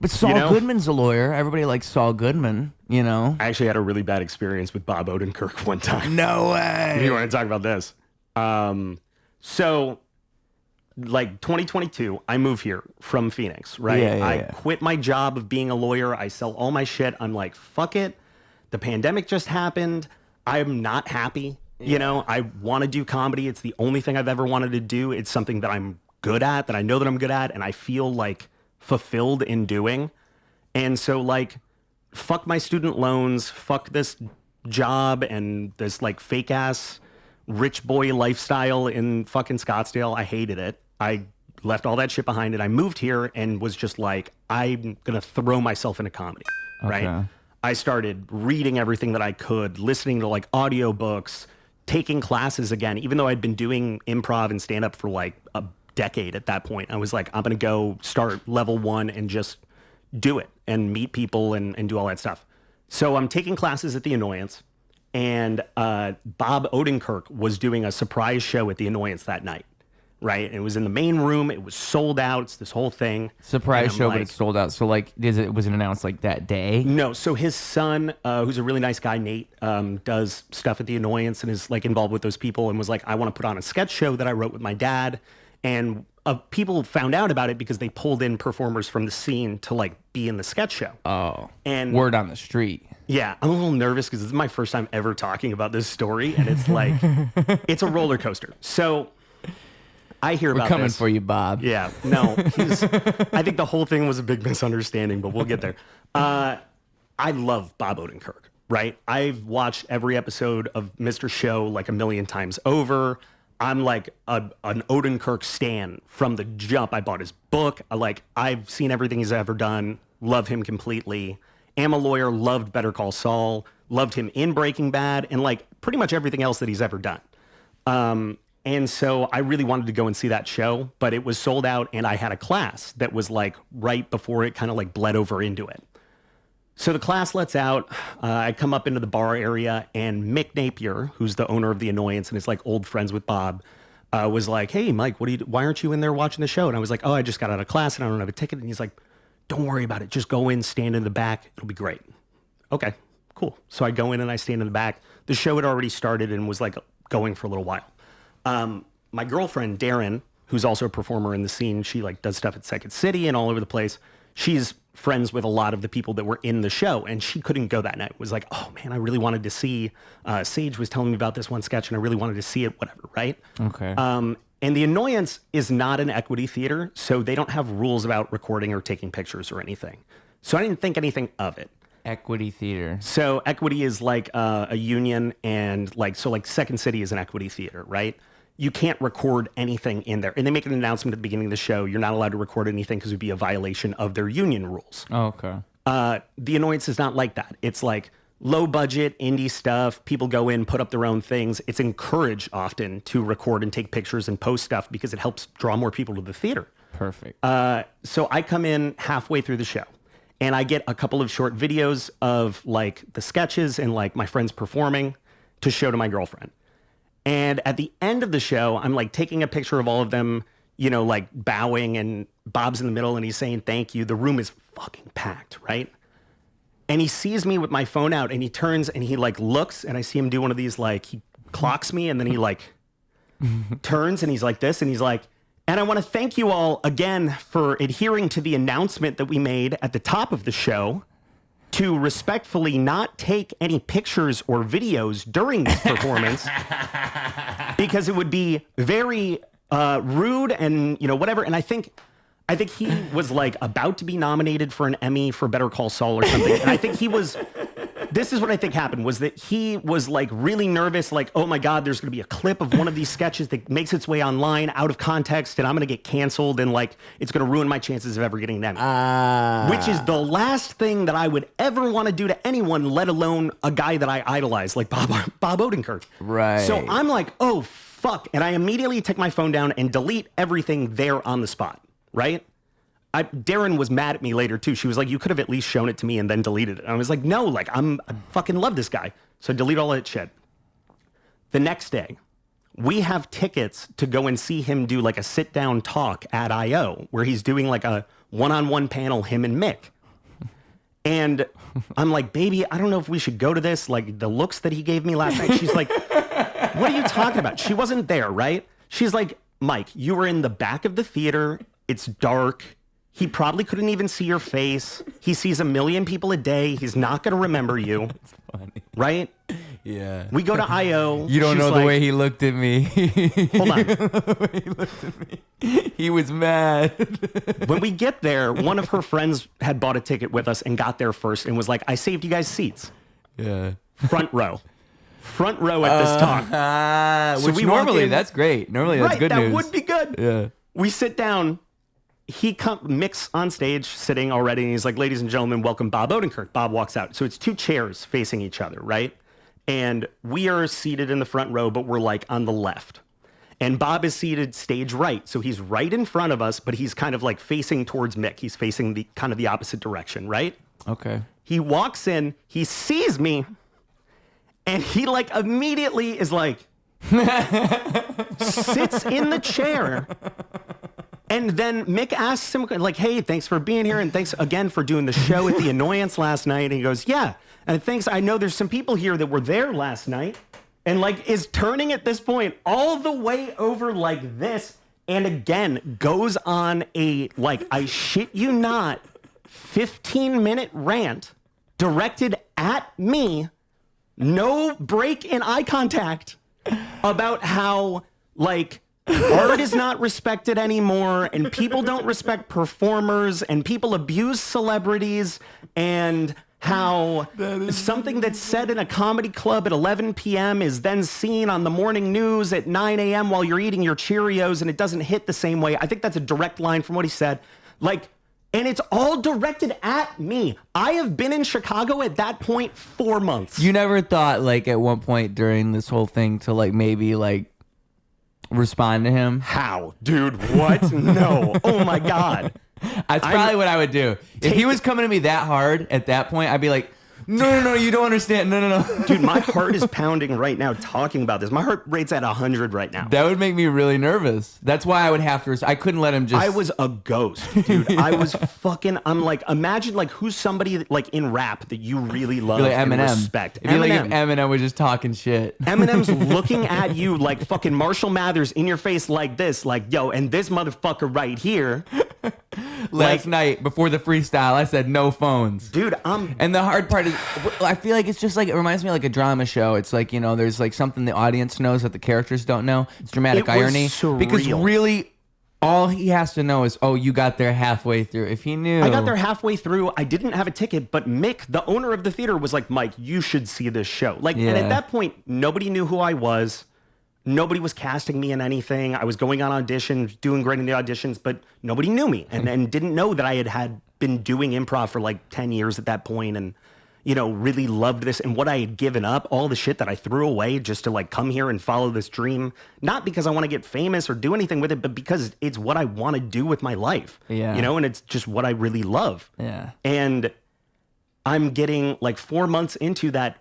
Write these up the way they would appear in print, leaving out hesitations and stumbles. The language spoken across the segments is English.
But Saul Goodman's a lawyer. Everybody likes Saul Goodman, you know? I actually had a really bad experience with Bob Odenkirk one time. No way. You want to talk about this? So, like 2022, I move here from Phoenix, right? I quit my job of being a lawyer. I sell all my shit. I'm like, fuck it. The pandemic just happened. I'm not happy. You know, I want to do comedy. It's the only thing I've ever wanted to do. It's something that I'm good at, that I know that I'm good at, and I feel like fulfilled in doing. And so, like, fuck my student loans, fuck this job and this like fake ass rich boy lifestyle in fucking Scottsdale. I hated it. I left all that shit behind and I moved here and was just like, I'm gonna throw myself into comedy, right? I started reading everything that I could, listening to like audiobooks, taking classes again, even though I'd been doing improv and stand up for like a decade at that point. I was like, I'm gonna go start level 1 and just do it and meet people and do all that stuff. So I'm taking classes at The Annoyance, and Bob Odenkirk was doing a surprise show at The Annoyance that night, right? And it was in the main room. It was sold out. It's this whole thing. Surprise show, but it's sold out. So like, was it announced like that day? No. So his son, who's a really nice guy, Nate, does stuff at The Annoyance and is like involved with those people and was like, I want to put on a sketch show that I wrote with my dad. And people found out about it because they pulled in performers from the scene to like be in the sketch show. Oh, and word on the street. Yeah, I'm a little nervous because this is my first time ever talking about this story, and it's like, it's a roller coaster. So I hear about this. We're coming for you, Bob. Yeah, no, I think the whole thing was a big misunderstanding, but we'll get there. I love Bob Odenkirk, right? I've watched every episode of Mr. Show like a million times over. I'm like an Odenkirk stan from the jump. I bought his book. I've seen everything he's ever done. Love him completely. Am a lawyer. Loved Better Call Saul. Loved him in Breaking Bad and like pretty much everything else that he's ever done. And so I really wanted to go and see that show, but it was sold out and I had a class that was like right before it kind of like bled over into it. So the class lets out. I come up into the bar area and Mick Napier, who's the owner of The Annoyance and is like old friends with Bob, was like, hey, Mike, why aren't you in there watching the show? And I was like, oh, I just got out of class and I don't have a ticket. And he's like, don't worry about it. Just go in, stand in the back. It'll be great. Okay, cool. So I go in and I stand in the back. The show had already started and was like going for a little while. My girlfriend, Darren, who's also a performer in the scene, she like does stuff at Second City and all over the place. She's friends with a lot of the people that were in the show and she couldn't go that night. Was like, oh man, I really wanted to see, Sage was telling me about this one sketch and I really wanted to see it, whatever, right? Okay. And The Annoyance is not an equity theater, so they don't have rules about recording or taking pictures or anything. So I didn't think anything of it. Equity theater. So equity is like a union and like Second City is an equity theater, right? You can't record anything in there. And they make an announcement at the beginning of the show. You're not allowed to record anything because it would be a violation of their union rules. Oh, okay. The Annoyance is not like that. It's like low budget, indie stuff. People go in, put up their own things. It's encouraged often to record and take pictures and post stuff because it helps draw more people to the theater. Perfect. So I come in halfway through the show and I get a couple of short videos of like the sketches and like my friends performing to show to my girlfriend. And at the end of the show, I'm like taking a picture of all of them, you know, like bowing and Bob's in the middle and he's saying thank you. The room is fucking packed, right? And he sees me with my phone out and he turns and he like looks and I see him do one of these, like he clocks me and then he like turns and he's like this and he's like, and I want to thank you all again for adhering to the announcement that we made at the top of the show to respectfully not take any pictures or videos during this performance because it would be very rude and, you know, whatever. And I think he was like about to be nominated for an Emmy for Better Call Saul or something. And I think this is what I think happened was that he was like really nervous, like, oh my God, there's going to be a clip of one of these sketches that makes its way online out of context and I'm going to get canceled and like it's going to ruin my chances of ever getting an Emmy. Which is the last thing that I would ever want to do to anyone, let alone a guy that I idolize like Bob Odenkirk. Right. So I'm like, oh, fuck. And I immediately take my phone down and delete everything there on the spot. Right? Darren was mad at me later too. She was like, you could have at least shown it to me and then deleted it. And I was like, no, like I fucking love this guy. So delete all that shit. The next day, we have tickets to go and see him do like a sit down talk at IO where he's doing like a one-on-one panel, him and Mick. And I'm like, baby, I don't know if we should go to this. Like, the looks that he gave me last night. She's like, what are you talking about? She wasn't there, right? She's like, Mike, you were in the back of the theater. It's dark. He probably couldn't even see your face. He sees 1 million people a day. He's not going to remember you. That's funny. Right? Yeah. We go to I.O. You don't She's know like, the way he looked at me. Hold on. The way he looked at me. He was mad. When we get there, one of her friends had bought a ticket with us and got there first and was like, I saved you guys seats. Yeah. Front row. Front row at this talk. Which we walk normally, in- that's great. Normally, that's good news. That would be good. Yeah. We sit down. Mick's on stage sitting already, and he's like, ladies and gentlemen, welcome Bob Odenkirk. Bob walks out. So it's 2 chairs facing each other, right? And we are seated in the front row, but we're like on the left. And Bob is seated stage right. So he's right in front of us, but he's kind of like facing towards Mick. He's facing the kind of the opposite direction, right? Okay. He walks in, he sees me, and he like immediately is like, sits in the chair. And then Mick asks him, like, hey, thanks for being here. And thanks again for doing the show at The Annoyance last night. And he goes, yeah. And thanks. I know there's some people here that were there last night. And like is turning at this point all the way over like this. And again, goes on a, like, I shit you not, 15-minute rant directed at me. No break in eye contact about how, like, art is not respected anymore, and people don't respect performers, and people abuse celebrities, and how something that's said in a comedy club at 11 p.m. is then seen on the morning news at 9 a.m. while you're eating your Cheerios, and it doesn't hit the same way. I think that's a direct line from what he said. Like, and it's all directed at me. I have been in Chicago at that point 4 months. You never thought, like, at one point during this whole thing to, like, maybe, like, respond to him? How? Dude, what? No. Oh, my God. That's probably what I would do. If he was coming to me that hard at that point, I'd be like, no, you don't understand. No. Dude, my heart is pounding right now talking about this. My heart rate's at 100 right now. That would make me really nervous. That's why I would have to. I couldn't let him just. I was a ghost, dude. I was fucking. I'm like, imagine like who's somebody like in rap that you really love like and Eminem. respect. If Eminem was just talking shit. Eminem's looking at you like fucking Marshall Mathers in your face like this, like, yo, and this motherfucker right here. Last night before the freestyle, I said no phones, dude. And the hard part is, I feel like it's just like, it reminds me of like a drama show. It's like, you know, there's like something the audience knows that the characters don't know. It's dramatic irony. Surreal. Because really, all he has to know is, oh, you got there halfway through. If he knew, I got there halfway through. I didn't have a ticket, but Mick, the owner of the theater, was like, Mike, you should see this show. Like, and at that point, nobody knew who I was. Nobody was casting me in anything. I was going on auditions, doing great in the auditions, but nobody knew me and didn't know that I had been doing improv for like 10 years at that point and, you know, really loved this and what I had given up, all the shit that I threw away just to like come here and follow this dream, not because I want to get famous or do anything with it, but because it's what I want to do with my life. Yeah. You know, and it's just what I really love. Yeah. And I'm getting like 4 months into that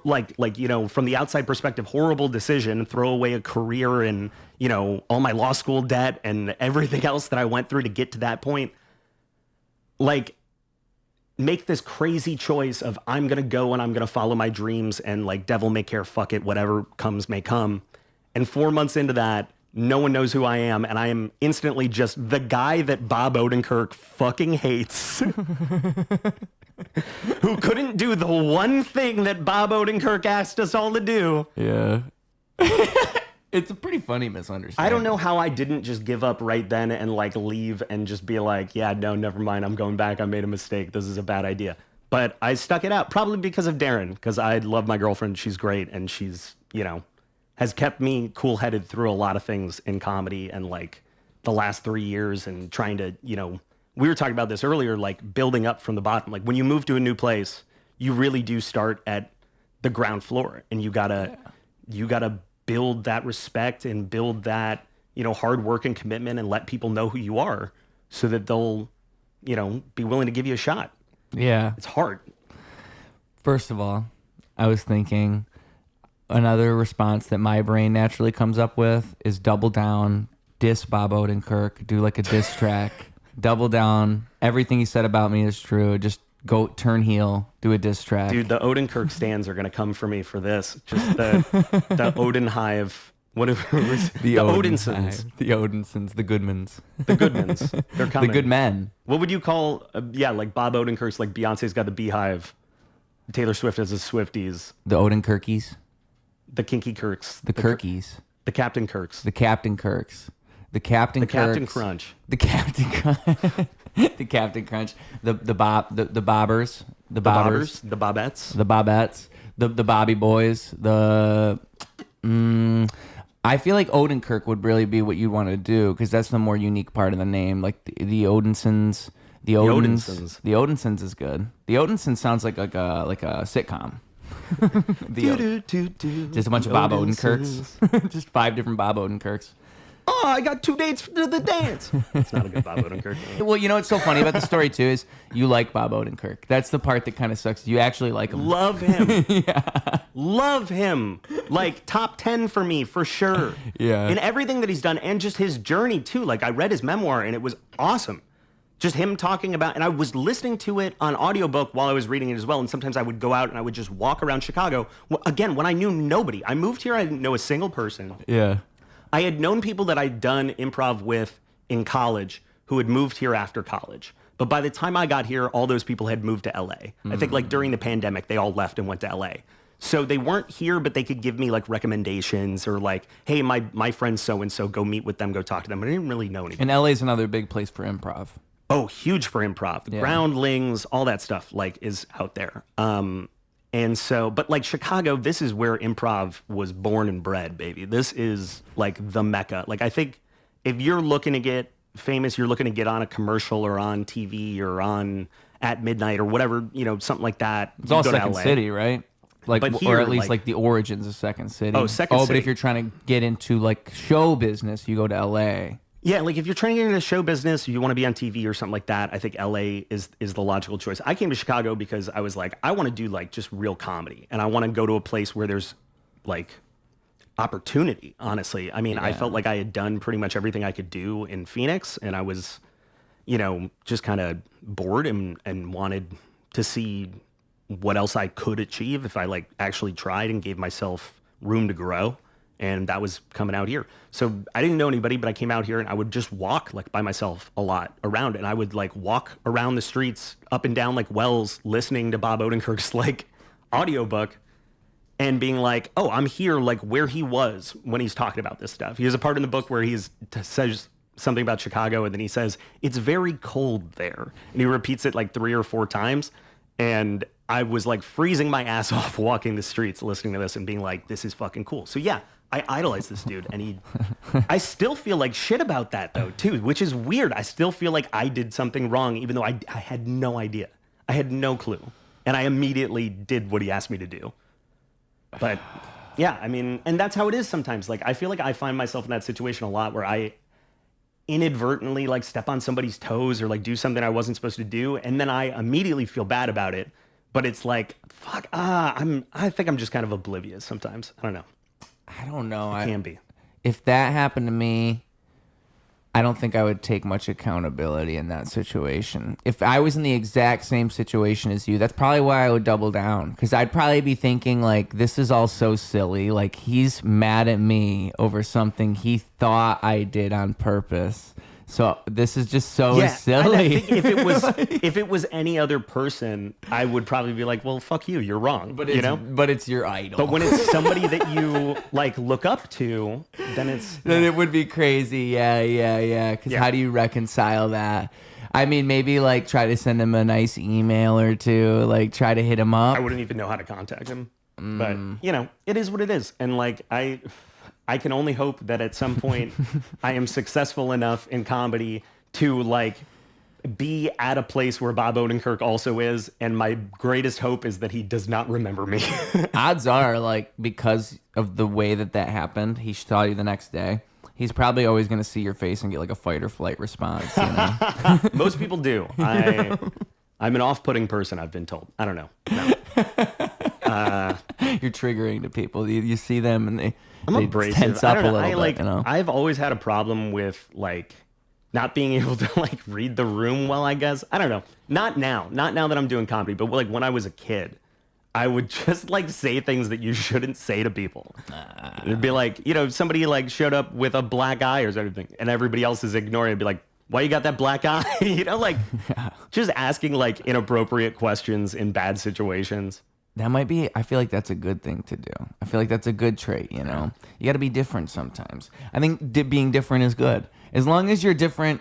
like, you know, from the outside perspective, horrible decision, throw away a career and, you know, all my law school debt and everything else that I went through to get to that point. Like, make this crazy choice of I'm going to go and I'm going to follow my dreams and like devil may care, fuck it, whatever comes may come. And 4 months into that, no one knows who I am. And I am instantly just the guy that Bob Odenkirk fucking hates. Who couldn't do the one thing that Bob Odenkirk asked us all to do. Yeah. It's a pretty funny misunderstanding. I don't know how I didn't just give up right then and like leave and just be like, yeah, no, never mind. I'm going back. I made a mistake. This is a bad idea. But I stuck it out probably because of Darren, because I love my girlfriend. She's great. And she's, you know, has kept me cool headed through a lot of things in comedy and like the last 3 years and trying to, you know, we were talking about this earlier, like building up from the bottom. Like when you move to a new place, you really do start at the ground floor and you gotta build that respect and build that, you know, hard work and commitment and let people know who you are so that they'll, you know, be willing to give you a shot. Yeah. It's hard. First of all, I was thinking another response that my brain naturally comes up with is double down, diss Bob Odenkirk, do like a diss track. double down. Everything he said about me is true. Just go turn heel, do a diss track. Dude, the Odenkirk stands are gonna come for me for this. Just the Odin hive. Whatever it was. The Odinsons. The Odinsons. The Goodmans. The Goodmans. They're coming. The good men. What would you call? Like Bob Odenkirk's. Like Beyonce's got the Beehive. Taylor Swift has the Swifties. The Odenkirkies. The Kinky Kirks. The Kirkies. The Captain Kirks. The Captain Kirks. The Captain Kirks. Captain Crunch. The Captain Crunch. The Captain Crunch. The Bobbers. The Bobbers. The Bobettes. The Bobettes. The Bobby Boys. I feel like Odenkirk would really be what you want to do because that's the more unique part of the name. Like the Odinsons. The Odinsons. The Odinsons is good. The Odinsons sounds like a sitcom. Just a bunch of Bob Odenkirks. Just 5 different Bob Odenkirks. Oh, I got 2 dates to the dance. It's not a good Bob Odenkirk. Well, you know what's so funny about the story too is you like Bob Odenkirk. That's the part that kind of sucks. You actually like him. Love him. Yeah. Love him. Like top 10 for me for sure. Yeah. In everything that he's done and just his journey too. Like I read his memoir and it was awesome. Just him talking about, and I was listening to it on audiobook while I was reading it as well. And sometimes I would go out and I would just walk around Chicago. Again, when I knew nobody. I moved here, I didn't know a single person. Yeah. I had known people that I'd done improv with in college who had moved here after college. But by the time I got here, all those people had moved to LA. I think like during the pandemic, they all left and went to LA. So they weren't here, but they could give me like recommendations or like, hey, my friend so-and-so, go meet with them, go talk to them. But I didn't really know anybody. And LA is another big place for improv. Oh, huge for improv. The Groundlings, all that stuff like is out there. And so, but like Chicago, this is where improv was born and bred, baby. This is like the Mecca. Like I think if you're looking to get famous, you're looking to get on a commercial or on TV or on at midnight or whatever, something like that. It's all Second City, right? Like, but here, or at least like the origins of Second City. Oh, Second City. But if you're trying to get into like show business, you go to LA. Yeah, like if you're trying to get into show business, you want to be on TV or something like that, I think LA is the logical choice. I came to Chicago because I was like, I want to do like just real comedy. And I want to go to a place where there's like opportunity, honestly. I mean, I felt like I had done pretty much everything I could do in Phoenix. And I was, just kind of bored and wanted to see what else I could achieve if I like actually tried and gave myself room to grow. And that was coming out here. So I didn't know anybody, but I came out here and I would just walk like by myself a lot around. And I would like walk around the streets up and down like Wells, listening to Bob Odenkirk's like audiobook and being like, oh, I'm here like where he was when he's talking about this stuff. He has a part in the book where says something about Chicago and then he says, it's very cold there. And he repeats it like 3 or 4 times. And I was like freezing my ass off walking the streets, listening to this and being like, this is fucking cool. So yeah, I idolize this dude, and I still feel like shit about that though too, which is weird. I still feel like I did something wrong, even though I had no idea. I had no clue, and I immediately did what he asked me to do. But yeah, I mean, and that's how it is sometimes. Like I feel like I find myself in that situation a lot where I inadvertently like step on somebody's toes or like do something I wasn't supposed to do, and then I immediately feel bad about it. But it's like, fuck, I think I'm just kind of oblivious sometimes. I don't know. I don't know. It can be. If that happened to me, I don't think I would take much accountability in that situation. If I was in the exact same situation as you, that's probably why I would double down. Because I'd probably be thinking, like, this is all so silly. Like, he's mad at me over something he thought I did on purpose. So this is just so silly. I think if it was any other person, I would probably be like, "Well, fuck you, you're wrong." But it's your idol. But when it's somebody that you like look up to, then it would be crazy. Yeah. Because how do you reconcile that? I mean, maybe like try to send him a nice email or two, like try to hit him up. I wouldn't even know how to contact him. But it is what it is, and like I can only hope that at some point I am successful enough in comedy to like be at a place where Bob Odenkirk also is. And my greatest hope is that he does not remember me. Odds are, like, because of the way that happened, he saw you the next day. He's probably always going to see your face and get like a fight or flight response. Most people do. I'm an off-putting person, I've been told. I don't know. No. You're triggering to people. You see them and they abrasive. tense up a little bit. I've always had a problem with like not being able to like read the room well, I guess. I don't know. Not now that I'm doing comedy, but like when I was a kid, I would just like say things that you shouldn't say to people. It'd be like, if somebody like showed up with a black eye or something and everybody else is ignoring it, it'd be like, why you got that black eye? Just asking like inappropriate questions in bad situations. That might be, I feel like that's a good thing to do. I feel like that's a good trait, You got to be different sometimes. I think being different is good. As long as you're different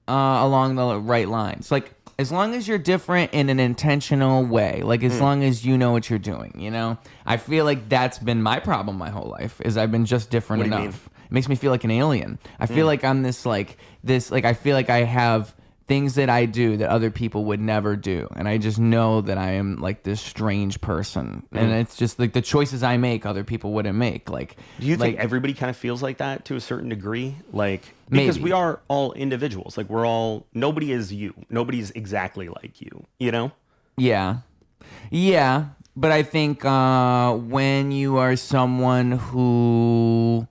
along the right lines. Like, as long as you're different in an intentional way. Like, as long as you know what you're doing, I feel like that's been my problem my whole life, is I've been just different What do you enough. It makes me feel like an alien. I feel like I'm I feel like I have things that I do that other people would never do. And I just know that I am like this strange person. And it's just like the choices I make, other people wouldn't make. Like, do you think everybody kind of feels like that to a certain degree? Like, because we are all individuals. Like, nobody is you. Nobody's exactly like you, Yeah. Yeah. But I think when you are someone who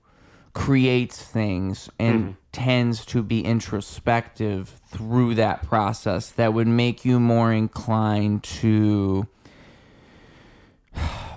creates things and tends to be introspective through that process, that would make you more inclined to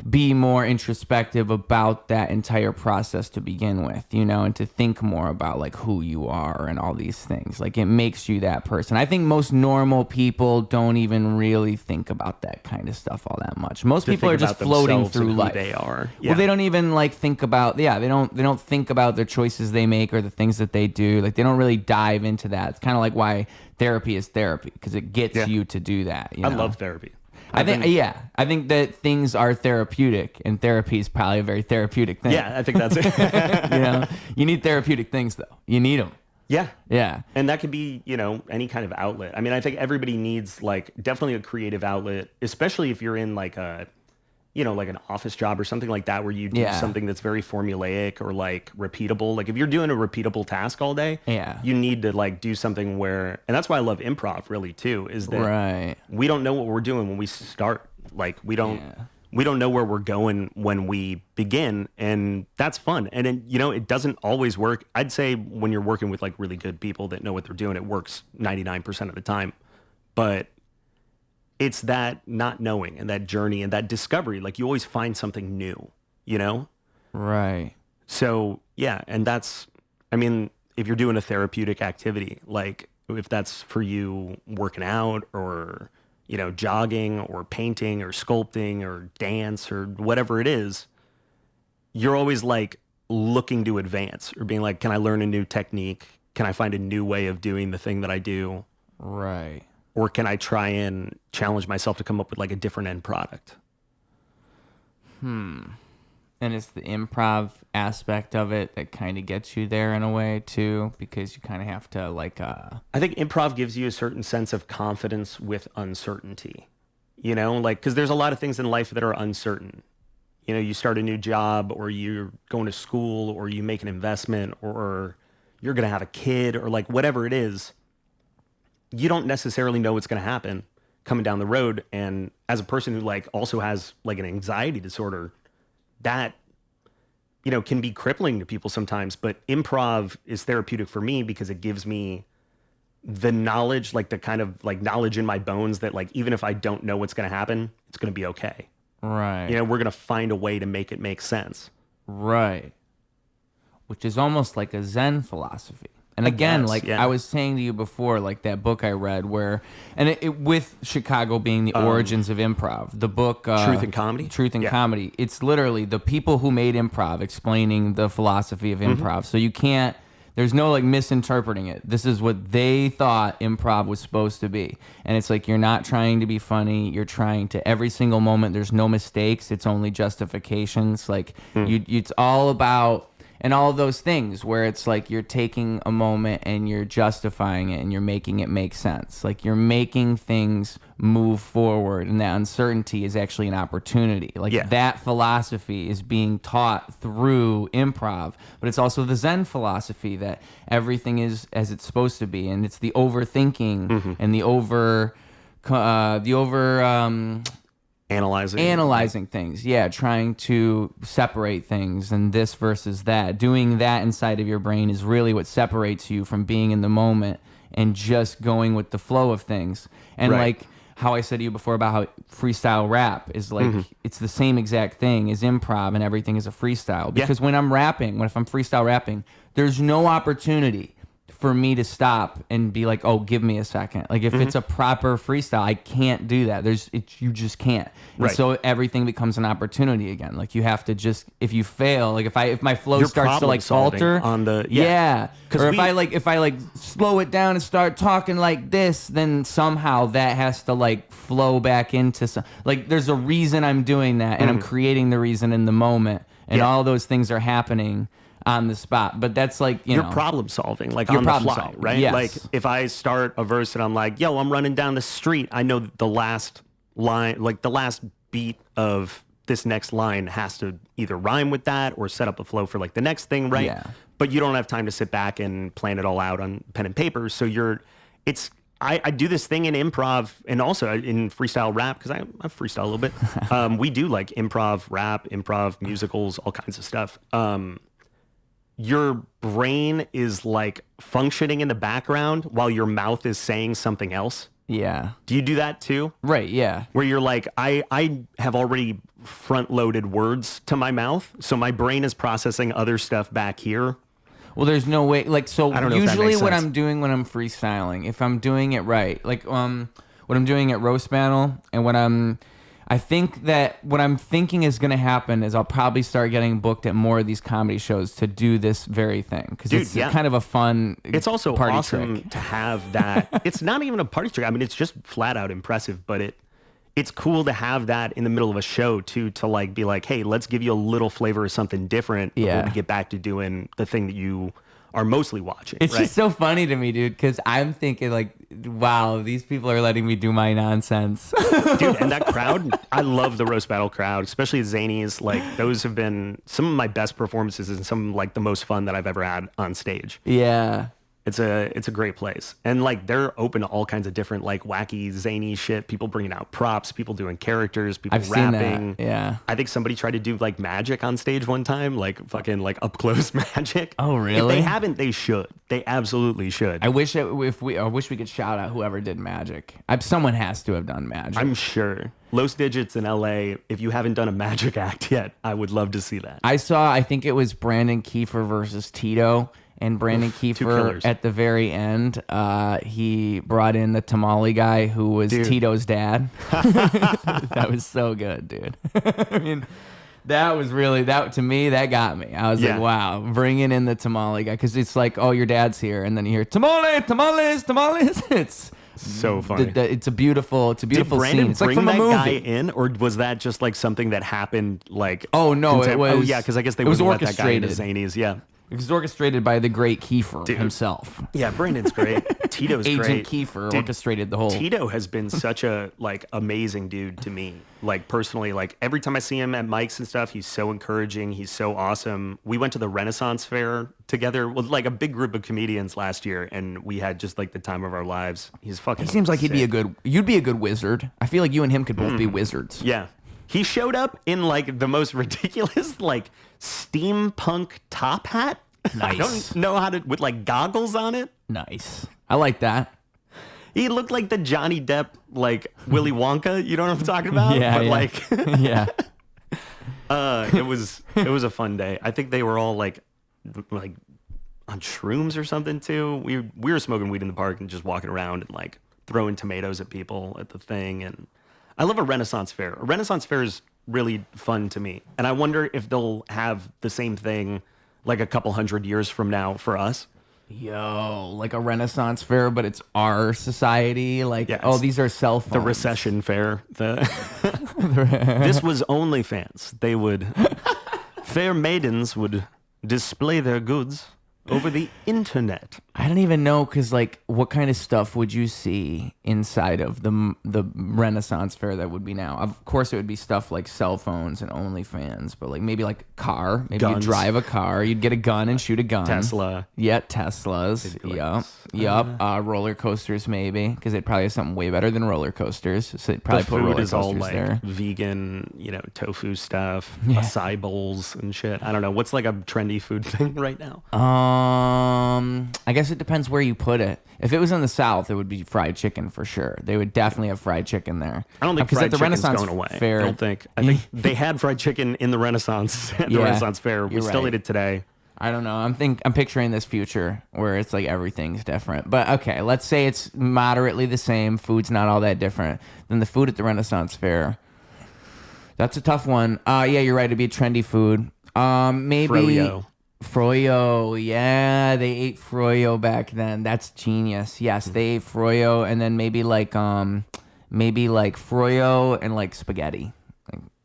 be more introspective about that entire process to begin with, and to think more about like who you are and all these things. Like, it makes you that person. I think most normal people don't even really think about that kind of stuff all that much. Most people are just floating through life. They are. Yeah. Well, they don't even like think about, they don't think about the choices they make or the things that they do. Like, they don't really dive into that. It's kind of like why therapy is therapy, because it gets you to do that. I love therapy. I think that things are therapeutic, and therapy is probably a very therapeutic thing. Yeah, I think that's it. You need therapeutic things though. You need them. Yeah. Yeah. And that could be, any kind of outlet. I mean, I think everybody needs like definitely a creative outlet, especially if you're in like a, like an office job or something like that, where you do something that's very formulaic or like repeatable. Like, if you're doing a repeatable task all day, you need to like do something where, and that's why I love improv really too, is that we don't know what we're doing when we start. Like, we don't know where we're going when we begin, and that's fun. And then, it doesn't always work. I'd say when you're working with like really good people that know what they're doing, it works 99% of the time. But it's that not knowing and that journey and that discovery. Like, you always find something new, Right. So, yeah. And that's, I mean, if you're doing a therapeutic activity, like if that's for you working out or, jogging or painting or sculpting or dance or whatever it is, you're always like looking to advance or being like, can I learn a new technique? Can I find a new way of doing the thing that I do? Right. Or can I try and challenge myself to come up with like a different end product? And it's the improv aspect of it that kind of gets you there in a way too, because you kind of have to like... I think improv gives you a certain sense of confidence with uncertainty, like, because there's a lot of things in life that are uncertain. You start a new job, or you're going to school, or you make an investment, or you're going to have a kid, or like whatever it is. You don't necessarily know what's going to happen coming down the road. And as a person who like also has like an anxiety disorder, that, can be crippling to people sometimes. But improv is therapeutic for me because it gives me the knowledge, like the kind of like knowledge in my bones that like, even if I don't know what's going to happen, it's going to be okay. Right. We're going to find a way to make it make sense. Right. Which is almost like a Zen philosophy. And again, I was saying to you before, like that book I read where, and it with Chicago being the origins of improv, the book Truth and Comedy. Truth and Comedy. It's literally the people who made improv explaining the philosophy of improv. So you can't, there's no like misinterpreting it. This is what they thought improv was supposed to be. And it's like, you're not trying to be funny. You're trying to, every single moment, there's no mistakes. It's only justifications. Like it's all about, and all those things where it's like you're taking a moment and you're justifying it and you're making it make sense. Like, you're making things move forward, and that uncertainty is actually an opportunity. Like, that philosophy is being taught through improv, but it's also the Zen philosophy that everything is as it's supposed to be. And it's the overthinking and the over analyzing things. Yeah, trying to separate things and this versus that. Doing that inside of your brain is really what separates you from being in the moment and just going with the flow of things. And like how I said to you before about how freestyle rap is like, it's the same exact thing as improv and everything is a freestyle. Because when I'm rapping, if I'm freestyle rapping, there's no opportunity for me to stop and be like, oh, give me a second. Like if it's a proper freestyle, I can't do that. You just can't. And so everything becomes an opportunity again. Like you have to just, if you fail, like if my flow starts to like falter on the, or if I slow it down and start talking like this, then somehow that has to like flow back into some, like there's a reason I'm doing that and I'm creating the reason in the moment and all those things are happening on the spot. But that's like, you're problem solving, like on the fly, right? Yes. Like if I start a verse and I'm like, yo, I'm running down the street, I know the last line, like the last beat of this next line has to either rhyme with that or set up a flow for like the next thing, right? Yeah. But you don't have time to sit back and plan it all out on pen and paper. So I do this thing in improv and also in freestyle rap, because I freestyle a little bit. We do like improv rap, improv musicals, all kinds of stuff. Your brain is like functioning in the background while your mouth is saying something else. Yeah. Do you do that too? Right, yeah. Where you're like, I have already front-loaded words to my mouth, so my brain is processing other stuff back here. Well, there's no way, like, so I don't know usually if that makes what sense. I'm doing when I'm freestyling, if I'm doing it right, like what I'm doing at Roast Battle and I think that what I'm thinking is going to happen is I'll probably start getting booked at more of these comedy shows to do this very thing. Because it's kind of a fun It's also party awesome trick. to have that. It's not even a party trick. I mean, it's just flat out impressive, but it's cool to have that in the middle of a show too, to like be like, hey, let's give you a little flavor of something different before we get back to doing the thing that you are mostly watching. It's just so funny to me, dude, because I'm thinking like, wow, these people are letting me do my nonsense. Dude, and that crowd, I love the Roast Battle crowd, especially Zanies. Like those have been some of my best performances and some like the most fun that I've ever had on stage. Yeah. It's a great place. And like they're open to all kinds of different like wacky, zany shit. People bringing out props, people doing characters, people I've rapping. seen that. Yeah. I think somebody tried to do like magic on stage one time, like fucking like up close magic. Oh, really? If they haven't, they should. They absolutely should. I wish we could shout out whoever did magic. Someone has to have done magic. I'm sure. Los Digits in LA, if you haven't done a magic act yet, I would love to see that. I think it was Brandon Kiefer versus Tito. And Brandon Kiefer, at the very end, he brought in the tamale guy who was Tito's dad. That was so good, dude. I mean, that was really, to me, that got me. I was like, wow, bringing in the tamale guy. Because it's like, oh, your dad's here. And then you hear, tamales. It's so funny. It's a beautiful Did Brandon scene. It's like bring from that a movie. guy in, or was that just like something that happened like... Oh, no, it was... Oh, yeah, because I guess they wouldn't let that guy into orchestrated. Zanies, yeah. It was orchestrated by the great Kiefer himself. Yeah, Brandon's great. Tito's Agent great. Kiefer orchestrated the whole... Tito has been such a like amazing dude to me. Like personally, like every time I see him at mics and stuff, he's so encouraging. He's so awesome. We went to the Renaissance Fair together with like a big group of comedians last year, and we had just like the time of our lives. He's fucking... He seems like sick. you'd be a good wizard. I feel like you and him could both be wizards. Yeah. He showed up in like the most ridiculous like steampunk top hat. Nice. I don't know how to, with like goggles on it. Nice. I like that. He looked like the Johnny Depp, like Willy Wonka. You know what I'm talking about? Yeah. But yeah. like, yeah. it was a fun day. I think they were all like on shrooms or something too. We were smoking weed in the park and just walking around and like throwing tomatoes at people at the thing. And I love a Renaissance fair. A Renaissance fair is really fun to me. And I wonder if they'll have the same thing like a couple 100 years from now for us. Yo, like a Renaissance fair, but it's our society. Like, oh, these are cell phones. The recession fair. This was OnlyFans. They would, fair maidens would display their goods over the internet. I don't even know, because like, what kind of stuff would you see inside of the Renaissance fair that would be now? Of course, it would be stuff like cell phones and OnlyFans, but like maybe like a car. Maybe you drive a car. You'd get a gun and shoot a gun. Tesla. Yeah, Teslas. Yep. Roller coasters, maybe, because they'd probably have something way better than roller coasters. So they'd probably The put food roller is coasters all like there. vegan, tofu stuff, acai bowls and shit. I don't know. What's like a trendy food thing right now? I guess it depends where you put it. If it was in the South, it would be fried chicken for sure. They would definitely have fried chicken there. I don't think fried chicken's going away. Fair, I think they had fried chicken in the Renaissance at the Renaissance Fair. We still eat it today. I don't know. I'm picturing this future where it's like everything's different. But okay, let's say it's moderately the same. Food's not all that different than the food at the Renaissance Fair. That's a tough one. Yeah, you're right. It'd be a trendy food. Maybe Froyo. Yeah, they ate Froyo back then. That's genius. Yes, they ate Froyo, and then maybe like Froyo and like spaghetti.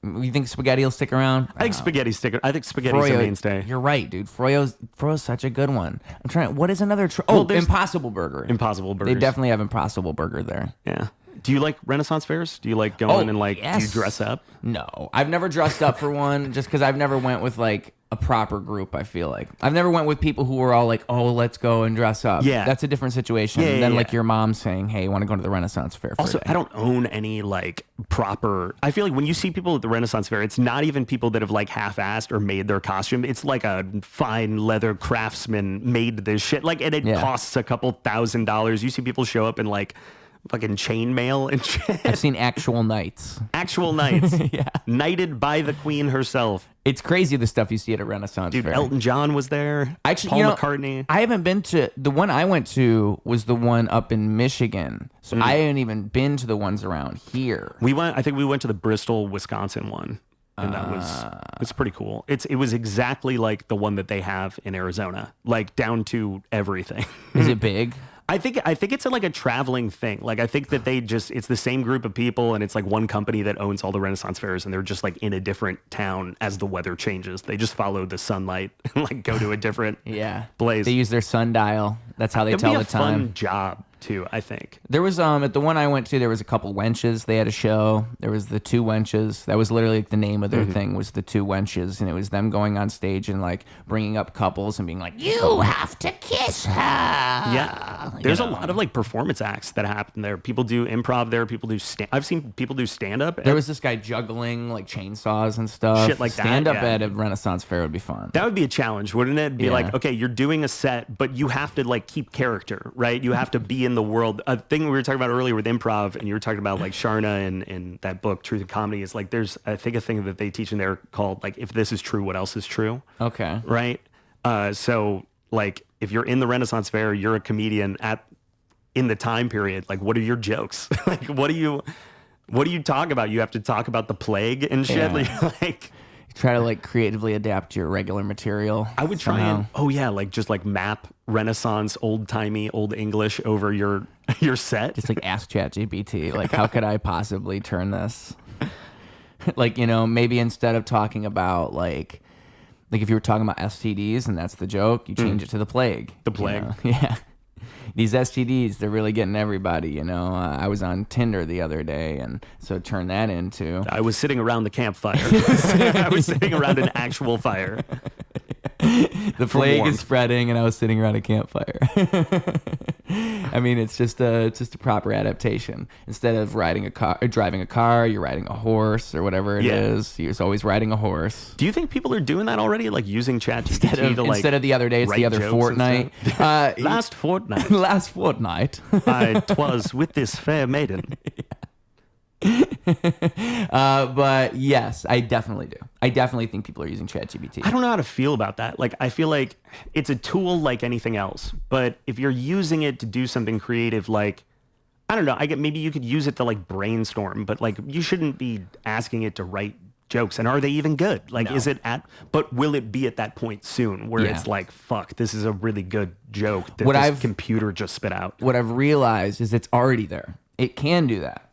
You think spaghetti will stick around? I think spaghetti's a mainstay. You're right, dude. Froyo's such a good one. I'm trying. What is another? Impossible Burger. Impossible Burger. They definitely have Impossible Burger there. Yeah. Do you like Renaissance fairs? Do you like going and like do you dress up? No, I've never dressed up for one, just because I've never went with like a proper group. I feel like I've never went with people who were all like, "Oh, let's go and dress up." Yeah, that's a different situation than like your mom saying, "Hey, you want to go to the Renaissance Fair?" Also, I don't own any like proper. I feel like when you see people at the Renaissance Fair, it's not even people that have like half-assed or made their costume. It's like a fine leather craftsman made this shit. Like, and it costs a couple $1,000s. You see people show up in like fucking chainmail and shit. I've seen actual knights. Actual knights. Yeah. Knighted by the queen herself. It's crazy the stuff you see at a Renaissance Fair. Elton John was there. Paul McCartney. I haven't been to... The one I went to was the one up in Michigan. So I haven't even been to the ones around here. I think we went to the Bristol, Wisconsin one. And that was pretty cool. It was exactly like the one that they have in Arizona. Like down to everything. Is it big? I think it's like a traveling thing. Like I think that it's the same group of people, and it's like one company that owns all the Renaissance fairs, and they're just like in a different town as the weather changes. They just follow the sunlight and like go to a different place. They use their sundial. That's how they tell the time. It'd be a fun job too, I think. There was at the one I went to, there was a couple wenches. They had a show. There was the two wenches. That was literally like the name of their thing, was the two wenches, and it was them going on stage and like bringing up couples and being like, "You have to kiss her." Yeah, there's a lot of like performance acts that happen there. People do improv there. People do I've seen people do stand up. There was this guy juggling like chainsaws and stuff. Shit like that. Stand up at a Renaissance Fair would be fun. That would be a challenge, wouldn't it? Be like, okay, you're doing a set, but you have to like keep character, right? You have to be in the world. A thing we were talking about earlier with improv, and you were talking about like Sharna and that book, Truth and Comedy, is like there's I think a thing that they teach in there called like, if this is true, what else is true? Okay. Right? So like if you're in the Renaissance Fair, you're a comedian in the time period, like what are your jokes? Like what do you talk about? You have to talk about the plague and shit. Yeah. Like try to like creatively adapt your regular material. I would try and like just like map Renaissance, old timey, old English over your set. Just like ask ChatGPT, like how could I possibly turn this? Like, maybe instead of talking about like if you were talking about STDs and that's the joke, you change it to the plague. The plague. Yeah. These STDs, they're really getting everybody, I was on Tinder the other day, and so turn that into... I was sitting around the campfire. I was sitting around an actual fire. The plague is spreading, and I was sitting around a campfire. I mean, it's just a proper adaptation. Instead of driving a car, you're riding a horse or whatever it is. You're always riding a horse. Do you think people are doing that already? Like using ChatGPT instead of the other day, it's the other fortnight. Last fortnight. Last fortnight. Twas with this fair maiden. But yes, I definitely do. I definitely think people are using ChatGPT. I don't know how to feel about that. Like, I feel like it's a tool like anything else. But if you're using it to do something creative, like, I don't know, maybe you could use it to like brainstorm, but like you shouldn't be asking it to write jokes. And are they even good? Like, is it but will it be at that point soon where it's like, fuck, this is a really good joke that this computer just spit out? What I've realized is it's already there. It can do that.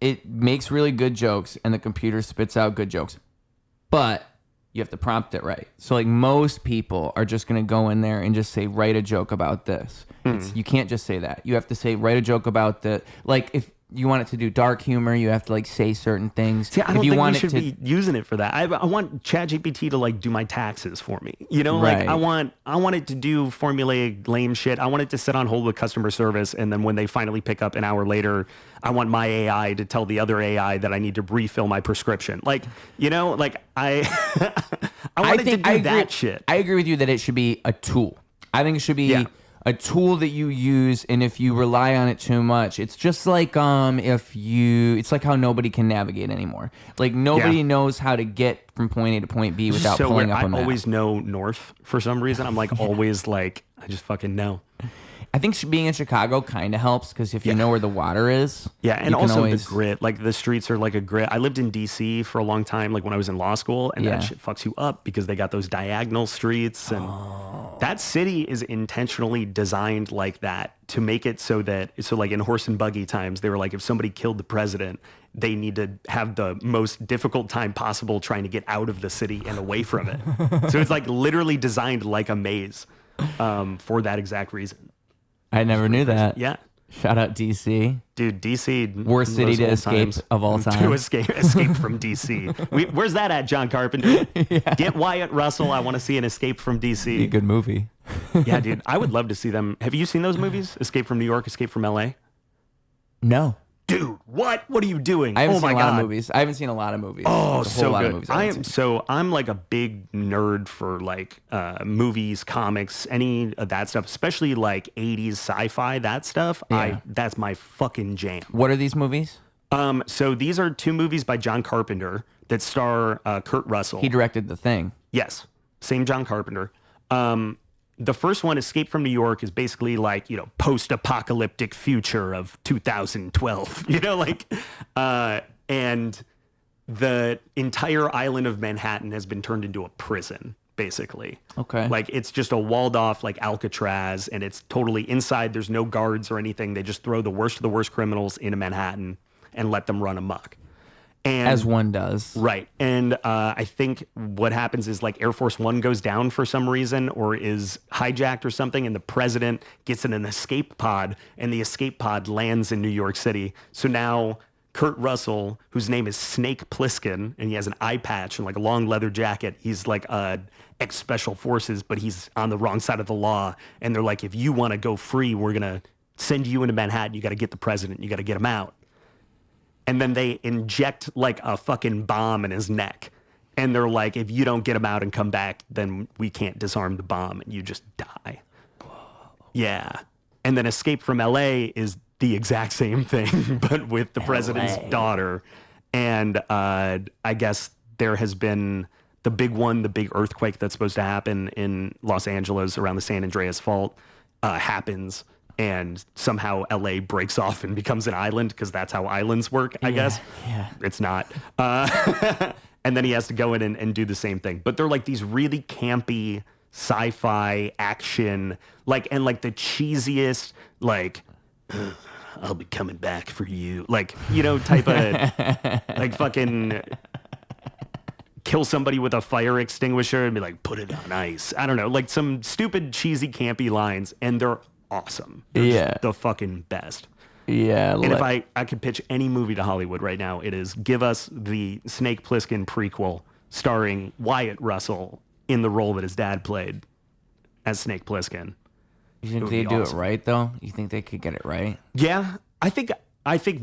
It makes really good jokes and the computer spits out good jokes. But you have to prompt it right. So like most people are just going to go in there and just say, write a joke about this. You can't just say that. You have to say, write a joke about the, like if you want it to do dark humor, you have to like say certain things. See, I don't if you think want we should be using it for that. I want ChatGPT to like do my taxes for me. You know, like Right. I want it to do formulaic lame shit. I want it to sit on hold with customer service, and then when they finally pick up an hour later, I want my AI to tell the other AI that I need to refill my prescription. Like, you know, like I want it to do that shit. I agree with you that it should be a tool. I think it should be a tool that you use, and if you rely on it too much, it's just like it's like how nobody can navigate anymore. Like nobody knows how to get from point A to point B without pulling up a map. I always know north for some reason. I'm like always like I just fucking know. I think being in Chicago kind of helps because if you know where the water is, yeah, and also the grit. Like the streets are like a grit. I lived in D.C. for a long time, like when I was in law school, and that shit fucks you up because they got those diagonal streets, and that city is intentionally designed like that to make it so like in horse and buggy times, they were like if somebody killed the president, they need to have the most difficult time possible trying to get out of the city and away from it. So it's like literally designed like a maze for that exact reason. I never knew that. Yeah. Shout out DC. Dude, DC. Worst city to escape of all time. To escape from DC. Where's that at, John Carpenter? Get Wyatt Russell. I want to see an Escape from DC. Be a good movie. Yeah, dude. I would love to see them. Have you seen those movies? Escape from New York, Escape from LA? No. Dude, what? What are you doing? I haven't seen a lot of movies. I haven't seen a lot of movies. Oh, so lot good. Of movies I'm like a big nerd for like movies, comics, any of that stuff, especially like 80s sci-fi, that stuff. Yeah. That's my fucking jam. What are these movies? So these are two movies by John Carpenter that star Kurt Russell. He directed The Thing. Yes. Same John Carpenter. The first one, Escape from New York, is basically like, you know, post-apocalyptic future of 2012, you know, like, and the entire island of Manhattan has been turned into a prison, basically. Okay. Like, it's just a walled off, like, Alcatraz, and it's totally inside. There's no guards or anything. They just throw the worst of the worst criminals into Manhattan and let them run amok. And, as one does. Right. And I think what happens is like Air Force One goes down for some reason or is hijacked or something, and the president gets in an escape pod, and the escape pod lands in New York City. So now Kurt Russell, whose name is Snake Plissken, and he has an eye patch and like a long leather jacket, he's like ex-special forces, but he's on the wrong side of the law. And they're like, if you want to go free, we're going to send you into Manhattan. You got to get the president. You got to get him out. And then they inject like a fucking bomb in his neck. And they're like, if you don't get him out and come back, then we can't disarm the bomb and you just die. Yeah. And then Escape from LA is the exact same thing, but with the president's daughter. And I guess there has been the big one, the big earthquake that's supposed to happen in Los Angeles around the San Andreas Fault happens. And somehow LA breaks off and becomes an island because that's how islands work, I guess. Yeah. It's not. And then he has to go in and do the same thing. But they're like these really campy sci-fi action, like, and like the cheesiest, like, I'll be coming back for you. Like, you know, type of, like fucking kill somebody with a fire extinguisher and be like, put it on ice. I don't know, like some stupid, cheesy, campy lines. And they're awesome. They're just the fucking best. Yeah. And if I could pitch any movie to Hollywood right now, it is give us the Snake Plissken prequel starring Wyatt Russell in the role that his dad played as Snake Plissken. You think they do it right though? You think they could get it right? Yeah. I think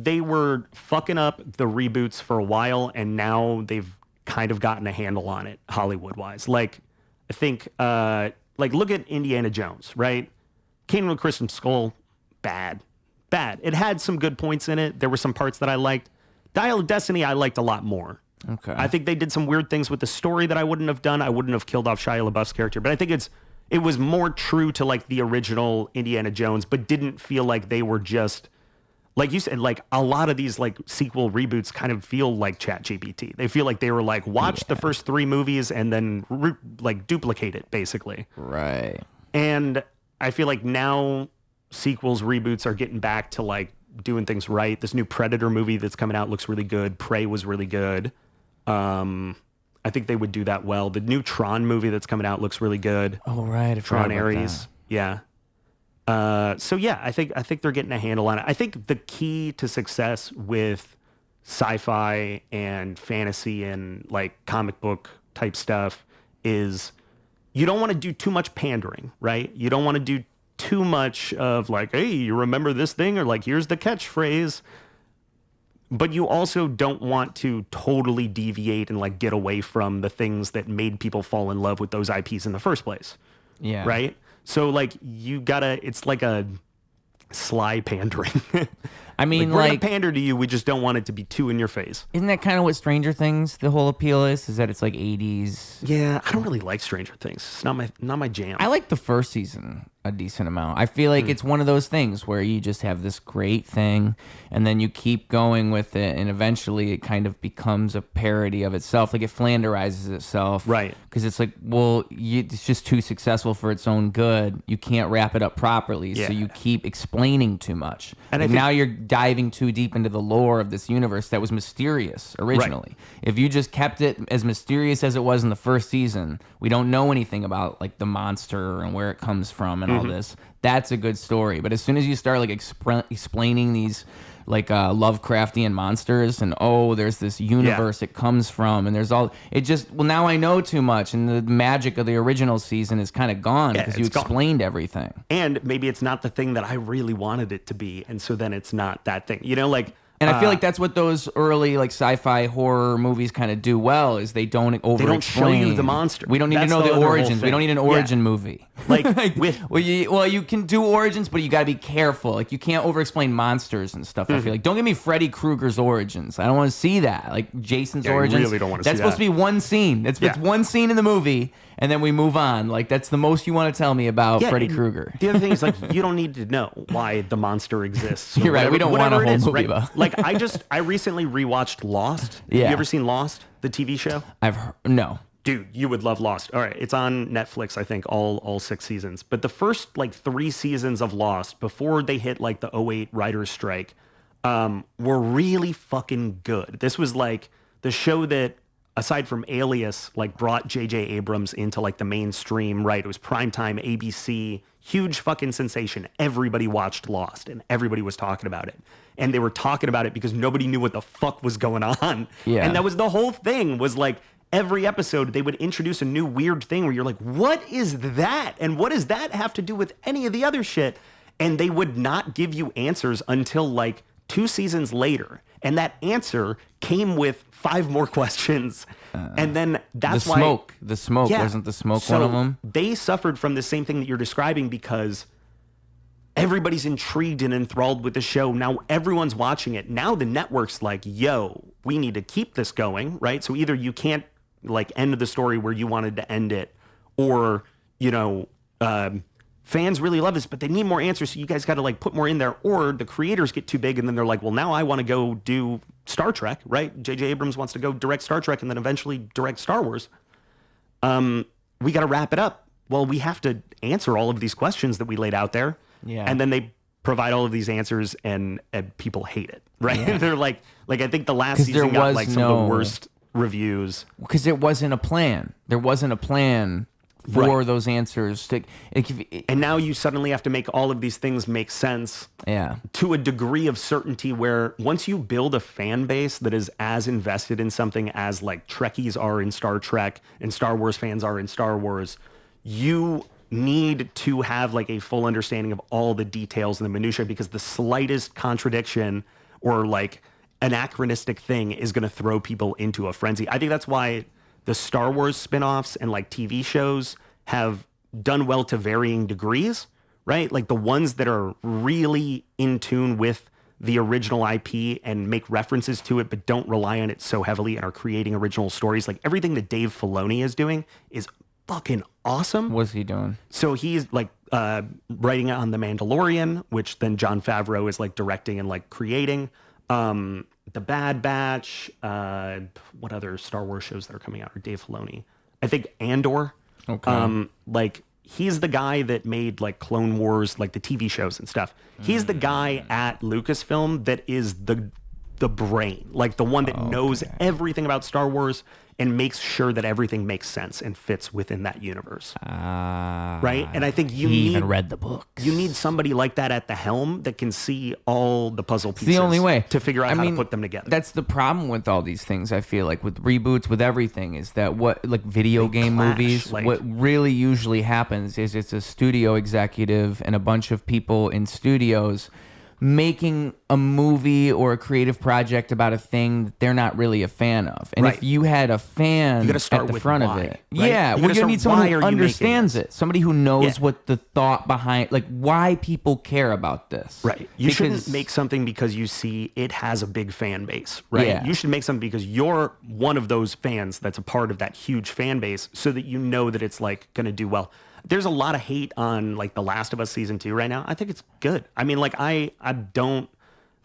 they were fucking up the reboots for a while, and now they've kind of gotten a handle on it Hollywood wise. Like, I think like look at Indiana Jones, right? Kingdom of the Crystal Skull, bad. It had some good points in it. There were some parts that I liked. Dial of Destiny, I liked a lot more. Okay. I think they did some weird things with the story that I wouldn't have done. I wouldn't have killed off Shia LaBeouf's character, but I think it was more true to like the original Indiana Jones, but didn't feel like they were just, like you said, like a lot of these like sequel reboots kind of feel like ChatGPT. They feel like they were like, watch the first 3 movies and then like duplicate it basically. Right. And I feel like now sequels, reboots are getting back to like doing things right. This new Predator movie that's coming out looks really good. Prey was really good. I think they would do that well. The new Tron movie that's coming out looks really good. Oh, right. I forgot Tron about Ares. that. Yeah. So yeah, I think they're getting a handle on it. I think the key to success with sci-fi and fantasy and like comic book type stuff is you don't want to do too much pandering, right? You don't want to do too much of like, hey, you remember this thing? Or like, here's the catchphrase. But you also don't want to totally deviate and like get away from the things that made people fall in love with those IPs in the first place. Yeah. Right? So like it's like a sly pandering. I mean, we're like, gonna pander to you. We just don't want it to be too in your face. isn't that kind of what Stranger Things, the whole appeal is that it's like 80s? Yeah, I don't really like Stranger Things. It's not my jam. I like the first season a decent amount. I feel like it's one of those things where you just have this great thing and then you keep going with it and eventually it kind of becomes a parody of itself. Like it flanderizes itself. Right. Because it's like, well, it's just too successful for its own good. You can't wrap it up properly. Yeah. So you keep explaining too much. And Like I think- now you're diving too deep into the lore of this universe that was mysterious originally. If you just kept it as mysterious as it was in the first season, we don't know anything about like the monster and where it comes from and all this. That's a good story. But as soon as you start like explaining these like Lovecraftian monsters and there's this universe it comes from and there's all it just now I know too much and the magic of the original season is kind of gone because you explained everything. And maybe it's not the thing that I really wanted it to be, and so then it's not that thing. You know, like. And I feel like that's what those early like sci-fi horror movies kind of do well is they don't over-explain. They don't show you the monster. We don't need That's to know the the other whole origins. We thing. don't need an origin movie. Like, well, you can do origins, but you got to be careful. Like you can't over-explain monsters and stuff. I feel like don't give me Freddy Krueger's origins. I don't want to see that. Like Jason's origins. You really don't want to see That's supposed to be one scene. It's one scene in the movie, and then we move on. Like that's the most you want to tell me about Freddy Krueger. The other thing is like you don't need to know why the monster exists. You're right. We don't want a whatever it whole is, movie right? about. Like I recently rewatched Lost. Yeah. You ever seen Lost, the TV show? I've heard, no. Dude, you would love Lost. All right, it's on Netflix, I think, all 6 seasons. But the first like 3 seasons of Lost, before they hit like the '08 writers' strike, were really fucking good. This was like the show that, aside from Alias, like brought J.J. Abrams into like the mainstream, right? It was primetime ABC, huge fucking sensation. Everybody watched Lost and everybody was talking about it. And they were talking about it because nobody knew what the fuck was going on. Yeah. And that was the whole thing, was like every episode they would introduce a new weird thing where you're like, what is that? And what does that have to do with any of the other shit? And they would not give you answers until like 2 seasons later. And that answer came with 5 more questions. And then that's why... The smoke. Yeah. Wasn't the smoke So one of them? they suffered from the same thing that you're describing because everybody's intrigued and enthralled with the show. Now everyone's watching it. Now the network's like, yo, we need to keep this going, right? So either you can't like end the story where you wanted to end it, or, you know, fans really love this, but they need more answers. So you guys got to like put more in there, or the creators get too big and then they're like, well, now I want to go do Star Trek, right? J.J. Abrams wants to go direct Star Trek and then eventually direct Star Wars. We got to wrap it up. Well, we have to answer all of these questions that we laid out there. Yeah. And then they provide all of these answers and people hate it, right? Yeah. They're like I think the last 'Cause season there got was like some of the worst reviews. Because it wasn't a plan. There wasn't a plan for Right. those answers. And now you suddenly have to make all of these things make sense Yeah. to a degree of certainty where once you build a fan base that is as invested in something as like Trekkies are in Star Trek and Star Wars fans are in Star Wars, you need to have like a full understanding of all the details and the minutia, because the slightest contradiction or like anachronistic thing is going to throw people into a frenzy. I think that's why the Star Wars spin-offs and like TV shows have done well to varying degrees, right? Like the ones that are really in tune with the original IP and make references to it, but don't rely on it so heavily and are creating original stories. Like everything that Dave Filoni is doing is fucking awesome. What's he doing? So he's like writing on The Mandalorian, which then Jon Favreau is like directing and like creating. The Bad Batch, what other Star Wars shows that are coming out? Or Dave Filoni? I think Andor. Okay. Like he's the guy that made like Clone Wars, like the TV shows and stuff. He's the guy at Lucasfilm that is the the brain, like the one that knows everything about Star Wars and makes sure that everything makes sense and fits within that universe. Right? And I think you He need even read the books. You need somebody like that at the helm that can see all the puzzle pieces. The only way to figure out how to put them together. That's the problem with all these things. I feel like with reboots, with everything, is that what like video game movies. What really usually happens is it's a studio executive and a bunch of people in studios making a movie or a creative project about a thing that they're not really a fan of. And if you had a fan at the front of it, well, you need someone who understands it. Somebody who knows what the thought behind, like why people care about this. Right. You shouldn't make something because you see it has a big fan base, right? Yeah. You should make something because you're one of those fans that's a part of that huge fan base so that you know that it's like going to do well. There's a lot of hate on like The Last of Us season 2 right now. I think it's good. I mean, like I don't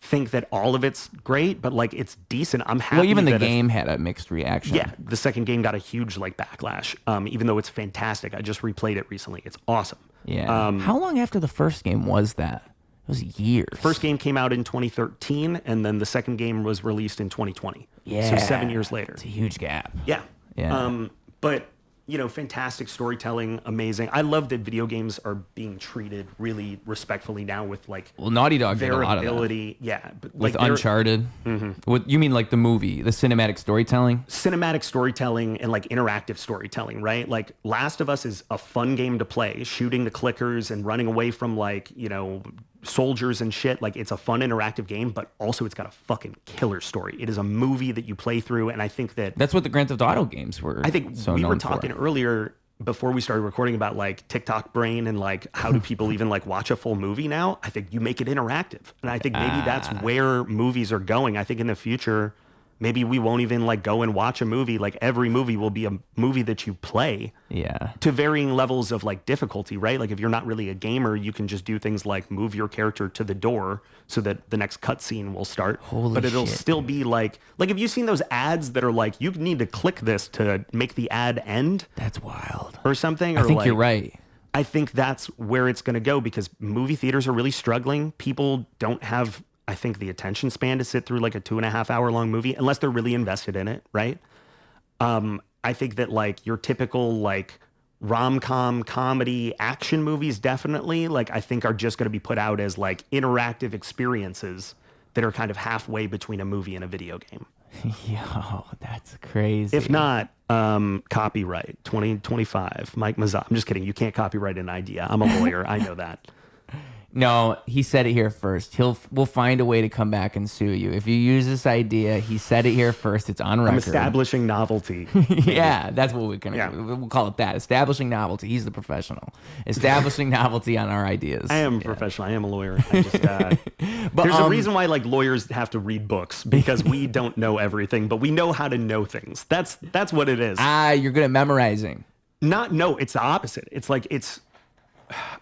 think that all of it's great, but like it's decent. I'm happy. Well, even the game had a mixed reaction. Yeah, the second game got a huge like backlash. Even though it's fantastic, I just replayed it recently. It's awesome. Yeah. How long after the first game was that? It was years. First game came out in 2013, and then the second game was released in 2020. Yeah. So 7 years later. It's a huge gap. Yeah. Yeah. But you know, fantastic storytelling, amazing. I love that video games are being treated really respectfully now with like Naughty Dog did a their lot of that. ability. Yeah, but like With Uncharted. What you mean, like the movie, the cinematic storytelling? Cinematic storytelling and like interactive storytelling, right? Like Last of Us is a fun game to play, shooting the clickers and running away from like, you know, soldiers and shit. Like it's a fun interactive game, but also it's got a fucking killer story. It is a movie that you play through, and I think that's what the Grand Theft Auto games were. I think so we were known talking for. earlier before we started recording about like TikTok brain and like how do people even like watch a full movie now. I think you make it interactive, and I think maybe that's where movies are going. I think in the future maybe we won't even like go and watch a movie. Like every movie will be a movie that you play. Yeah. To varying levels of like difficulty, right? Like if you're not really a gamer, you can just do things like move your character to the door so that the next cutscene will start. But it'll still be like have you seen those ads that are like, you need to click this to make the ad end? That's wild. Or something? I think you're right. I think that's where it's going to go because movie theaters are really struggling. People don't have, I think, the attention span to sit through like a 2.5 hour long movie unless they're really invested in it, right? I think that like your typical like rom-com comedy action movies definitely like I think are just going to be put out as like interactive experiences that are kind of halfway between a movie and a video game. Yo, that's crazy. If not, copyright 2025, Mike Mazzella. I'm just kidding. You can't copyright an idea. I'm a lawyer. I know that. No, he said it here first. We'll find a way to come back and sue you. If you use this idea, he said it here first. It's on record. I'm establishing novelty. Yeah, that's what we'll call it that. Establishing novelty. He's the professional. Establishing novelty on our ideas. I am a professional. I am a lawyer. I just, but, there's a reason why like lawyers have to read books because we don't know everything, but we know how to know things. That's what it is. You're good at memorizing. No, it's the opposite. It's like,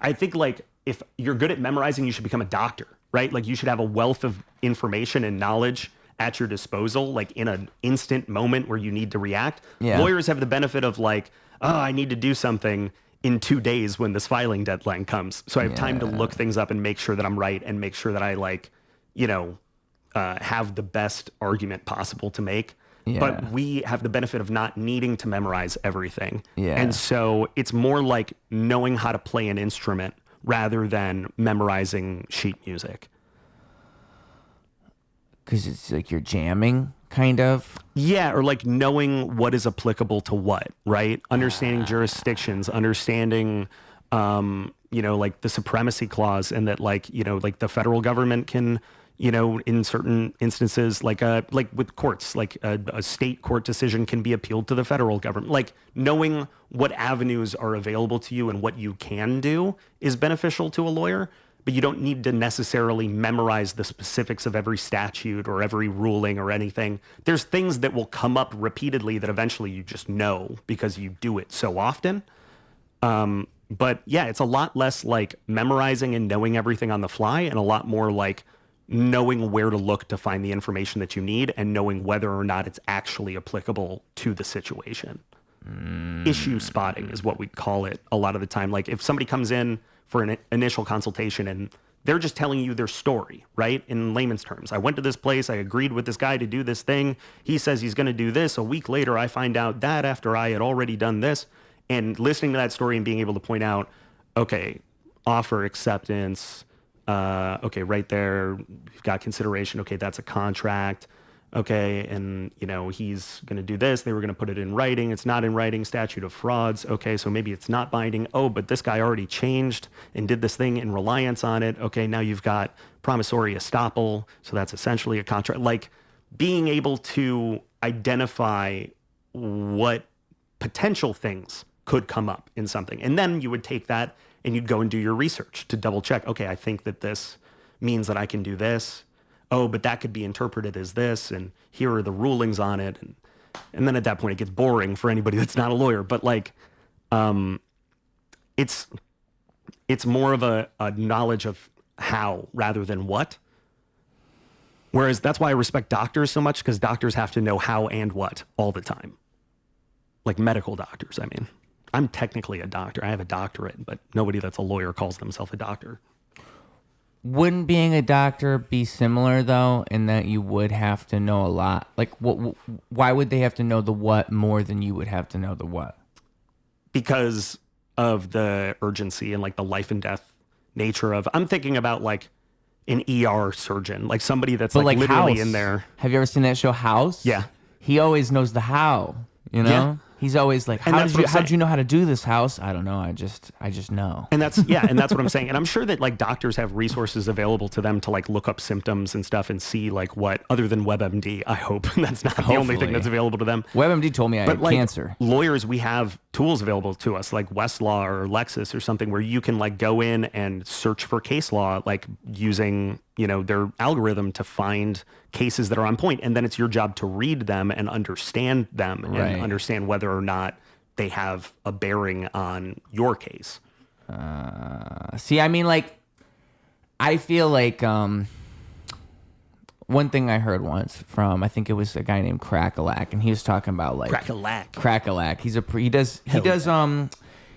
I think like, if you're good at memorizing, you should become a doctor, right? Like you should have a wealth of information and knowledge at your disposal, like in an instant moment where you need to react. Yeah. Lawyers have the benefit of like, I need to do something in 2 days when this filing deadline comes. So I have time to look things up and make sure that I'm right and make sure that I like, have the best argument possible to make. Yeah. But we have the benefit of not needing to memorize everything. Yeah. And so it's more like knowing how to play an instrument rather than memorizing sheet music. Because it's like you're jamming, kind of? Yeah, or like knowing what is applicable to what, right? Understanding jurisdictions, understanding, like the supremacy clause and that like the federal government can, in certain instances, like with courts, like a state court decision can be appealed to the federal government. Like knowing what avenues are available to you and what you can do is beneficial to a lawyer, but you don't need to necessarily memorize the specifics of every statute or every ruling or anything. There's things that will come up repeatedly that eventually you just know because you do it so often. But yeah, it's a lot less like memorizing and knowing everything on the fly and a lot more like knowing where to look to find the information that you need and knowing whether or not it's actually applicable to the situation. Issue spotting is what we call it a lot of the time. Like if somebody comes in for an initial consultation and they're just telling you their story, right? In layman's terms. I went to this place. I agreed with this guy to do this thing. He says he's going to do this. A week later, I find out that after I had already done this. And listening to that story and being able to point out, okay, offer acceptance. Okay, right there, you've got consideration. Okay, that's a contract. Okay, and he's going to do this. They were going to put it in writing. It's not in writing. Statute of frauds. Okay, so maybe it's not binding. Oh, but this guy already changed and did this thing in reliance on it. Okay, now you've got promissory estoppel. So that's essentially a contract. Like being able to identify what potential things could come up in something. And then you would take that and you'd go and do your research to double check. Okay, I think that this means that I can do this. Oh, but that could be interpreted as this, and here are the rulings on it. And then at that point, it gets boring for anybody that's not a lawyer. But it's more of a knowledge of how rather than what. Whereas that's why I respect doctors so much, because doctors have to know how and what all the time. Like medical doctors, I mean. I'm technically a doctor. I have a doctorate, but nobody that's a lawyer calls themselves a doctor. Wouldn't being a doctor be similar, though, in that you would have to know a lot? Like, why would they have to know the what more than you would have to know the what? Because of the urgency and like the life and death nature of, I'm thinking about like an ER surgeon, like somebody that's like literally House. in there. Have you ever seen that show House? Yeah. He always knows the how, Yeah. He's always like, how did you know how to do this, House? I don't know. I just know. And that's what I'm saying. And I'm sure that like doctors have resources available to them to like look up symptoms and stuff and see like what, other than WebMD, I hope that's not the only thing that's available to them. WebMD told me I had cancer. Lawyers, we have tools available to us like Westlaw or Lexis or something where you can like go in and search for case law, like using, their algorithm to find cases that are on point. And then it's your job to read them and understand them and understand whether or not they have a bearing on your case. See, I mean, like, I feel like one thing I heard once from, I think it was a guy named Crackalack, and he was talking about like Crackalack.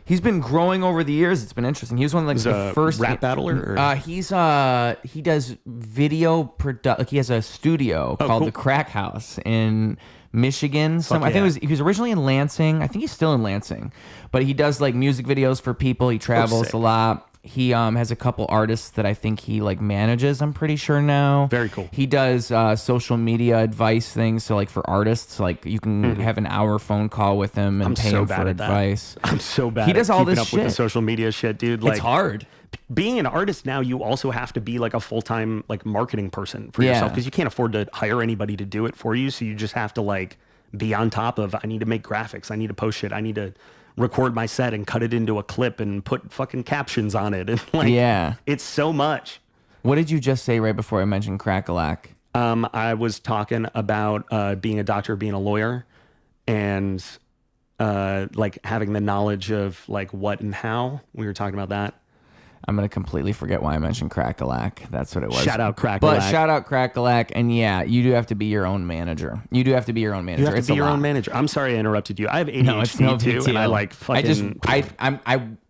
He's been growing over the years. It's been interesting. He was one of like the first rap battler. He does video like he has a studio called the Crack House in Michigan. I think he was originally in Lansing. I think he's still in Lansing, but he does like music videos for people. He travels a lot. He has a couple artists that I think he like manages, I'm pretty sure now. Very cool. He does social media advice things. So like for artists, like you can have an hour phone call with him and pay him for advice. I'm so bad. He does all this up shit with the social media shit, dude. Like, it's hard. Being an artist now, you also have to be like a full-time like marketing person for yourself, because you can't afford to hire anybody to do it for you. So you just have to like be on top of, I need to make graphics. I need to post shit. I need to record my set and cut it into a clip and put fucking captions on it. And like, it's so much. What did you just say right before I mentioned Crackalack? I was talking about being a doctor, being a lawyer, and like having the knowledge of like what and how. We were talking about that. I'm going to completely forget why I mentioned Crackalack. That's what it was. Shout out Crackalack. But shout out Crackalack. And yeah, you do have to be your own manager. You have to be your own manager. I'm sorry I interrupted you. I have ADHD too, and I like fucking...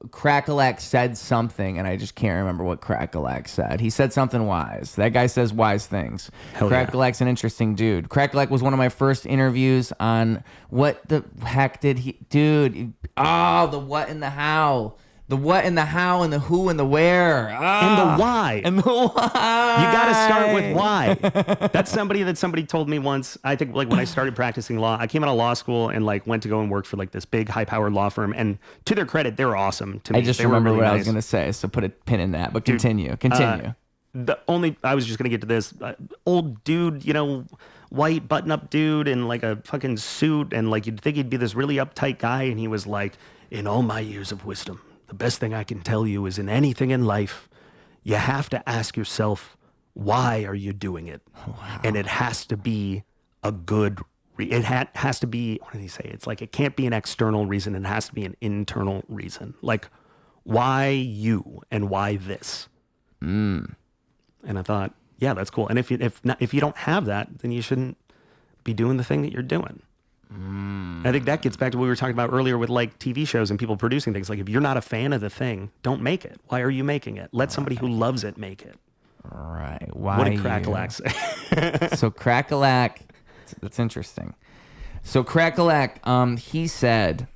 Crackalack said something, and I just can't remember what Crackalack said. He said something wise. That guy says wise things. Crackalack's an interesting dude. Crackalack was one of my first interviews on what the heck did he... Dude, the what and the how. The what and the how and the who and the where. And the why. And the why. You got to start with why. That's somebody told me once. I think like when I started practicing law, I came out of law school and like went to go and work for like this big high-powered law firm. And to their credit, they were awesome to me. I just remember what I was going to say, so put a pin in that. But continue. I was just going to get to this. Old dude, white button-up dude in like a fucking suit. And like you'd think he'd be this really uptight guy. And he was like, in all my years of wisdom, the best thing I can tell you is in anything in life, you have to ask yourself, why are you doing it? Wow. And it has to be a good, has to be, what did he say? It's like, it can't be an external reason. It has to be an internal reason. Like, why you and why this? And I thought, yeah, that's cool. And if you don't have that, then you shouldn't be doing the thing that you're doing. And I think that gets back to what we were talking about earlier with like TV shows and people producing things. Like if you're not a fan of the thing, don't make it. Why are you making it? Let somebody who loves it make it. Right. Why? What did Crackalack say? So Crackalack, that's interesting. So Crackalack, he said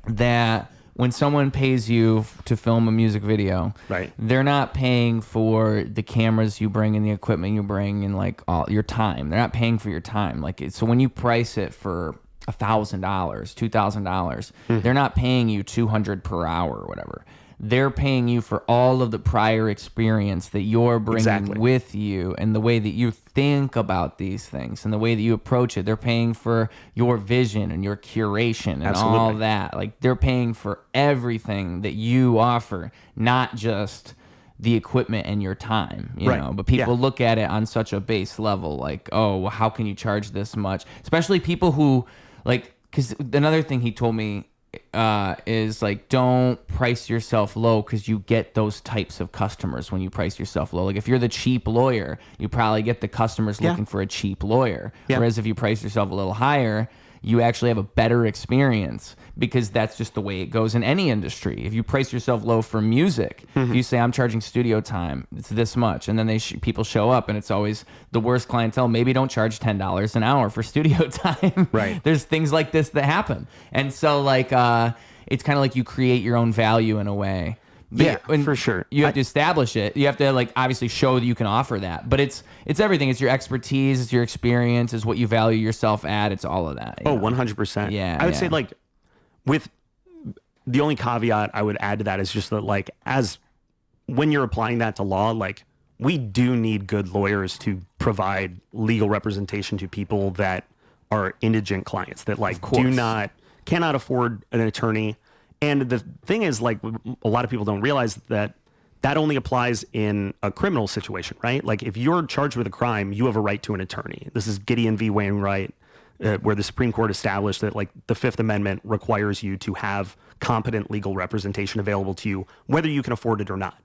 that when someone pays you to film a music video, right, they're not paying for the cameras you bring and the equipment you bring and like all your time. They're not paying for your time. Like so when you price it for $1,000, $2,000, they're not paying you $200 per hour or whatever. They're paying you for all of the prior experience that you're bringing with you and the way that you think about these things and the way that you approach it. They're paying for your vision and your curation and all that. Like they're paying for everything that you offer, not just the equipment and your time, you know. But people look at it on such a base level, like, oh, well, how can you charge this much? Especially people who, like, because another thing he told me is like, don't price yourself low because you get those types of customers when you price yourself low. Like if you're the cheap lawyer, you probably get the customers looking for a cheap lawyer. Whereas if you price yourself a little higher, you actually have a better experience because that's just the way it goes in any industry. If you price yourself low for music, if you say I'm charging studio time, it's this much, and then people show up and it's always the worst clientele. Maybe don't charge $10 an hour for studio time. Right. There's things like this that happen. And so like it's kind of like you create your own value in a way. But for sure. You have to establish it. You have to like obviously show that you can offer that. But it's everything. It's your expertise. It's your experience. It's what you value yourself at. It's all of that. Oh, 100%. Yeah. I would say like with the only caveat I would add to that is just that like as when you're applying that to law, like we do need good lawyers to provide legal representation to people that are indigent clients that like cannot afford an attorney. And the thing is, like, a lot of people don't realize that only applies in a criminal situation, right? Like, if you're charged with a crime, you have a right to an attorney. This is Gideon v. Wainwright, where the Supreme Court established that, like, the Fifth Amendment requires you to have competent legal representation available to you, whether you can afford it or not.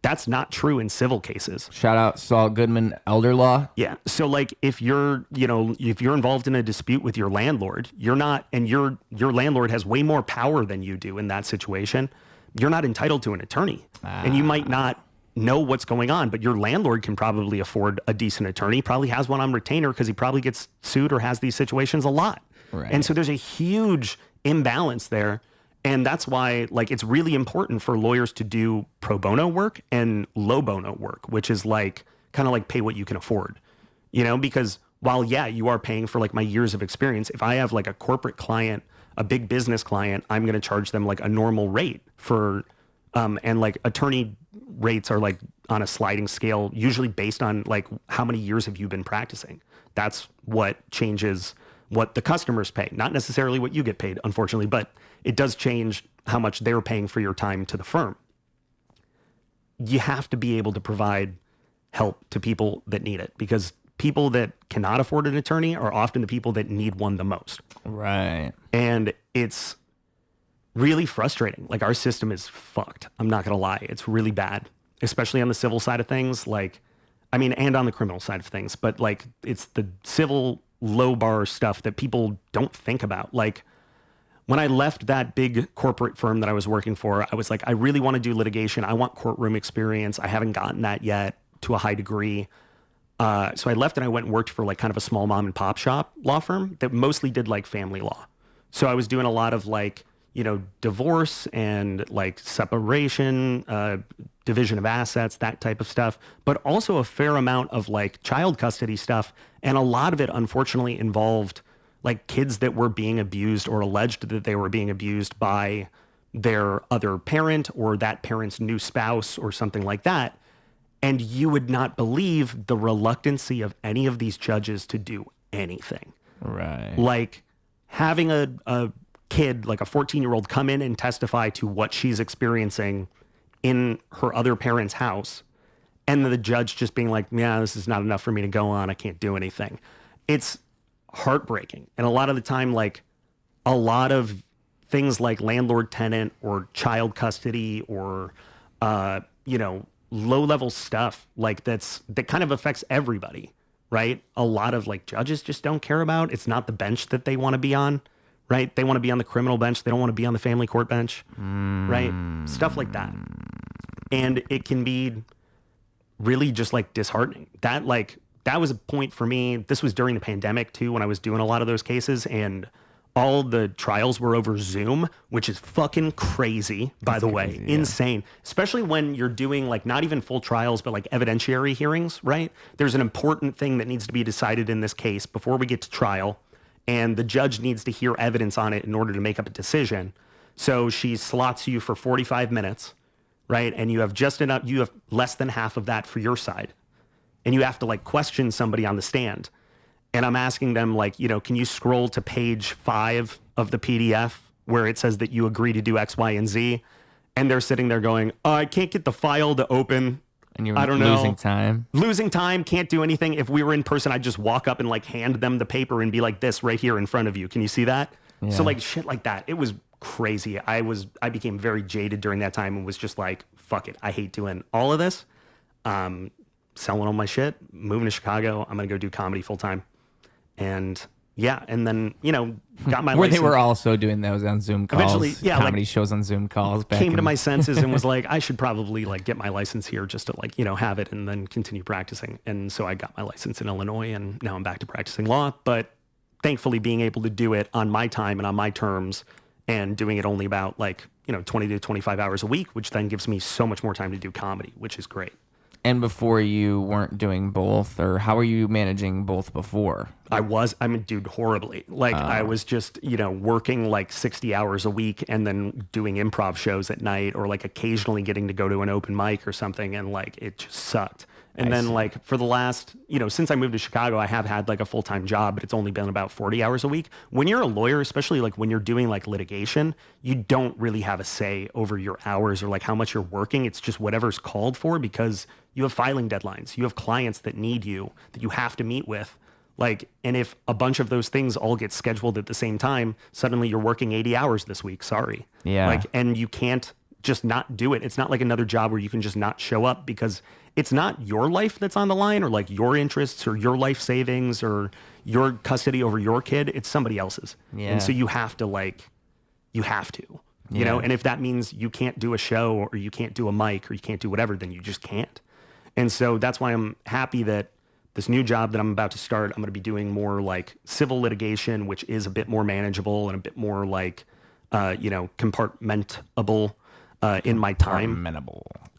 That's not true in civil cases. Shout out Saul Goodman, elder law. Yeah. So like if you're involved in a dispute with your landlord, you're not, and your landlord has way more power than you do in that situation, you're not entitled to an attorney. And you might not know what's going on, but your landlord can probably afford a decent attorney, probably has one on retainer because he probably gets sued or has these situations a lot. Right. And so there's a huge imbalance there. And that's why, like, it's really important for lawyers to do pro bono work and low bono work, which is like kind of like pay what you can afford, you know, because while, you are paying for like my years of experience, if I have like a corporate client, a big business client, I'm going to charge them like a normal rate for, and like attorney rates are like on a sliding scale, usually based on like how many years have you been practicing. That's what changes what the customers pay, not necessarily what you get paid, unfortunately, but it does change how much they're paying for your time to the firm. You have to be able to provide help to people that need it because people that cannot afford an attorney are often the people that need one the most. Right. And it's really frustrating. Like our system is fucked. I'm not going to lie. It's really bad, especially on the civil side of things. Like, I mean, and on the criminal side of things, but like it's the civil low bar stuff that people don't think about. Like when I left that big corporate firm that I was working for, I was like, I really want to do litigation. I want courtroom experience. I haven't gotten that yet to a high degree. So I left and I went and worked for like kind of a small mom and pop shop law firm that mostly did like family law. So I was doing a lot of like, you know, divorce and like separation, division of assets, that type of stuff, but also a fair amount of like child custody stuff. And a lot of it, unfortunately, involved like kids that were being abused or alleged that they were being abused by their other parent or that parent's new spouse or something like that. And you would not believe the reluctancy of any of these judges to do anything. Right. Like having a kid, like a 14-year-old, come in and testify to what she's experiencing in her other parent's house. And the judge just being like, yeah, this is not enough for me to go on. I can't do anything. It's heartbreaking. And a lot of the time, like a lot of things like landlord tenant or child custody or, you know, low level stuff like that kind of affects everybody, right? A lot of like judges just don't care about. It's not the bench that they want to be on, right? They want to be on the criminal bench. They don't want to be on the family court bench, right? Stuff like that. And it can be really just like disheartening. That was a point for me. This was during the pandemic too, when I was doing a lot of those cases, and all the trials were over Zoom, which is fucking crazy, by the way. Insane. Especially when you're doing like not even full trials, but like evidentiary hearings, right? There's an important thing that needs to be decided in this case before we get to trial, and the judge needs to hear evidence on it in order to make up a decision. So she slots you for 45 minutes, right? And you have just enough, you have less than half of that for your side. And you have to like question somebody on the stand. And I'm asking them like, you know, can you scroll to page 5 of the PDF where it says that you agree to do X, Y, and Z? And they're sitting there going, oh, I can't get the file to open. And you're I don't know. Losing time, can't do anything. If we were in person, I'd just walk up and like hand them the paper and be like, this right here in front of you. Can you see that? Yeah. So like shit like that. It was crazy. I became very jaded during that time and was just like, fuck it. I hate doing all of this. Selling all my shit, moving to Chicago. I'm going to go do comedy full time. And yeah, and then, you know, got my Where license. they were also doing those on Zoom calls. Eventually, yeah, comedy shows on Zoom calls. Came to my senses and was like, I should probably like get my license here just to like, you know, have it and then continue practicing. And so I got my license in Illinois and now I'm back to practicing law. But thankfully being able to do it on my time and on my terms and doing it only about like, you know, 20 to 25 hours a week, which then gives me so much more time to do comedy, which is great. And before you weren't doing both, or how were you managing both before? I mean, dude, horribly. Like I was just, you know, working like 60 hours a week and then doing improv shows at night or like occasionally getting to go to an open mic or something. And like, it just sucked. And then like for the last, you know, since I moved to Chicago, I have had like a full-time job, but it's only been about 40 hours a week. When you're a lawyer, especially like when you're doing like litigation, you don't really have a say over your hours or like how much you're working. It's just whatever's called for because you have filing deadlines. You have clients that need you, that you have to meet with. Like, and if a bunch of those things all get scheduled at the same time, suddenly you're working 80 hours this week. Sorry. Yeah. Like, and you can't just not do it. It's not like another job where you can just not show up because it's not your life that's on the line or like your interests or your life savings or your custody over your kid. It's somebody else's. Yeah. And so you have to, you know, and if that means you can't do a show or you can't do a mic or you can't do whatever, then you just can't. And so that's why I'm happy that this new job that I'm about to start, I'm going to be doing more like civil litigation, which is a bit more manageable and a bit more like, you know, compartmentable in my time.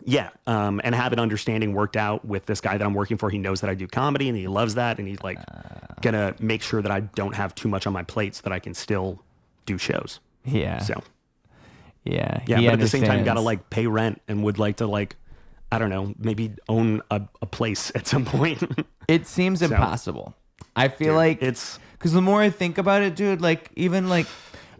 Yeah. And have an understanding worked out with this guy that I'm working for. He knows that I do comedy and he loves that. And he's like going to make sure that I don't have too much on my plate so that I can still do shows. Yeah. So. Yeah. Yeah. But at the same time, got to like pay rent and would like to like, I don't know, maybe own a place at some point. It seems impossible. I feel like it's because the more I think about it, dude, like even like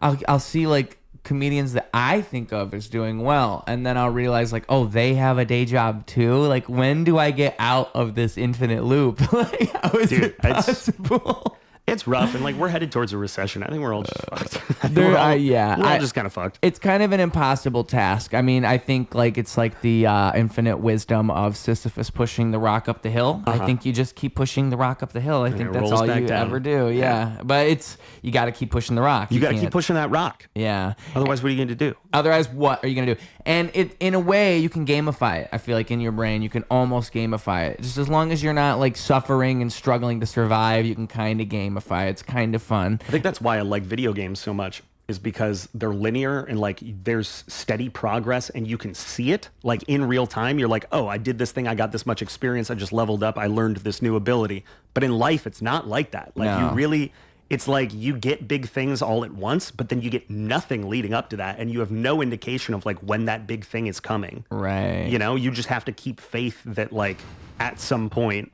I'll see like comedians that I think of as doing well, and then I'll realize like, oh, they have a day job too. Like, when do I get out of this infinite loop? Like, how is it possible? It's rough, and like we're headed towards a recession. I think we're all just fucked. We're all just kind of fucked. It's kind of an impossible task. I mean, I think like it's like the infinite wisdom of Sisyphus pushing the rock up the hill. I think you just keep pushing the rock up the hill. I think that's all you ever do. Yeah. But you got to keep pushing the rock. You got to keep pushing that rock. Yeah. Otherwise, what are you going to do? Otherwise, what are you going to do? And in a way, you can gamify it. I feel like in your brain, you can almost gamify it. Just as long as you're not like suffering and struggling to survive, you can kind of gamify. It's kind of fun. I think that's why I like video games so much, is because they're linear and like there's steady progress and you can see it like in real time. You're like, oh, I did this thing. I got this much experience. I just leveled up. I learned this new ability. But in life, it's not like that. Like it's like you get big things all at once, but then you get nothing leading up to that. And you have no indication of like when that big thing is coming. Right. You know, you just have to keep faith that like at some point,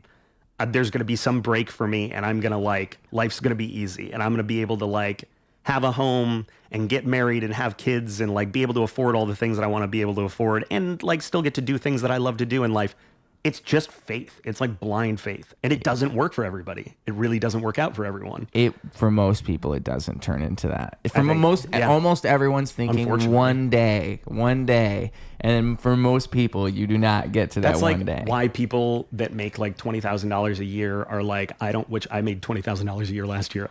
there's going to be some break for me and I'm going to like, life's going to be easy and I'm going to be able to like have a home and get married and have kids and like be able to afford all the things that I want to be able to afford and like still get to do things that I love to do in life. it's just faith. It's like blind faith. And it doesn't work for everybody. It really doesn't work out for everyone. For most people, it doesn't turn into that. Yeah. Almost everyone's thinking one day. And for most people, you do not get to that That's one like day. why people that make like $20,000 a year are like, which I made $20,000 a year last year.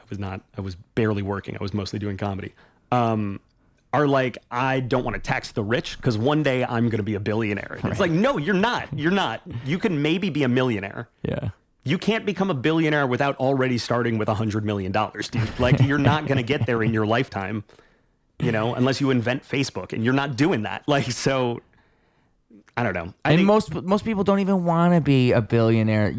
I was barely working. I was mostly doing comedy. Are like, I don't want to tax the rich because one day I'm going to be a billionaire. It's like, no, you're not. You're not. You can maybe be a millionaire. Yeah. You can't become a billionaire without already starting with $100 million, dude. Like, you're not going to get there in your lifetime, unless you invent Facebook, and you're not doing that. Like, so I don't know. I think most people don't even want to be a billionaire.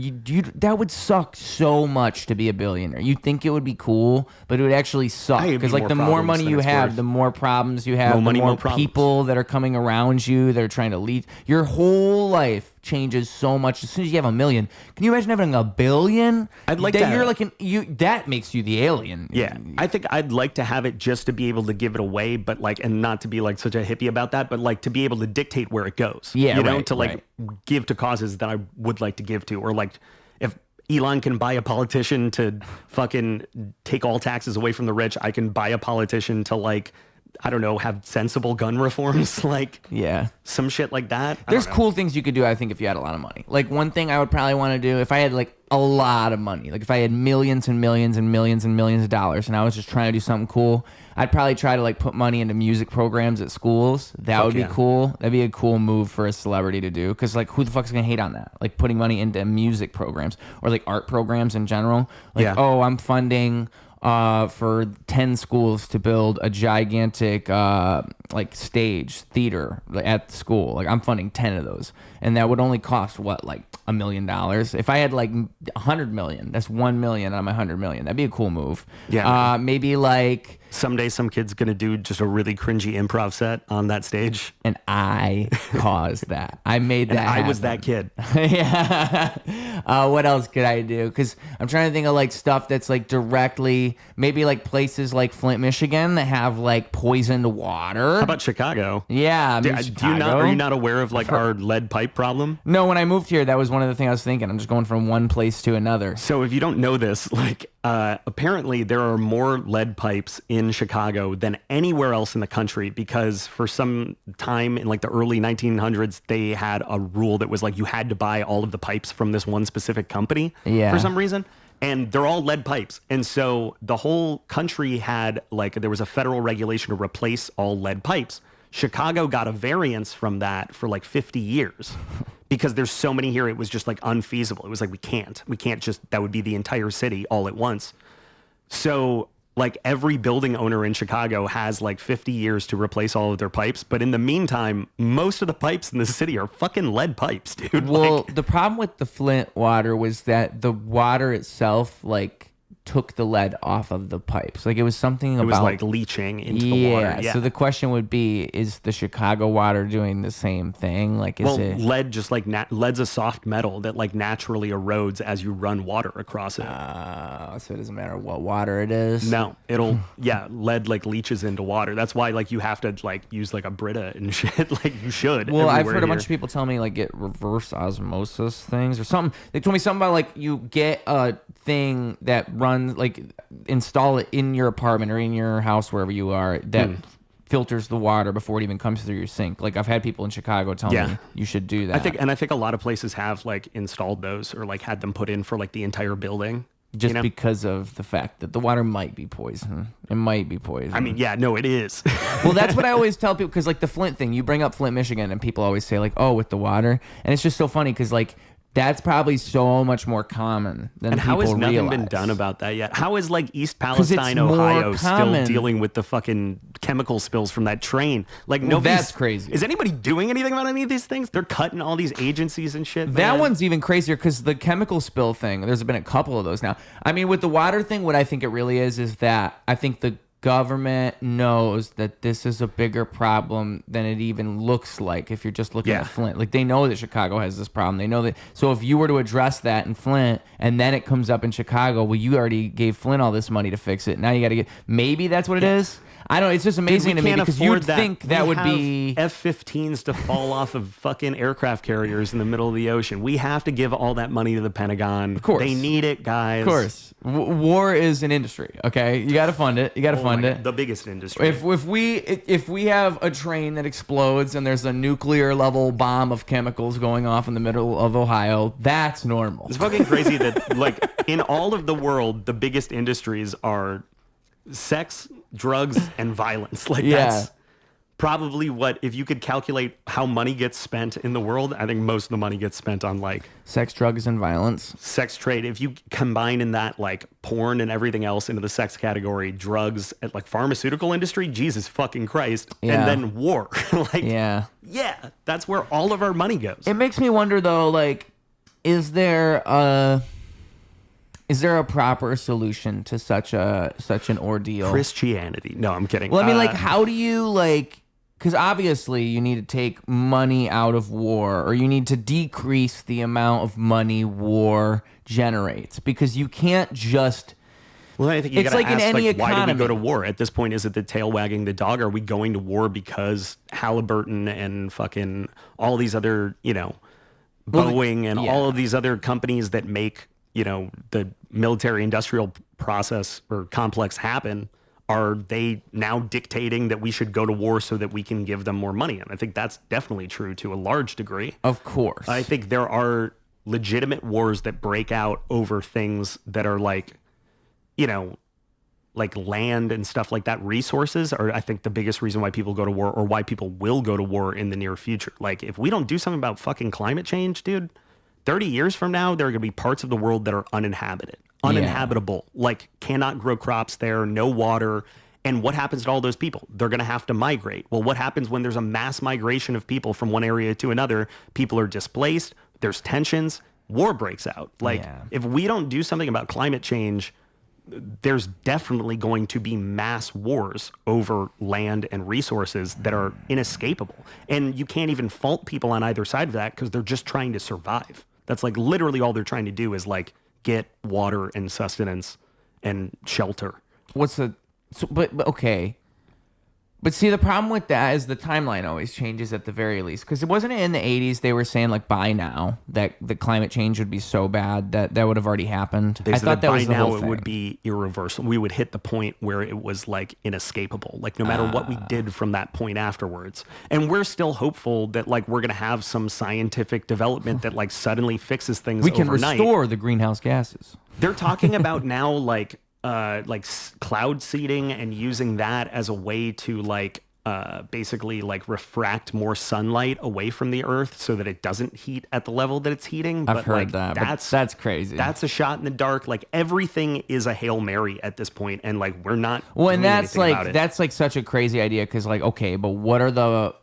That would suck so much to be a billionaire. You'd think it would be cool, but it would actually suck because like the more money you have, the more problems you have, the more people that are coming around you that are trying to lead. Your whole life changes so much as soon as you have $1 million. Can you imagine having $1 billion? I'd like that. You're like that makes you the alien. Yeah, I think I'd like to have it just to be able to give it away, but like, and not to be like such a hippie about that, but like to be able to dictate where it goes. Yeah, to give to causes that I would like to give to, or like if Elon can buy a politician to fucking take all taxes away from the rich, I can buy a politician to like, I don't know, have sensible gun reforms, like some shit like that. There's cool things you could do, I think, if you had a lot of money. Like one thing I would probably want to do if I had like a lot of money, like if I had millions and millions and millions and millions of dollars and I was just trying to do something cool, I'd probably try to like put money into music programs at schools. That would be cool. That'd be a cool move for a celebrity to do. Cause like who the fuck's gonna hate on that? Like putting money into music programs or like art programs in general. Like, I'm funding for 10 schools to build a gigantic like stage theater at the school. Like I'm funding 10 of those, and that would only cost what, like $1 million. If I had like 100 million, that's 1 million on my 100 million. That'd be a cool move. Yeah. Maybe like someday some kid's gonna do just a really cringy improv set on that stage, and I caused that. I made that. I was that kid. Yeah. What else could I do? Because I'm trying to think of like stuff that's like directly, maybe like places like Flint, Michigan that have like poisoned water. How about Chicago? Yeah. Are you not aware of like our lead pipe problem? No, when I moved here, that was one of the things I was thinking. I'm just going from one place to another. So if you don't know this, like apparently there are more lead pipes in Chicago than anywhere else in the country, because for some time in like the early 1900s, they had a rule that was like you had to buy all of the pipes from this one specific company for some reason. And they're all lead pipes. And so the whole country had like, there was a federal regulation to replace all lead pipes. Chicago got a variance from that for like 50 years because there's so many here. It was just like unfeasible. It was like, we can't just, that would be the entire city all at once. So like every building owner in Chicago has like 50 years to replace all of their pipes. But in the meantime, most of the pipes in the city are fucking lead pipes, dude. Well, the problem with the Flint water was that the water itself, like, took the lead off of the pipes. Like it was something about like leaching into the water. Yeah. So the question would be, is the Chicago water doing the same thing? Like, is it lead? Just like lead's a soft metal that like naturally erodes as you run water across it. So it doesn't matter what water it is. No, it'll lead like leaches into water. That's why like you have to like use like a Brita and shit. Like you should. Well, I've heard a bunch of people tell me like get reverse osmosis things or something. They told me something about like you get a thing that runs, like install it in your apartment or in your house wherever you are that filters the water before it even comes through your sink. Like I've had people in Chicago tell me you should do that. I think a lot of places have like installed those or like had them put in for like the entire building. Just because of the fact that the water might be poison. It might be poison. I mean, yeah, no, it is. Well, that's what I always tell people, because like the Flint thing, you bring up Flint, Michigan, and people always say like, oh, with the water. And it's just so funny because like that's probably so much more common than and people realize. And how has nothing been done about that yet? How is like East Palestine, Ohio still dealing with the fucking chemical spills from that train? Like that's crazy. Is anybody doing anything about any of these things? They're cutting all these agencies and shit. That one's even crazier because the chemical spill thing, there's been a couple of those now. I mean, with the water thing, what I think it really is that I think the government knows that this is a bigger problem than it even looks like if you're just looking at Flint. Like they know that Chicago has this problem. They know that. So if you were to address that in Flint and then it comes up in Chicago, well, you already gave Flint all this money to fix it. Now you got to maybe that's what it is. I don't. It's just amazing to me because you'd think that would be F-15s to fall off of fucking aircraft carriers in the middle of the ocean. We have to give all that money to the Pentagon. Of course, they need it, guys. Of course, war is an industry. Okay, you got to fund it. You got to fund it. The biggest industry. If we have a train that explodes and there's a nuclear level bomb of chemicals going off in the middle of Ohio, that's normal. It's fucking crazy that like in all of the world, the biggest industries are sex, drugs, and violence. Like that's probably what, if you could calculate how money gets spent in the world, I think most of the money gets spent on like sex, drugs, and violence. Sex trade. If you combine in that like porn and everything else into the sex category, drugs, and like pharmaceutical industry, Jesus fucking Christ, and then war. Like yeah, that's where all of our money goes. It makes me wonder though, like, is there a proper solution to such an ordeal? Christianity. No, I'm kidding. Well, I mean, like, how do you, like, because obviously you need to take money out of war, or you need to decrease the amount of money war generates, because you can't just... Well, I think you gotta like ask, in any like, why do we economy. go to war? At this point, is it the tail wagging the dog? Are we going to war because Halliburton and fucking all these other, Boeing and all of these other companies that make, the military industrial process or complex happen, are they now dictating that we should go to war so that we can give them more money? And I think that's definitely true to a large degree. Of course. I think there are legitimate wars that break out over things that are like, like land and stuff like that. Resources are, I think, the biggest reason why people go to war, or why people will go to war in the near future. Like, if we don't do something about fucking climate change, dude, 30 years from now, there are going to be parts of the world that are uninhabitable, like cannot grow crops there, no water. And what happens to all those people? They're going to have to migrate. Well, what happens when there's a mass migration of people from one area to another? People are displaced. There's tensions. War breaks out. Like, if we don't do something about climate change, there's definitely going to be mass wars over land and resources that are inescapable. And you can't even fault people on either side of that, because they're just trying to survive. That's like literally all they're trying to do is like get water and sustenance and shelter. But okay. But see, the problem with that is the timeline always changes at the very least. Because it wasn't in the 80s they were saying, like, by now, that the climate change would be so bad that would have already happened. I thought that was the whole thing. By now it would be irreversible. We would hit the point where it was, like, inescapable. Like, no matter what we did from that point afterwards. And we're still hopeful that, like, we're going to have some scientific development that, like, suddenly fixes things overnight. We can restore the greenhouse gases. They're talking about now, like cloud seeding and using that as a way to basically like refract more sunlight away from the earth so that it doesn't heat at the level that it's heating. I've heard that. That's crazy. That's a shot in the dark. Like, everything is a Hail Mary at this point, and like we're not. Well, and doing anything about it. That's like such a crazy idea, because like, okay, but what are the...